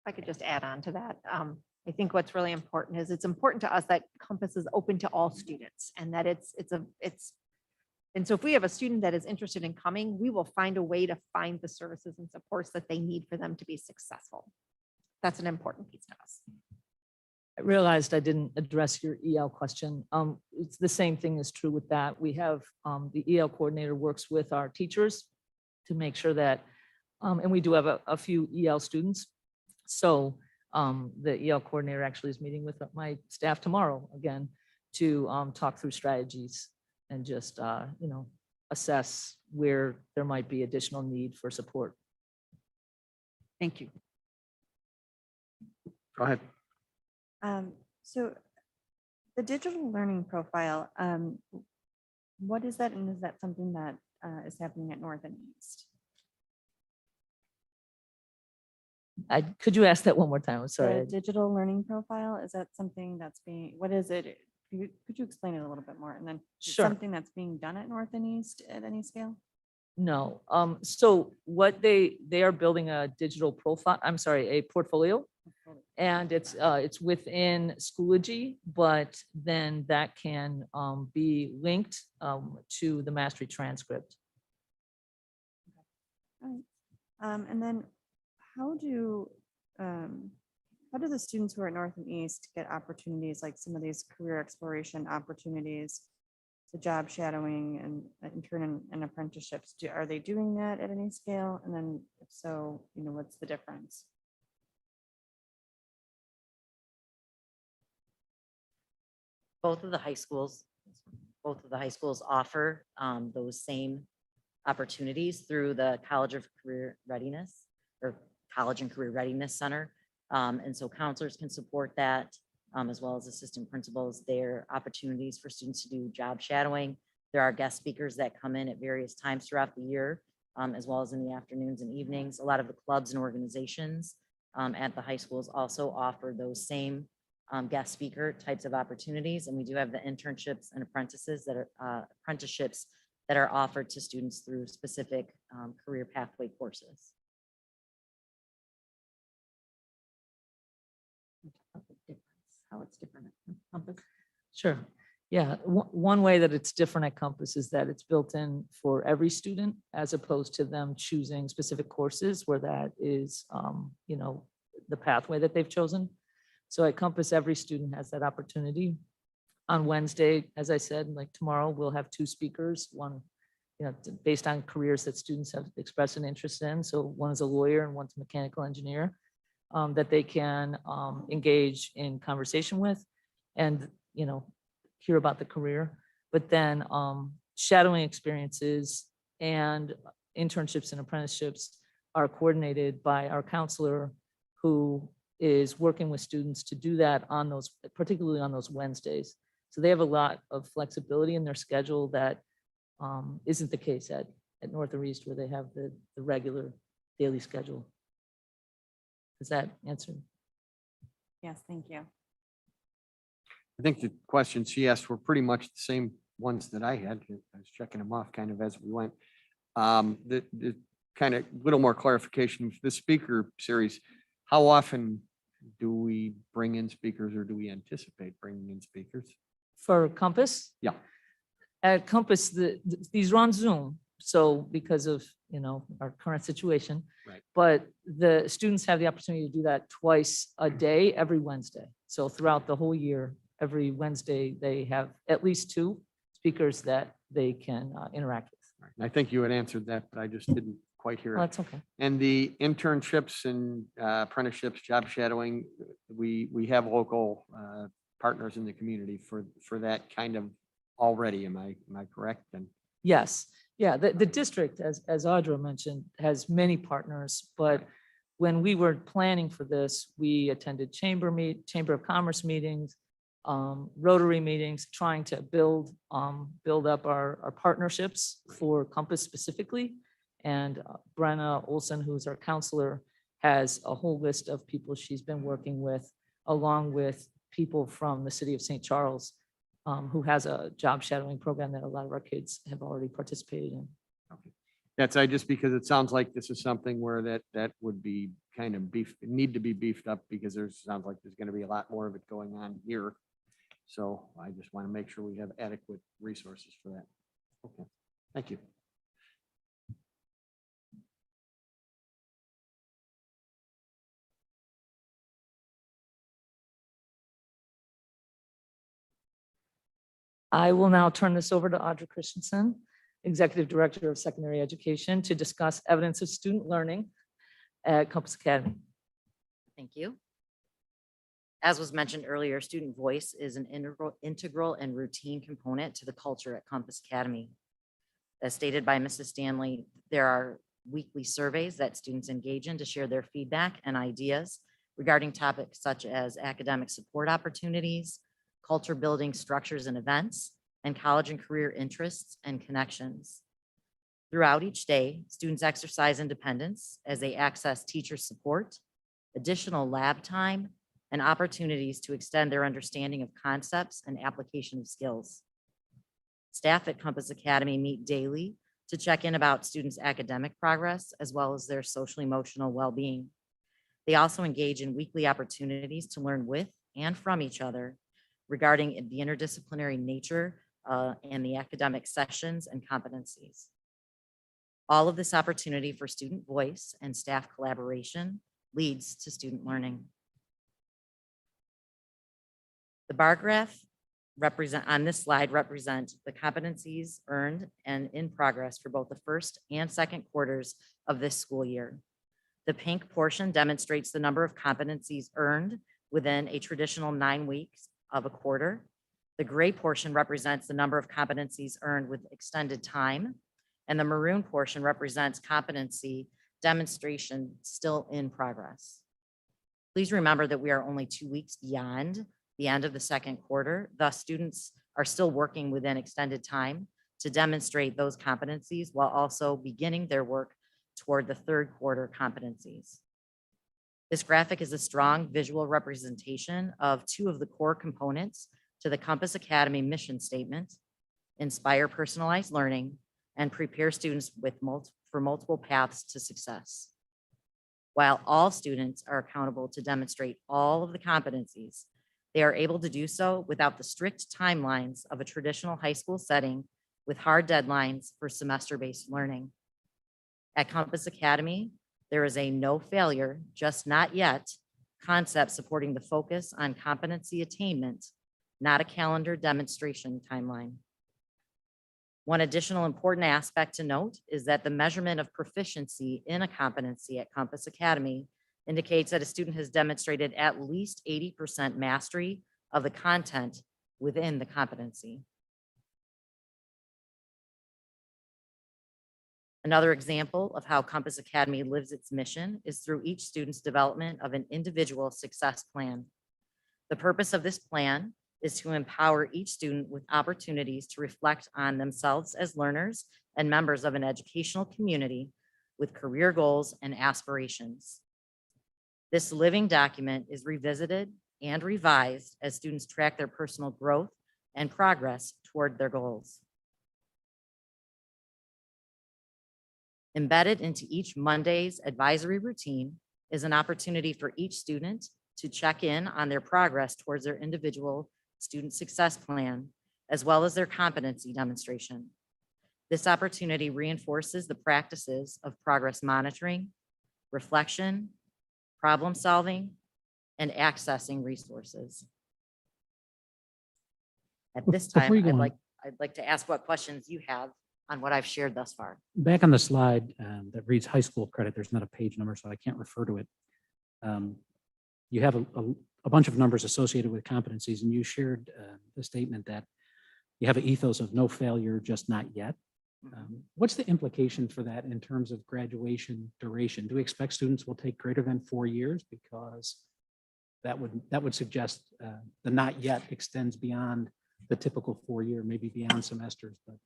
Speaker 11: I could just add on to that. I think what's really important is it's important to us that Compass is open to all students and that and so if we have a student that is interested in coming, we will find a way to find the services and supports that they need for them to be successful. That's an important piece to us.
Speaker 12: I realized I didn't address your EL question. It's the same thing is true with that. We have the EL coordinator works with our teachers to make sure that, and we do have a few EL students. So the EL coordinator actually is meeting with my staff tomorrow again to talk through strategies and just assess where there might be additional need for support.
Speaker 4: Thank you.
Speaker 5: Go ahead.
Speaker 1: So the digital learning profile, what is that? And is that something that is happening at North and East?
Speaker 12: Could you ask that one more time? I'm sorry.
Speaker 1: The digital learning profile, is that something that's what is it? Could you explain it a little bit more? And then is it
Speaker 12: Sure.
Speaker 1: something that's being done at North and East at any scale?
Speaker 12: No. So what they are building a digital profile, a portfolio. And it's within Schoology, but then that can be linked to the mastery transcript.
Speaker 1: All right. And then how do the students who are at North and East get opportunities like some of these career exploration opportunities, the job shadowing and intern and apprenticeships? Are they doing that at any scale? And then if so, what's the difference?
Speaker 21: both of the high schools, offer those same opportunities through the College of Career Readiness or College and Career Readiness Center. And so counselors can support that, as well as assistant principals. There are opportunities for students to do job shadowing. There are guest speakers that come in at various times throughout the year, as well as in the afternoons and evenings. A lot of the clubs and organizations at the high schools also offer those same guest speaker types of opportunities. And we do have the internships and apprenticeships that are offered to students through specific career pathway courses. How it's different at Compass.
Speaker 12: Sure. Yeah, one way that it's different at Compass is that it's built in for every student as opposed to them choosing specific courses where that is, you know, the pathway that they've chosen. So at Compass, every student has that opportunity. On Wednesday, as I said, like tomorrow, we'll have 2 speakers, one, you know, based on careers that students have expressed an interest in. So one is a lawyer and one's a mechanical engineer that they can engage in conversation with and, you know, hear about the career. But then shadowing experiences and internships and apprenticeships are coordinated by our counselor who is working with students to do that on those, particularly on those Wednesdays. So they have a lot of flexibility in their schedule that isn't the case at North or East, where they have the regular daily schedule. Does that answer?
Speaker 1: Yes, thank you.
Speaker 5: I think the questions she asked were pretty much the same ones that I had. I was checking them off kind of as we went. The kind of little more clarification, the speaker series, how often do we bring in speakers or do we anticipate bringing in speakers?
Speaker 12: For Compass?
Speaker 5: Yeah.
Speaker 12: At Compass, these are on Zoom. So because of, you know, our current situation,
Speaker 5: right.
Speaker 12: But the students have the opportunity to do that twice a day, every Wednesday. So throughout the whole year, every Wednesday, they have at least 2 speakers that they can interact with.
Speaker 5: Right. I think you had answered that, but I just didn't quite hear it.
Speaker 12: Well, that's okay.
Speaker 5: And the internships and apprenticeships, job shadowing, we have local partners in the community for that kind of already. Am I correct? And
Speaker 12: Yes, yeah, the district, as Audra mentioned, has many partners, but when we were planning for this, we attended Chamber of Commerce meetings, Rotary meetings, trying to build up our partnerships for Compass specifically. And Brenna Olson, who's our counselor, has a whole list of people she's been working with, along with people from the city of St. Charles, who has a job shadowing program that a lot of our kids have already participated in.
Speaker 5: that's just because it sounds like this is something where that would be kind of need to be beefed up because sounds like there's going to be a lot more of it going on here. So I just want to make sure we have adequate resources for that. Okay, thank you.
Speaker 12: I will now turn this over to Audra Christensen, Executive Director of Secondary Education, to discuss evidence of student learning at Compass Academy.
Speaker 21: Thank you. As was mentioned earlier, student voice is an integral and routine component to the culture at Compass Academy. As stated by Mrs. Stanley, there are weekly surveys that students engage in to share their feedback and ideas regarding topics such as academic support opportunities, culture building structures and events, and college and career interests and connections. Throughout each day, students exercise independence as they access teacher support, additional lab time, and opportunities to extend their understanding of concepts and application of skills. Staff at Compass Academy meet daily to check in about students' academic progress as well as their social emotional well-being. They also engage in weekly opportunities to learn with and from each other regarding the interdisciplinary nature and the academic sessions and competencies. All of this opportunity for student voice and staff collaboration leads to student learning. The bar graph on this slide represent the competencies earned and in progress for both the first and second quarters of this school year. The pink portion demonstrates the number of competencies earned within a traditional 9 weeks of a quarter. The gray portion represents the number of competencies earned with extended time, and the maroon portion represents competency demonstration still in progress. Please remember that we are only 2 weeks beyond the end of the second quarter. Thus, students are still working within extended time to demonstrate those competencies while also beginning their work toward the third quarter competencies. This graphic is a strong visual representation of two of the core components to the Compass Academy mission statement: inspire personalized learning and prepare students for multiple paths to success. While all students are accountable to demonstrate all of the competencies, they are able to do so without the strict timelines of a traditional high school setting with hard deadlines for semester-based learning. At Compass Academy, there is a no failure, just not yet concept supporting the focus on competency attainment, not a calendar demonstration timeline. One additional important aspect to note is that the measurement of proficiency in a competency at Compass Academy indicates that a student has demonstrated at least 80% mastery of the content within the competency. Another example of how Compass Academy lives its mission is through each student's development of an individual success plan. The purpose of this plan is to empower each student with opportunities to reflect on themselves as learners and members of an educational community with career goals and aspirations. This living document is revisited and revised as students track their personal growth and progress toward their goals. Embedded into each Monday's advisory routine is an opportunity for each student to check in on their progress towards their individual student success plan, as well as their competency demonstration. This opportunity reinforces the practices of progress monitoring, reflection, problem solving, and accessing resources. At this
Speaker 7: Before you
Speaker 21: time,
Speaker 7: go on,
Speaker 21: I'd like to ask what questions you have on what I've shared thus far.
Speaker 7: back on the slide that reads high school credit, there's not a page number, so I can't refer to it. You have a bunch of numbers associated with competencies, and you shared the statement that you have an ethos of no failure, just not yet. What's the implication for that in terms of graduation duration? Do we expect students will take greater than 4 years? Because that would suggest the not yet extends beyond the typical 4 year, maybe beyond semesters. But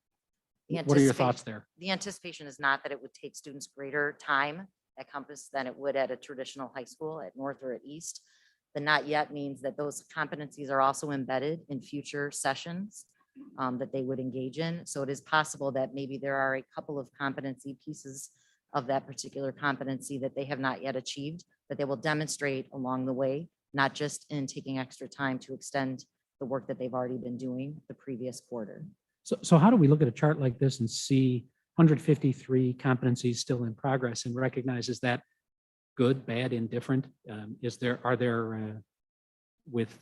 Speaker 7: what are your thoughts there?
Speaker 21: The anticipation is not that it would take students greater time at Compass than it would at a traditional high school at North or at East. The not yet means that those competencies are also embedded in future sessions that they would engage in. So it is possible that maybe there are a couple of competency pieces of that particular competency that they have not yet achieved, that they will demonstrate along the way, not just in taking extra time to extend the work that they've already been doing the previous quarter.
Speaker 7: So how do we look at a chart like this and see 153 competencies still in progress and recognize, is that good, bad, indifferent? Are there with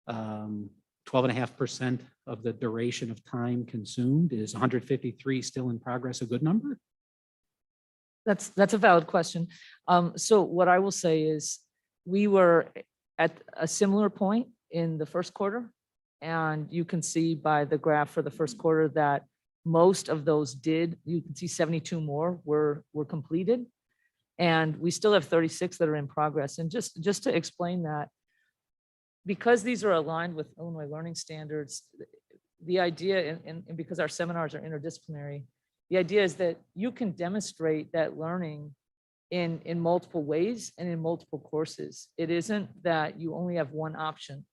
Speaker 7: 12.5% of the duration of time consumed, is 153 still in progress a good number?
Speaker 12: That's a valid question. So what I will say is we were at a similar point in the first quarter. And you can see by the graph for the first quarter that most of those you can see 72 more were completed. And we still have 36 that are in progress. And just to explain that, because these are aligned with Illinois learning standards, the idea, and because our seminars are interdisciplinary, the idea is that you can demonstrate that learning in multiple ways and in multiple courses. It isn't that you only have one option.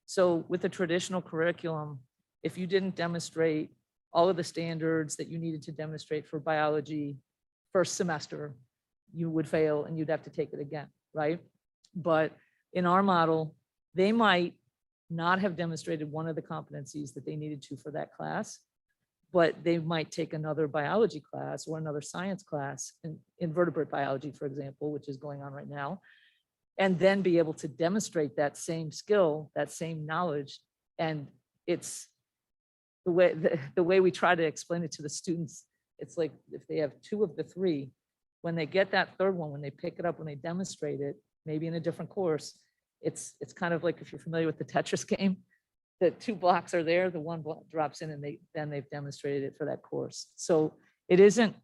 Speaker 12: So with a traditional curriculum, if you didn't demonstrate all of the standards that you needed to demonstrate for biology first semester, you would fail and you'd have to take it again, right? But in our model, they might not have demonstrated one of the competencies that they needed to for that class, but they might take another biology class or another science class, in invertebrate biology, for example, which is going on right now, and then be able to demonstrate that same skill, that same knowledge. And it's the way we try to explain it to the students. It's like if they have 2 of the 3, when they get that third one, when they pick it up, when they demonstrate it, maybe in a different course, It's kind of like if you're familiar with the Tetris game, the 2 blocks are there, the 1 block drops in, and then they've demonstrated it for that course. So it isn't,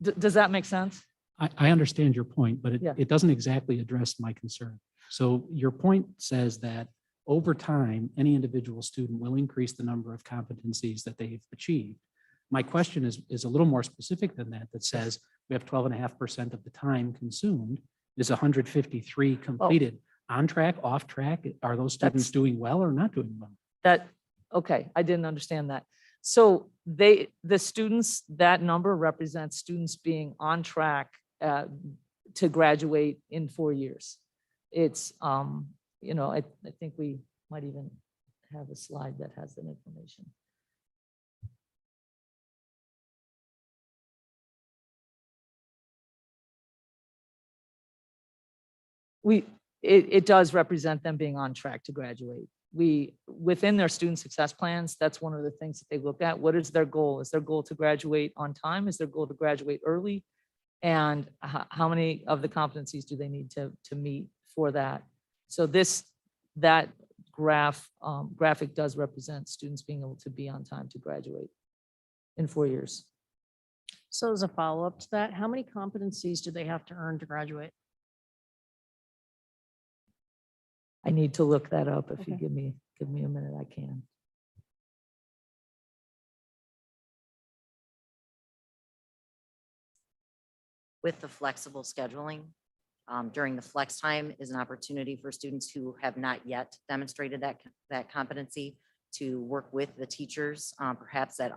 Speaker 12: does that make sense?
Speaker 7: I understand your point, but
Speaker 12: Yeah.
Speaker 7: it doesn't exactly address my concern. So your point says that over time, any individual student will increase the number of competencies that they've achieved. My question is a little more specific than that, that says we have 12.5% of the time consumed. Is 153 completed on track, off track? Are those students doing well or not doing well?
Speaker 12: Okay, I didn't understand that. So the students, that number represents students being on track to graduate in 4 years. It's, I think we might even have a slide that has that information. It does represent them being on track to graduate. Within their student success plans, that's one of the things that they look at. What is their goal? Is their goal to graduate on time? Is their goal to graduate early? And how many of the competencies do they need to meet for that? So that graphic does represent students being able to be on time to graduate in 4 years.
Speaker 6: So as a follow-up to that, how many competencies do they have to earn to graduate?
Speaker 12: I need to look that up. If you
Speaker 6: Okay.
Speaker 12: give me a minute, I can.
Speaker 21: With the flexible scheduling, during the flex time is an opportunity for students who have not yet demonstrated that competency to work with the teachers, perhaps that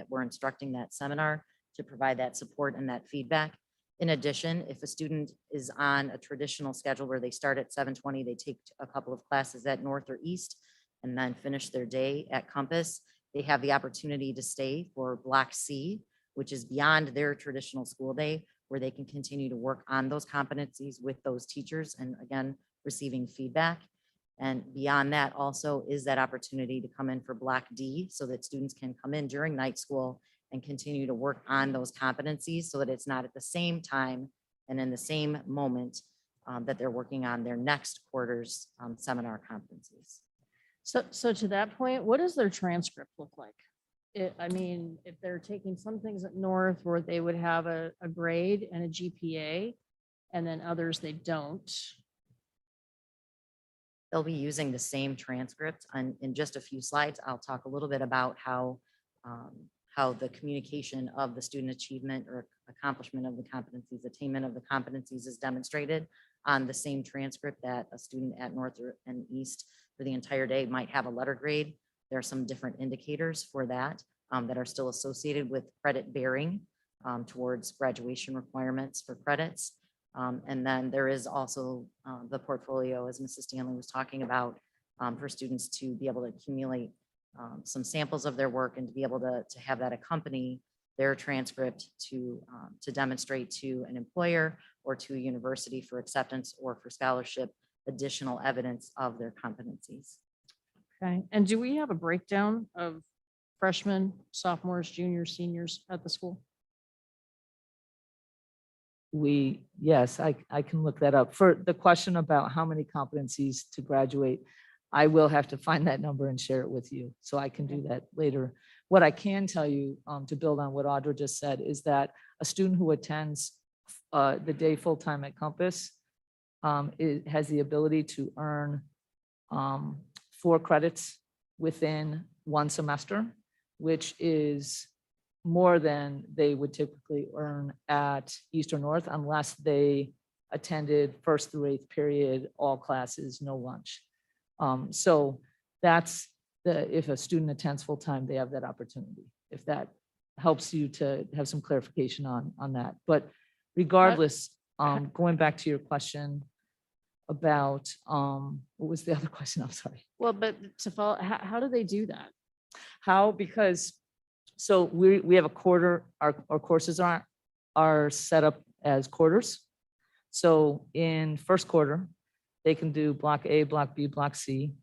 Speaker 21: were instructing that seminar, to provide that support and that feedback. In addition, if a student is on a traditional schedule where they start at 7:20, they take a couple of classes at North or East, and then finish their day at Compass, they have the opportunity to stay for Block C, which is beyond their traditional school day, where they can continue to work on those competencies with those teachers and again, receiving feedback. And beyond that also is that opportunity to come in for Block D, so that students can come in during night school and continue to work on those competencies, so that it's not at the same time and in the same moment that they're working on their next quarter's seminar competencies.
Speaker 6: So to that point, what does their transcript look like? I mean, if they're taking some things at North where they would have a grade and a GPA, and then others they don't.
Speaker 21: They'll be using the same transcript. And in just a few slides, I'll talk a little bit about how the communication of the student achievement or accomplishment of the competencies, attainment of the competencies is demonstrated on the same transcript that a student at North and East for the entire day might have a letter grade. There are some different indicators for that that are still associated with credit bearing towards graduation requirements for credits. And then there is also the portfolio, as Mrs. Stanley was talking about, for students to be able to accumulate some samples of their work and to be able to have that accompany their transcript to demonstrate to an employer or to a university for acceptance or for scholarship additional evidence of their competencies.
Speaker 6: Okay, and do we have a breakdown of freshmen, sophomores, juniors, seniors at the school?
Speaker 12: Yes, I can look that up. For the question about how many competencies to graduate, I will have to find that number and share it with you. So I can do that later. What I can tell you, to build on what Audra just said, is that a student who attends the day full-time at Compass has the ability to earn 4 credits within 1 semester, which is more than they would typically earn at East or North unless they attended 1st through 8th period, all classes, no lunch. So that's if a student attends full-time, they have that opportunity, if that helps you to have some clarification on that. But regardless, going back to your question about, what was the other question? I'm sorry.
Speaker 6: Well, but to follow, how do they do that?
Speaker 12: How? Because, so we have a quarter, our courses are set up as quarters. So in first quarter, they can do Block A, Block B, Block C.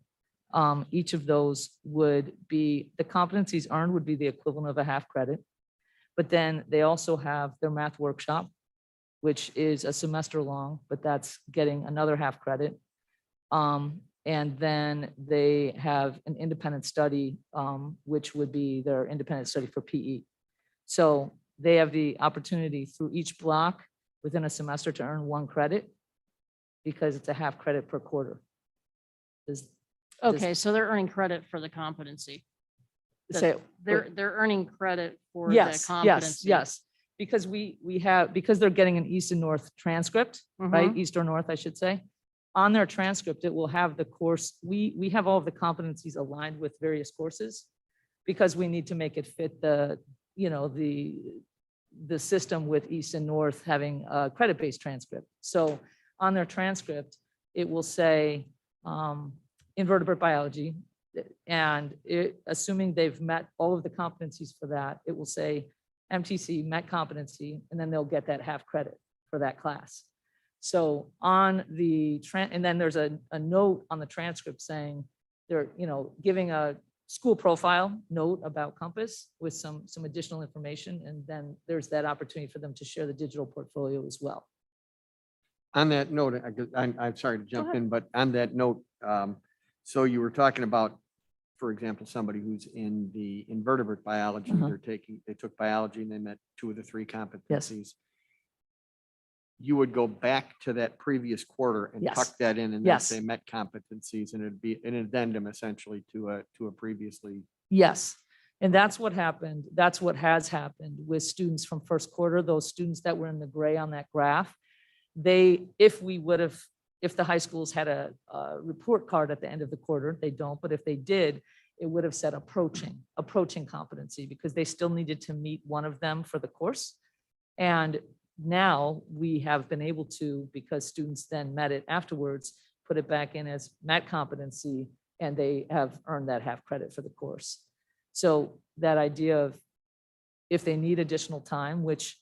Speaker 12: Each of those would be, the competencies earned would be the equivalent of a half credit. But then they also have their math workshop, which is a semester long, but that's getting another half credit. And then they have an independent study, which would be their independent study for PE. So they have the opportunity through each block within a semester to earn 1 credit because it's a half credit per quarter.
Speaker 6: Okay, so they're earning credit for the competency.
Speaker 12: Say,
Speaker 6: They're earning credit for the
Speaker 12: yes,
Speaker 6: competency.
Speaker 12: yes, because because they're getting an East and North transcript, right? East or North, I should say. On their transcript, it will have the course. We have all of the competencies aligned with various courses because we need to make it fit the system with East and North having a credit-based transcript. So on their transcript, it will say invertebrate biology, and assuming they've met all of the competencies for that, it will say MTC met competency, and then they'll get that half credit for that class. So on the and then there's a note on the transcript saying they're giving a school profile note about Compass with some additional information, and then there's that opportunity for them to share the digital portfolio as well.
Speaker 5: On that note, I'm sorry to jump in, but on that note, so you were talking about, for example, somebody who's in the invertebrate biology, they took biology and they met 2 of the 3 competencies. You would go back to that previous quarter and tuck that in and then say met competencies, and it'd be an addendum essentially to a previously.
Speaker 12: Yes. And that's what happened. That's what has happened with students from first quarter, those students that were in the gray on that graph. If the high schools had a report card at the end of the quarter, they don't, but if they did, it would have said approaching competency, because they still needed to meet one of them for the course. And now we have been able to, because students then met it afterwards, put it back in as met competency, and they have earned that half credit for the course. So that idea of if they need additional time, which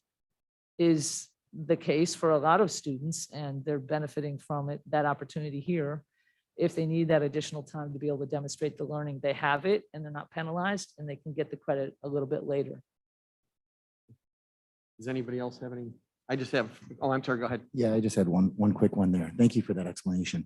Speaker 12: is the case for a lot of students, and they're benefiting from it, that opportunity here, if they need that additional time to be able to demonstrate the learning, they have it and they're not penalized, and they can get the credit a little bit later.
Speaker 5: Does anybody else have any? I just have, I'm sorry, go ahead.
Speaker 3: Yeah, I just had one quick one there. Thank you for that explanation.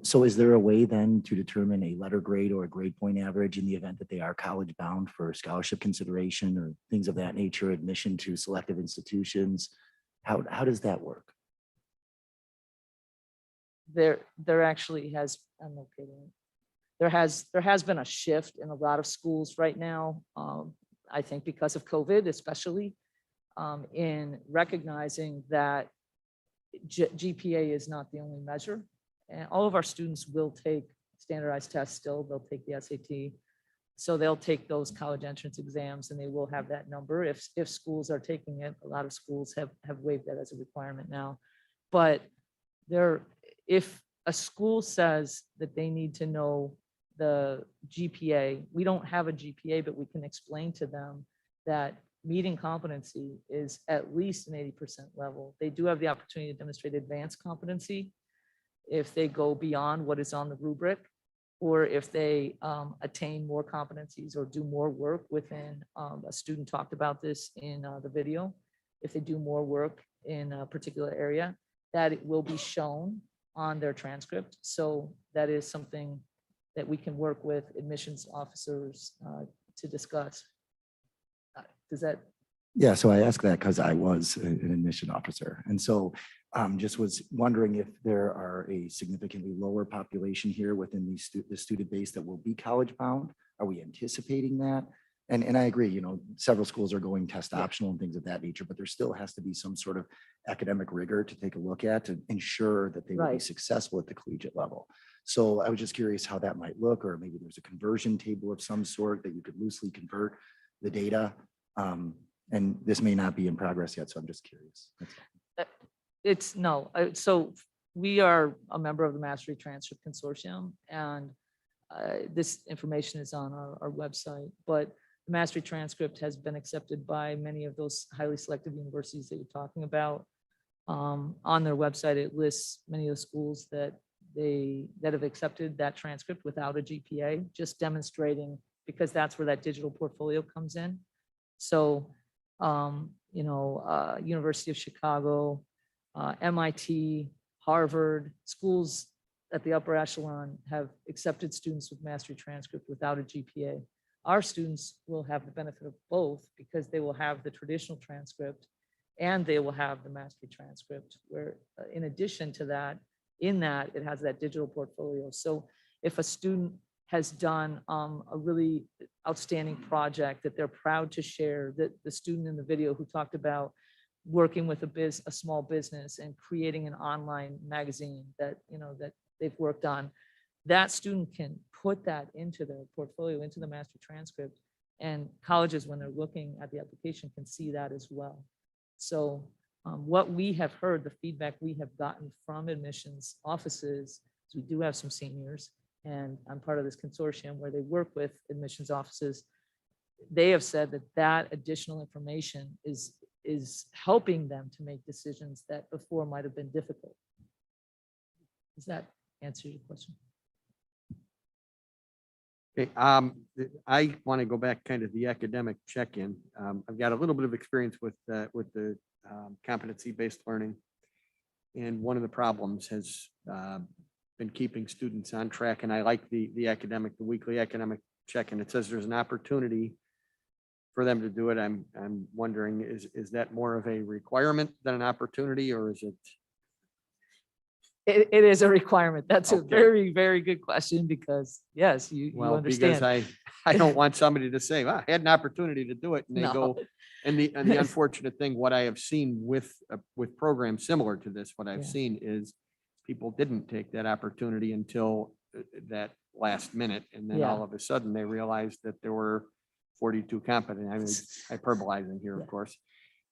Speaker 3: So is there a way then to determine a letter grade or a grade point average in the event that they are college bound for scholarship consideration or things of that nature, admission to selective institutions? How does that work?
Speaker 12: There actually has, I'm okay with it. There has been a shift in a lot of schools right now. I think because of COVID, especially in recognizing that GPA is not the only measure. And all of our students will take standardized tests still. They'll take the SAT. So they'll take those college entrance exams, and they will have that number if schools are taking it. A lot of schools have waived that as a requirement now. But if a school says that they need to know the GPA, we don't have a GPA, but we can explain to them that meeting competency is at least an 80% level. They do have the opportunity to demonstrate advanced competency if they go beyond what is on the rubric, or if they attain more competencies or do more work within, a student talked about this in the video, if they do more work in a particular area, that it will be shown on their transcript. So that is something that we can work with admissions officers to discuss. Does that?
Speaker 3: Yeah, so I asked that because I was an admission officer. And so just was wondering if there are a significantly lower population here within the student base that will be college bound. Are we anticipating that? And I agree, several schools are going test optional and things of that nature, but there still has to be some sort of academic rigor to take a look at to ensure that they will be successful at the collegiate level. So I was just curious how that might look, or maybe there's a conversion table of some sort that you could loosely convert the data. And this may not be in progress yet, so I'm just curious.
Speaker 12: So we are a member of the Mastery Transcript Consortium, and this information is on our website, but the Mastery Transcript has been accepted by many of those highly selective universities that you're talking about. On their website, it lists many of the schools that have accepted that transcript without a GPA, just demonstrating, because that's where that digital portfolio comes in. So, University of Chicago, MIT, Harvard, schools at the upper echelon have accepted students with mastery transcript without a GPA. Our students will have the benefit of both because they will have the traditional transcript and they will have the mastery transcript, where in addition to that, in that, it has that digital portfolio. So if a student has done a really outstanding project that they're proud to share, that the student in the video who talked about working with a small business and creating an online magazine that, that they've worked on, that student can put that into their portfolio, into the master transcript. And colleges, when they're looking at the application, can see that as well. So what we have heard, the feedback we have gotten from admissions offices, is we do have some seniors, and I'm part of this consortium where they work with admissions offices. They have said that that additional information is helping them to make decisions that before might have been difficult. Does that answer your question?
Speaker 5: Okay, I want to go back kind of the academic check-in. I've got a little bit of experience with the competency-based learning. And one of the problems has been keeping students on track. And I like the weekly academic check-in. It says there's an opportunity for them to do it. I'm wondering, is that more of a requirement than an opportunity, or is it?
Speaker 12: It is a requirement. That's a
Speaker 5: Okay.
Speaker 12: very, very good question, because yes, you
Speaker 5: Well,
Speaker 12: understand.
Speaker 5: because I don't want somebody to say, well, I had an opportunity to do it, and they
Speaker 12: No.
Speaker 5: go, and the unfortunate thing, what I have seen with programs similar to this, what I've
Speaker 12: Yeah.
Speaker 5: seen is people didn't take that opportunity until that last minute, and then
Speaker 12: Yeah.
Speaker 5: all of a sudden they realized that there were 42 competent, I mean, hyperbolizing here, of course.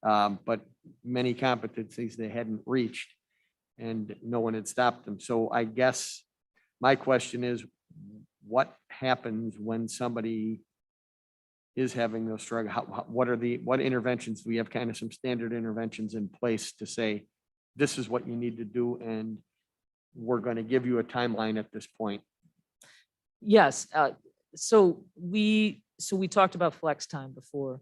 Speaker 5: But many competencies they hadn't reached, and no one had stopped them. So I guess my question is, what happens when somebody is having those struggles? What interventions, do we have kind of some standard interventions in place to say, this is what you need to do, and we're going to give you a timeline at this point?
Speaker 12: Yes. So we talked about flex time before,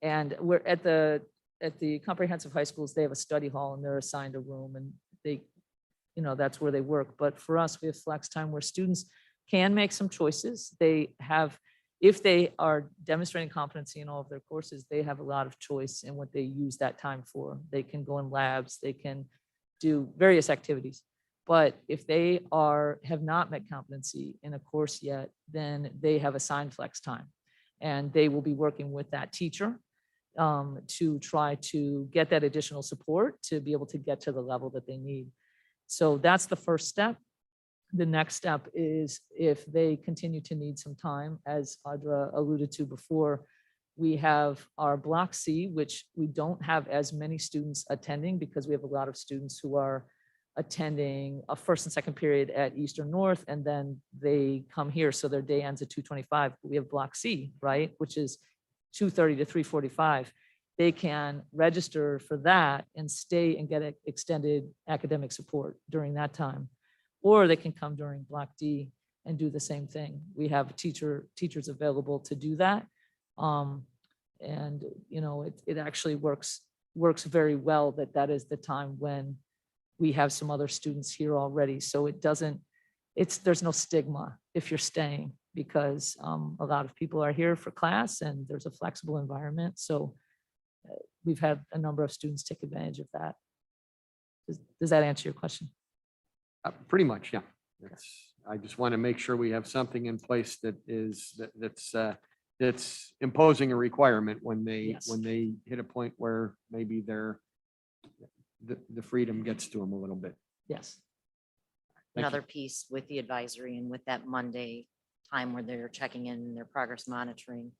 Speaker 12: and we're at the comprehensive high schools, they have a study hall and they're assigned a room, and they, that's where they work. But for us, we have flex time where students can make some choices. They have, if they are demonstrating competency in all of their courses, they have a lot of choice in what they use that time for. They can go in labs, they can do various activities. But if they have not met competency in a course yet, then they have assigned flex time. And they will be working with that teacher to try to get that additional support to be able to get to the level that they need. So that's the first step. The next step is, if they continue to need some time, as Audra alluded to before, we have our Block C, which we don't have as many students attending because we have a lot of students who are attending a first and second period at Eastern North, and then they come here, so their day ends at 2:25. We have Block C, right, which is 2:30 to 3:45. They can register for that and stay and get extended academic support during that time. Or they can come during Block D and do the same thing. We have teachers available to do that. And it actually works very well that is the time when we have some other students here already. So there's no stigma if you're staying, because a lot of people are here for class and there's a flexible environment. So we've had a number of students take advantage of that. Does that answer your question?
Speaker 5: Pretty much, yeah. I just want to make sure we have something in place that's imposing a requirement when they hit a point where maybe the freedom gets to them a little bit.
Speaker 12: Yes.
Speaker 21: Another piece with the advisory and with that Monday time where they're checking in their progress monitoring,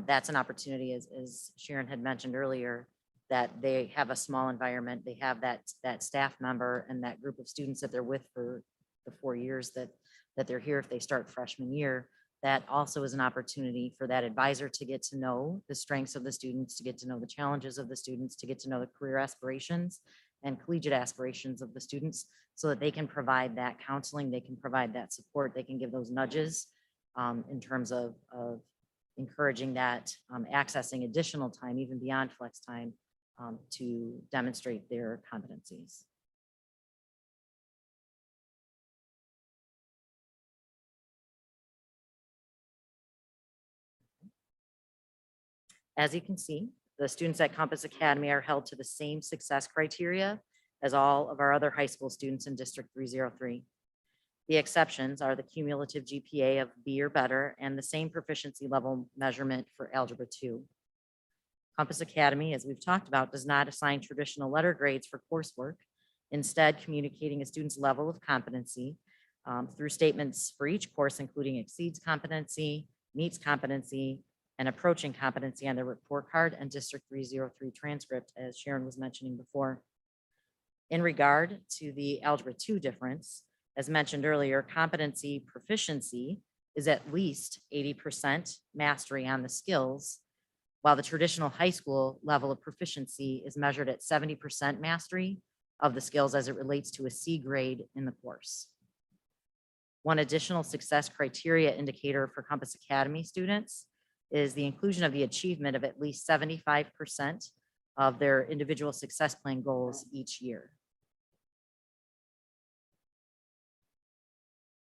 Speaker 21: that's an opportunity, as Sharon had mentioned earlier, that they have a small environment, they have that staff member and that group of students that they're with for the 4 years that they're here. If they start freshman year, that also is an opportunity for that advisor to get to know the strengths of the students, to get to know the challenges of the students, to get to know the career aspirations and collegiate aspirations of the students, so that they can provide that counseling, they can provide that support, they can give those nudges in terms of encouraging that, accessing additional time, even beyond flex time, to demonstrate their competencies. As you can see, the students at Compass Academy are held to the same success criteria as all of our other high school students in District 303. The exceptions are the cumulative GPA of B or better and the same proficiency level measurement for Algebra 2. Compass Academy, as we've talked about, does not assign traditional letter grades for coursework, instead communicating a student's level of competency through statements for each course, including exceeds competency, meets competency, and approaching competency on their report card and District 303 transcript, as Sharon was mentioning before. In regard to the Algebra 2 difference, as mentioned earlier, competency proficiency is at least 80% mastery on the skills, while the traditional high school level of proficiency is measured at 70% mastery of the skills as it relates to a C grade in the course. One additional success criteria indicator for Compass Academy students is the inclusion of the achievement of at least 75% of their individual success plan goals each year.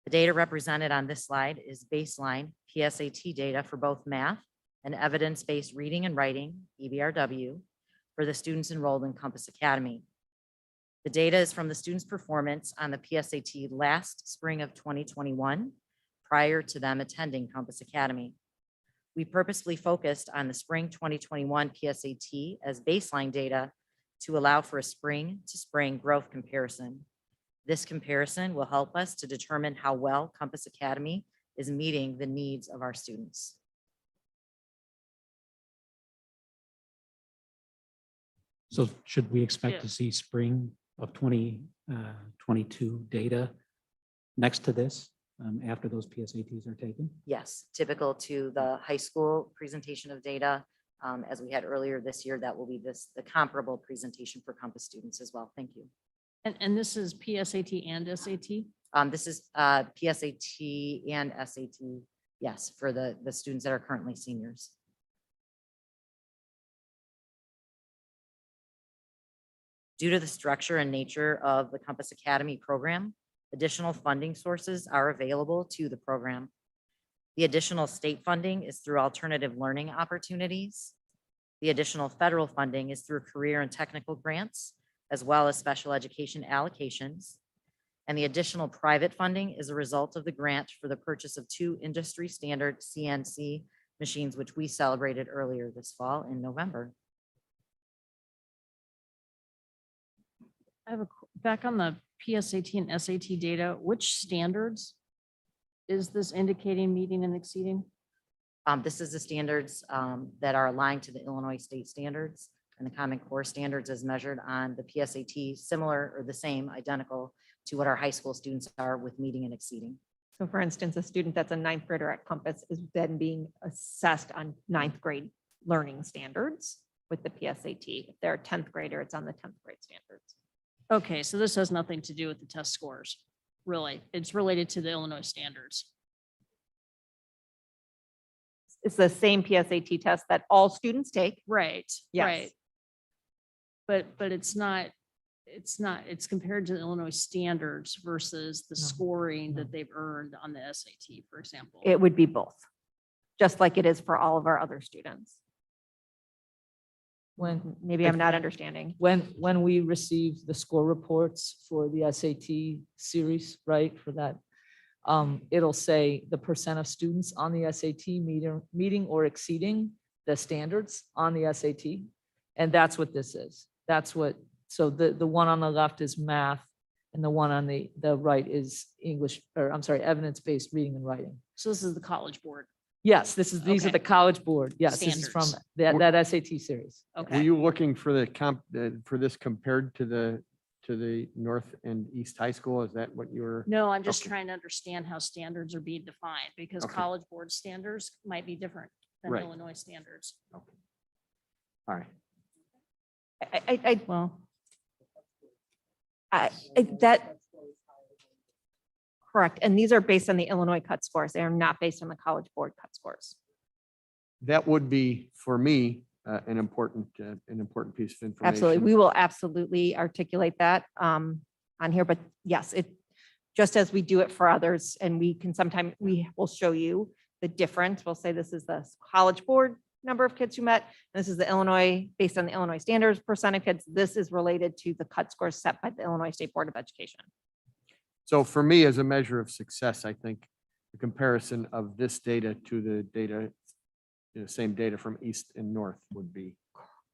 Speaker 21: The data represented on this slide is baseline PSAT data for both math and evidence-based reading and writing, EBRW, for the students enrolled in Compass Academy. The data is from the students' performance on the PSAT last spring of 2021, prior to them attending Compass Academy. We purposefully focused on the spring 2021 PSAT as baseline data to allow for a spring to spring growth comparison. This comparison will help us to determine how well Compass Academy is meeting the needs of our students.
Speaker 7: So should we expect to see spring of 2022 data next to this after those PSATs are taken?
Speaker 21: Yes, typical to the high school presentation of data, as we had earlier this year, that will be the comparable presentation for Compass students as well. Thank you.
Speaker 6: And this is PSAT and SAT?
Speaker 21: This is PSAT and SAT, yes, for the students that are currently seniors. Due to the structure and nature of the Compass Academy program, additional funding sources are available to the program. The additional state funding is through alternative learning opportunities. The additional federal funding is through career and technical grants, as well as special education allocations. And the additional private funding is a result of the grant for the purchase of 2 industry standard CNC machines, which we celebrated earlier this fall in November.
Speaker 6: I have back on the PSAT and SAT data, which standards is this indicating meeting and exceeding?
Speaker 21: This is the standards that are aligned to the Illinois state standards, and the Common Core standards as measured on the PSAT, similar or the same, identical to what our high school students are with meeting and exceeding.
Speaker 11: So for instance, a student that's a 9th grader at Compass is then being assessed on 9th grade learning standards with the PSAT. If they're a 10th grader, it's on the 10th grade standards.
Speaker 6: Okay, so this has nothing to do with the test scores, really. It's related to the Illinois standards.
Speaker 11: It's the same PSAT test that all students take.
Speaker 6: Right,
Speaker 11: Yes.
Speaker 6: right. But it's it's compared to the Illinois standards versus the scoring that they've earned on the SAT, for example.
Speaker 11: It would be both, just like it is for all of our other students. Maybe I'm not understanding.
Speaker 12: When we receive the score reports for the SAT series, right, for that, it'll say the percent of students on the SAT meeting or exceeding the standards on the SAT. And that's what this is. That's what, so the one on the left is math and the one on the right is English, or I'm sorry, evidence-based reading and writing.
Speaker 6: So this is the College Board.
Speaker 12: Yes, these are
Speaker 6: Okay.
Speaker 12: the College Board. Yes, this is from
Speaker 6: Standards.
Speaker 12: that SAT series.
Speaker 5: Were
Speaker 6: Okay.
Speaker 5: you looking for for this compared to the North and East High School? Is that what you were?
Speaker 6: No, I'm just
Speaker 5: Okay.
Speaker 6: trying to understand how standards are being defined because
Speaker 5: Okay.
Speaker 6: College Board standards might be different than
Speaker 5: Right.
Speaker 6: Illinois standards.
Speaker 5: All right.
Speaker 6: Well,
Speaker 11: That, correct. And these are based on the Illinois cut scores. They are not based on the College Board cut scores.
Speaker 5: That would be, for me, an important piece of information.
Speaker 11: Absolutely. We will absolutely articulate that on here, but yes, it, just as we do it for others, and we can sometimes, we will show you the difference. We'll say this is the College Board number of kids who met. This is the Illinois, based on the Illinois standards percent of kids. This is related to the cut scores set by the Illinois State Board of Education.
Speaker 5: So for me, as a measure of success, I think the comparison of this data to the data, same data from East and North would be.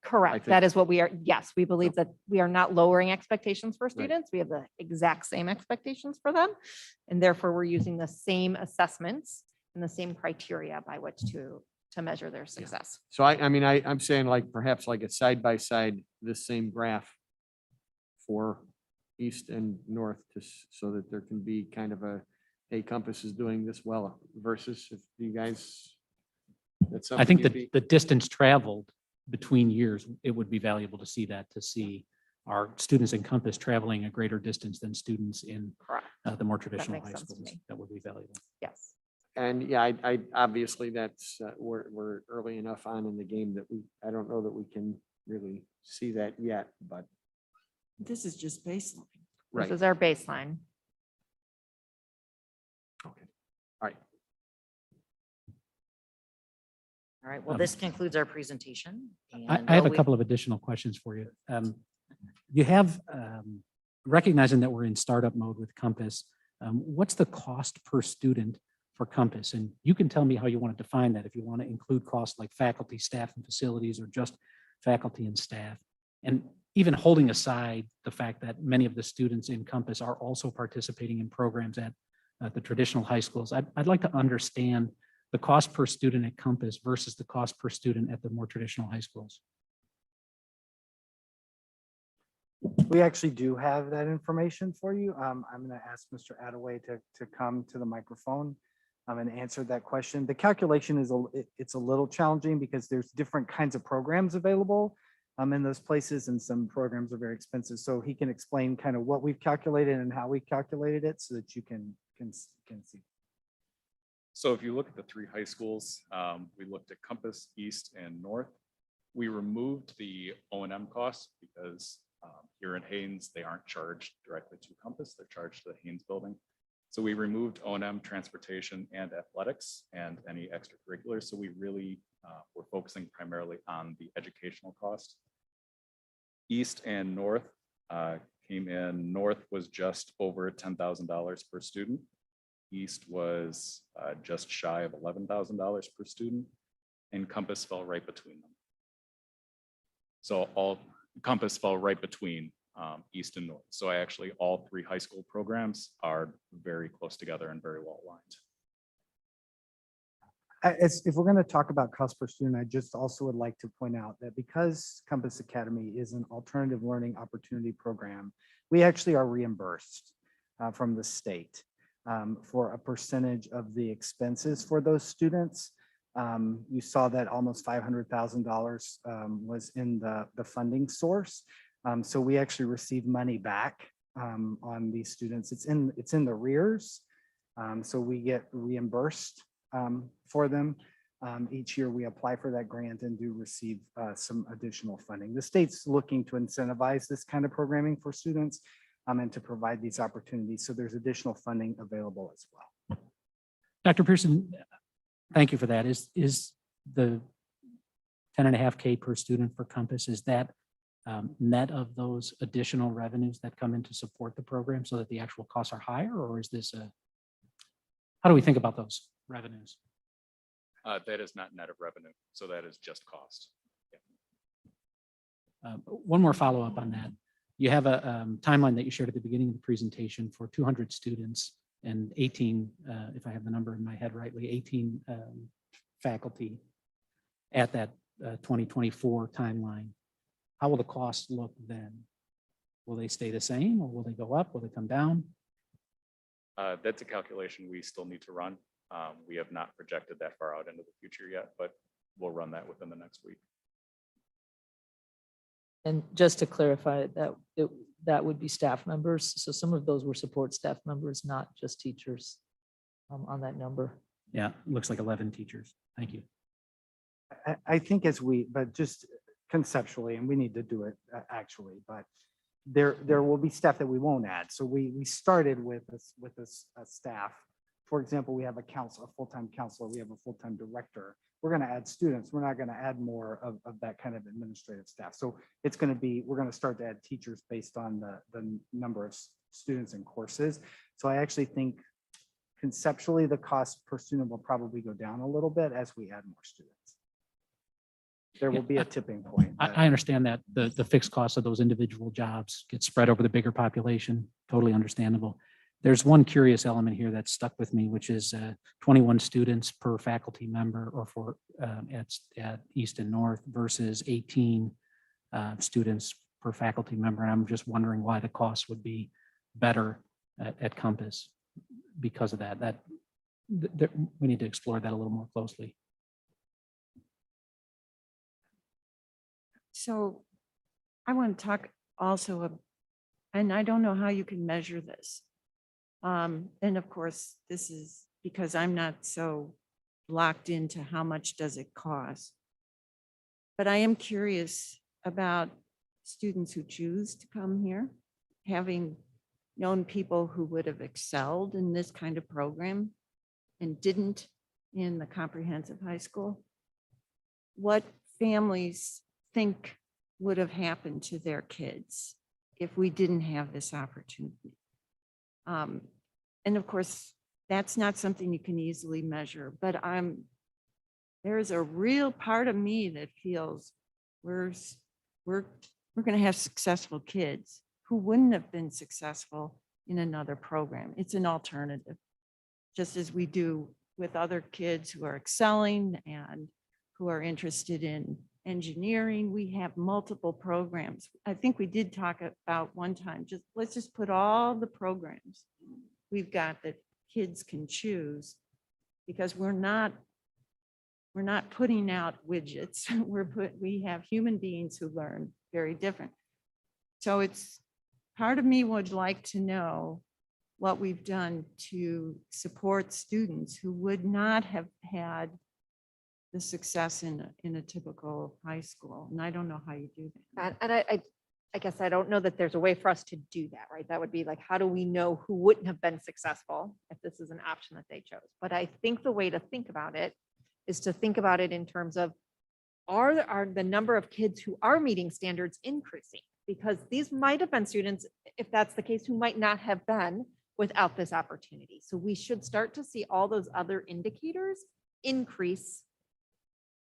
Speaker 11: Correct. That is what we are. Yes, we believe that we are not lowering expectations for students. We have the exact same expectations for them. And therefore, we're using the same assessments and the same criteria by which to measure their success.
Speaker 5: So I'm saying like perhaps like a side by side, this same graph for East and North so that there can be kind of a, hey, Compass is doing this well versus if you guys. That's
Speaker 7: I think
Speaker 5: something
Speaker 7: that the distance traveled between years, it would be valuable to see that, to see our students in Compass traveling a greater distance than students in the more traditional high schools. That would be valuable.
Speaker 11: Yes.
Speaker 5: And yeah, I obviously that's, we're early enough on in the game that I don't know that we can really see that yet, but.
Speaker 4: This is just baseline.
Speaker 5: Right.
Speaker 11: This is our baseline.
Speaker 5: Okay. All right.
Speaker 21: All right, well, this concludes our presentation.
Speaker 7: I have a couple of additional questions for you. You have, recognizing that we're in startup mode with Compass, what's the cost per student for Compass? And you can tell me how you want to define that, if you want to include costs like faculty, staff, and facilities, or just faculty and staff. And even holding aside the fact that many of the students in Compass are also participating in programs at the traditional high schools, I'd like to understand the cost per student at Compass versus the cost per student at the more traditional high schools.
Speaker 8: We actually do have that information for you. I'm going to ask Mr. Attaway to come to the microphone and answer that question. The calculation is it's a little challenging because there's different kinds of programs available in those places, and some programs are very expensive. So he can explain kind of what we've calculated and how we calculated it so that you can see.
Speaker 2: So if you look at the three high schools, we looked at Compass, East, and North. We removed the O&M costs because here in Haynes, they aren't charged directly to Compass, they're charged to the Haynes building. So we removed O&M, transportation, and athletics, and any extracurriculars. So we really were focusing primarily on the educational cost. East and North came in. North was just over $10,000 per student. East was just shy of $11,000 per student, and Compass fell right between them. So Compass fell right between East and North. So all three high school programs are very close together and very well aligned.
Speaker 8: If we're going to talk about cost per student, I just also would like to point out that because Compass Academy is an alternative learning opportunity program, we actually are reimbursed from the state for a percentage of the expenses for those students. You saw that almost $500,000 was in the funding source. So we actually receive money back on these students. It's in the rears. So we get reimbursed for them. Each year we apply for that grant and do receive some additional funding. The state's looking to incentivize this kind of programming for students and to provide these opportunities. So there's additional funding available as well.
Speaker 7: Dr. Pearson, thank you for that. Is the 10.5K per student for Compass, is that net of those additional revenues that come in to support the program so that the actual costs are higher, or is this how do we think about those revenues?
Speaker 2: That is not net of revenue, so that is just cost.
Speaker 7: One more follow-up on that. You have a timeline that you shared at the beginning of the presentation for 200 students and 18, if I have the number in my head rightly, 18 faculty at that 2024 timeline. How will the costs look then? Will they stay the same, or will they go up? Will they come down?
Speaker 2: That's a calculation we still need to run. We have not projected that far out into the future yet, but we'll run that within the next week.
Speaker 12: And just to clarify that would be staff members. So some of those were support staff members, not just teachers on that number.
Speaker 7: Yeah, it looks like 11 teachers. Thank you.
Speaker 8: I think but just conceptually, and we need to do it actually, but there will be staff that we won't add. So we started with a staff for example, we have a full-time counselor, we have a full-time director. We're going to add students. We're not going to add more of that kind of administrative staff. So it's going to be, we're going to start to add teachers based on the number of students and courses. So I actually think conceptually, the cost per student will probably go down a little bit as we add more students. There will be a tipping point.
Speaker 7: I understand that the fixed costs of those individual jobs get spread over the bigger population. Totally understandable. There's one curious element here that stuck with me, which is 21 students per faculty member or for at East and North versus 18 students per faculty member. And I'm just wondering why the cost would be better at Compass because of that. We need to explore that a little more closely.
Speaker 4: So I want to talk also, and I don't know how you can measure this. And of course, this is because I'm not so locked into how much does it cost. But I am curious about students who choose to come here, having known people who would have excelled in this kind of program and didn't in the comprehensive high school. What families think would have happened to their kids if we didn't have this opportunity. And of course, that's not something you can easily measure, but there's a real part of me that feels we're going to have successful kids who wouldn't have been successful in another program. It's an alternative, just as we do with other kids who are excelling and who are interested in engineering. We have multiple programs. I think we did talk about one time, let's just put all the programs we've got that kids can choose, because we're not putting out widgets. We have human beings who learn very different. So it's part of me would like to know what we've done to support students who would not have had the success in a typical high school. And I don't know how you do that.
Speaker 11: And I guess I don't know that there's a way for us to do that, right? That would be like, how do we know who wouldn't have been successful if this is an option that they chose? But I think the way to think about it is to think about it in terms of, are the number of kids who are meeting standards increasing? Because these might have been students, if that's the case, who might not have been without this opportunity. So we should start to see all those other indicators increase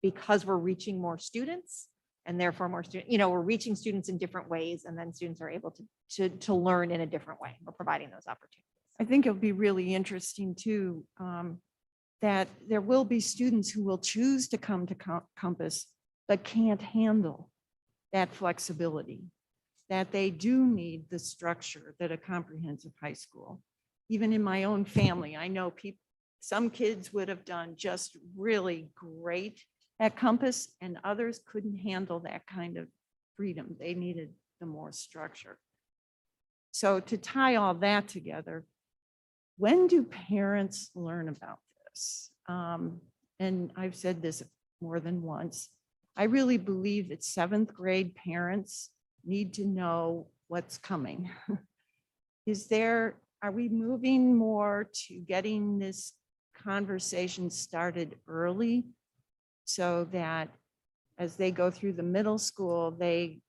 Speaker 11: because we're reaching more students, and therefore more students, we're reaching students in different ways, and then students are able to learn in a different way. We're providing those opportunities.
Speaker 4: I think it'll be really interesting too, that there will be students who will choose to come to Compass, but can't handle that flexibility, that they do need the structure that a comprehensive high school. Even in my own family, I know some kids would have done just really great at Compass, and others couldn't handle that kind of freedom. They needed the more structure. So to tie all that together, when do parents learn about this? And I've said this more than once. I really believe that 7th grade parents need to know what's coming. Are we moving more to getting this conversation started early, so that as they go through the middle school, they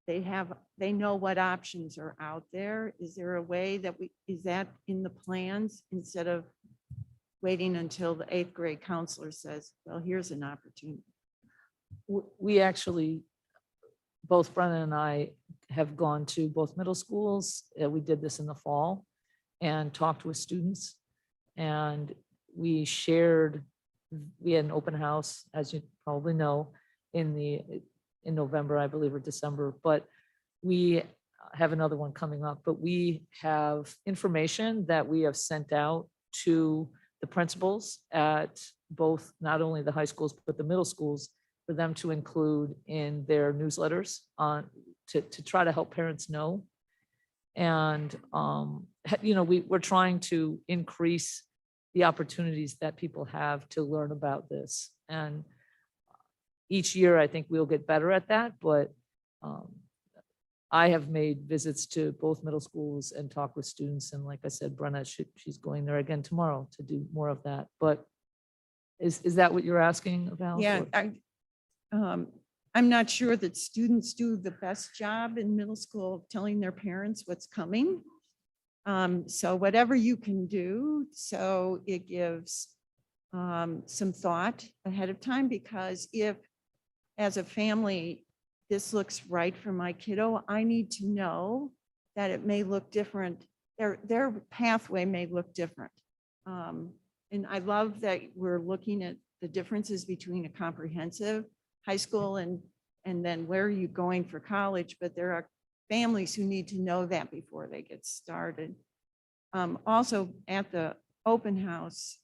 Speaker 4: know what options are out there? Is there a way that is that in the plans, instead of waiting until the 8th grade counselor says, well, here's an opportunity?
Speaker 12: We actually, both Brennan and I have gone to both middle schools. We did this in the fall and talked with students, and we had an open house, as you probably know, in November, I believe, or December, but we have another one coming up. But we have information that we have sent out to the principals at both, not only the high schools, but the middle schools, for them to include in their newsletters to try to help parents know. And, we're trying to increase the opportunities that people have to learn about this. And each year, I think we'll get better at that, but I have made visits to both middle schools and talked with students. And like I said, Brenna, she's going there again tomorrow to do more of that. But is that what you're asking about?
Speaker 4: Yeah,
Speaker 12: or-
Speaker 4: I'm not sure that students do the best job in middle school of telling their parents what's coming. So whatever you can do, so it gives some thought ahead of time, because if as a family, this looks right for my kiddo, I need to know that it may look different. Their pathway may look different. And I love that we're looking at the differences between a comprehensive high school and then where are you going for college, but there are families who need to know that before they get started. Also at the open house,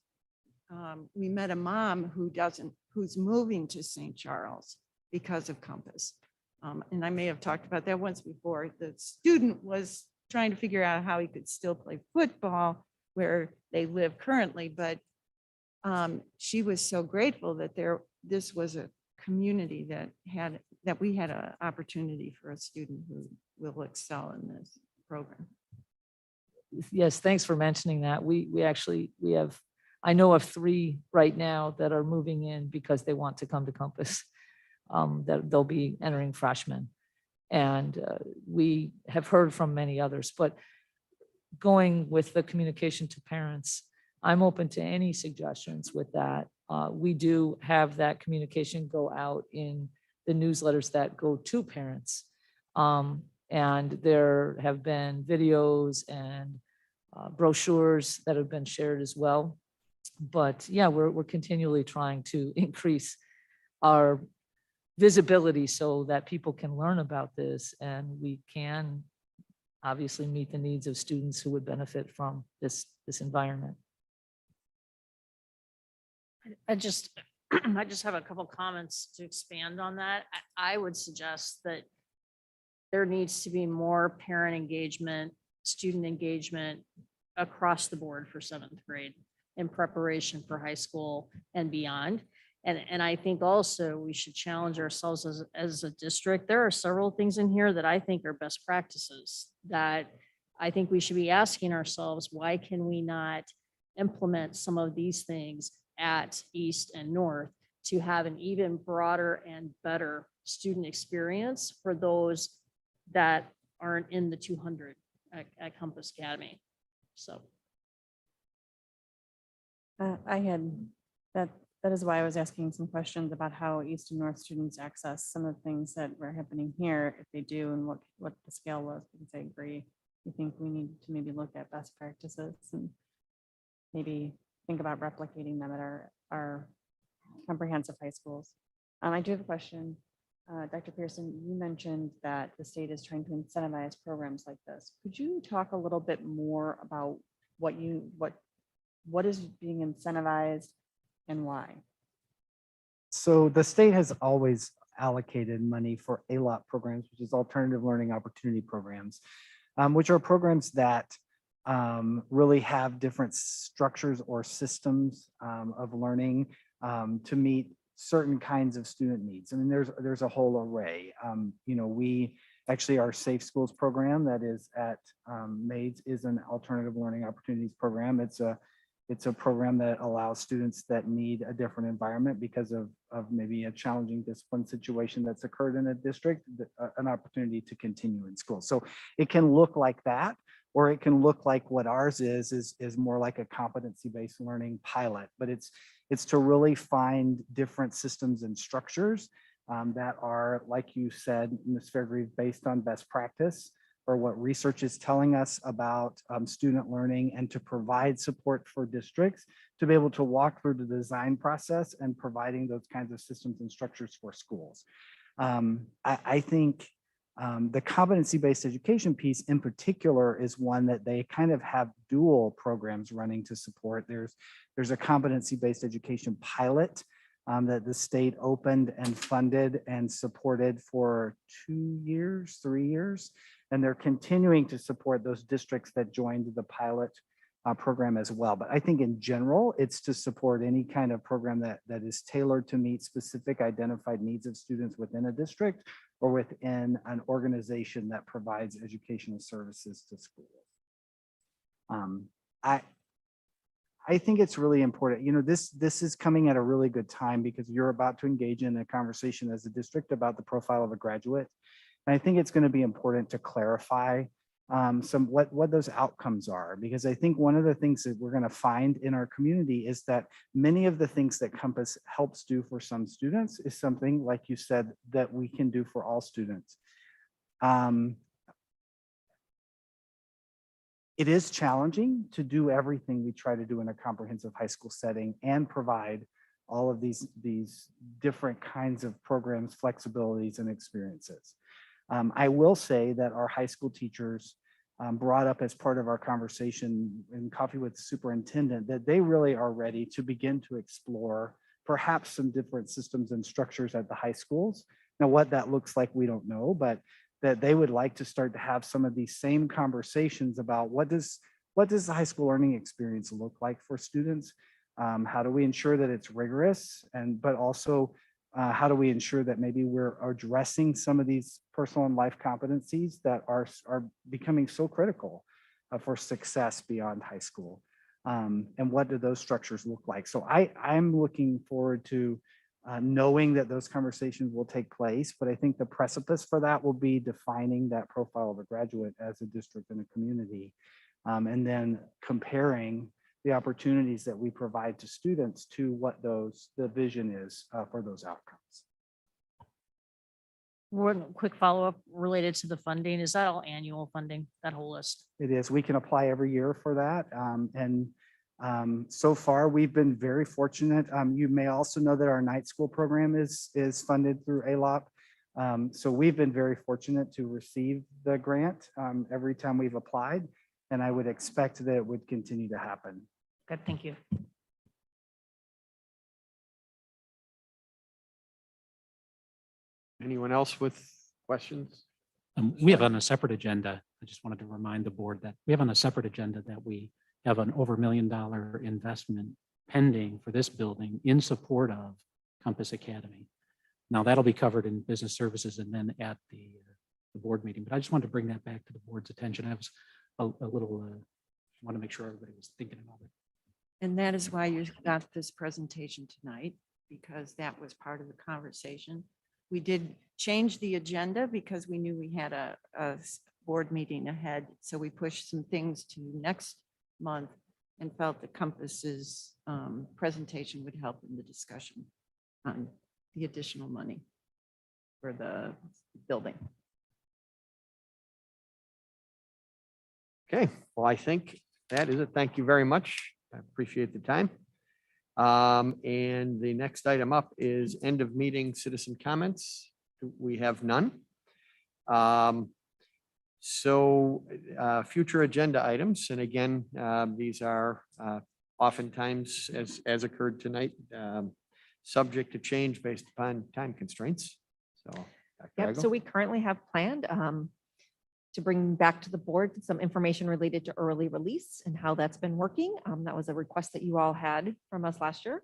Speaker 4: we met a mom who's moving to St. Charles because of Compass. And I may have talked about that once before. The student was trying to figure out how he could still play football where they live currently, but she was so grateful that this was a community that we had an opportunity for a student who will excel in this program.
Speaker 12: Yes, thanks for mentioning that. We have, I know of 3 right now that are moving in because they want to come to Compass. That they'll be entering freshmen. And we have heard from many others, but going with the communication to parents, I'm open to any suggestions with that. We do have that communication go out in the newsletters that go to parents. And there have been videos and brochures that have been shared as well. But yeah, we're continually trying to increase our visibility so that people can learn about this and we can obviously meet the needs of students who would benefit from this environment.
Speaker 6: I just have a couple comments to expand on that. I would suggest that there needs to be more parent engagement, student engagement across the board for 7th grade in preparation for high school and beyond. And I think also we should challenge ourselves as a district. There are several things in here that I think are best practices that I think we should be asking ourselves, why can we not implement some of these things at East and North to have an even broader and better student experience for those that aren't in the 200 at Compass Academy. So.
Speaker 1: That is why I was asking some questions about how East and North students access some of the things that were happening here, if they do, and what the scale was, because I agree. I think we need to maybe look at best practices and maybe think about replicating them at our comprehensive high schools. I do have a question. Dr. Pearson, you mentioned that the state is trying to incentivize programs like this. Could you talk a little bit more about what is being incentivized and why?
Speaker 8: So the state has always allocated money for ALOP programs, which is Alternative Learning Opportunity Programs, which are programs that really have different structures or systems of learning to meet certain kinds of student needs. I mean, there's a whole array. We actually, our Safe Schools program that is at MAIDS is an Alternative Learning Opportunities program. It's a program that allows students that need a different environment because of maybe a challenging discipline situation that's occurred in a district, an opportunity to continue in school. So it can look like that, or it can look like what ours is more like a competency-based learning pilot, but it's to really find different systems and structures that are, like you said, Ms. Fairgrieve, based on best practice, or what research is telling us about student learning, and to provide support for districts to be able to walk through the design process and providing those kinds of systems and structures for schools. I think the competency-based education piece in particular is one that they kind of have dual programs running to support. There's a competency-based education pilot that the state opened and funded and supported for 2 years, 3 years. And they're continuing to support those districts that joined the pilot program as well. But I think in general, it's to support any kind of program that is tailored to meet specific identified needs of students within a district, or within an organization that provides educational services to schools. I think it's really important. You know, this is coming at a really good time because you're about to engage in a conversation as a district about the profile of a graduate. And I think it's going to be important to clarify what those outcomes are, because I think one of the things that we're going to find in our community is that many of the things that Compass helps do for some students is something, like you said, that we can do for all students. It is challenging to do everything we try to do in a comprehensive high school setting and provide all of these different kinds of programs, flexibilities, and experiences. I will say that our high school teachers brought up as part of our conversation in Coffee with the Superintendent that they really are ready to begin to explore perhaps some different systems and structures at the high schools. Now, what that looks like, we don't know, but that they would like to start to have some of these same conversations about what does the high school learning experience look like for students? How do we ensure that it's rigorous, but also how do we ensure that maybe we're addressing some of these personal and life competencies that are becoming so critical for success beyond high school? And what do those structures look like? So I'm looking forward to knowing that those conversations will take place, but I think the precipice for that will be defining that profile of a graduate as a district and a community, and then comparing the opportunities that we provide to students to what the vision is for those outcomes.
Speaker 6: One quick follow-up related to the funding. Is that all annual funding, that whole list?
Speaker 8: It is. We can apply every year for that. So far, we've been very fortunate. You may also know that our night school program is funded through ALOP. So we've been very fortunate to receive the grant every time we've applied, and I would expect that it would continue to happen.
Speaker 6: Good, thank you.
Speaker 5: Anyone else with questions?
Speaker 7: We have on a separate agenda, I just wanted to remind the board that we have on a separate agenda that we have an over $1 million investment pending for this building in support of Compass Academy. Now that'll be covered in business services and then at the board meeting, but I just wanted to bring that back to the board's attention. I was a little, want to make sure everybody was thinking about it.
Speaker 4: And that is why you got this presentation tonight, because that was part of the conversation. We did change the agenda because we knew we had a board meeting ahead. So we pushed some things to next month and felt that Compass's presentation would help in the discussion on the additional money for the building.
Speaker 5: Okay, well, I think that is it. Thank you very much. I appreciate the time. And the next item up is end of meeting citizen comments. We have none. Future agenda items, and again, these are oftentimes, as occurred tonight, subject to change based upon time constraints. So, Dr.
Speaker 11: Yep, so we currently have planned to bring back to the board some information related to early release and how that's been working. That was a request that you all had from us last year.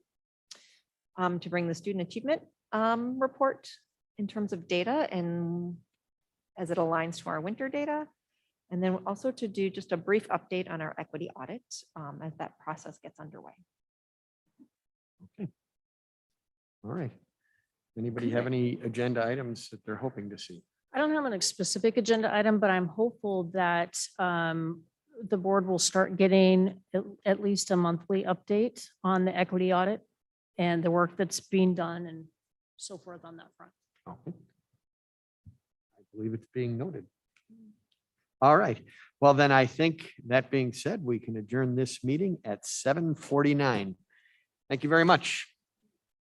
Speaker 11: To bring the student achievement report in terms of data and as it aligns to our winter data. And then also to do just a brief update on our equity audit as that process gets underway.
Speaker 5: Okay. All right. Anybody have any agenda items that they're hoping to see?
Speaker 6: I don't have a specific agenda item, but I'm hopeful that the board will start getting at least a monthly update on the equity audit and the work that's being done and so forth on that front.
Speaker 5: Okay. I believe it's being noted. All right. Well, then I think that being said, we can adjourn this meeting at 7:49. Thank you very much.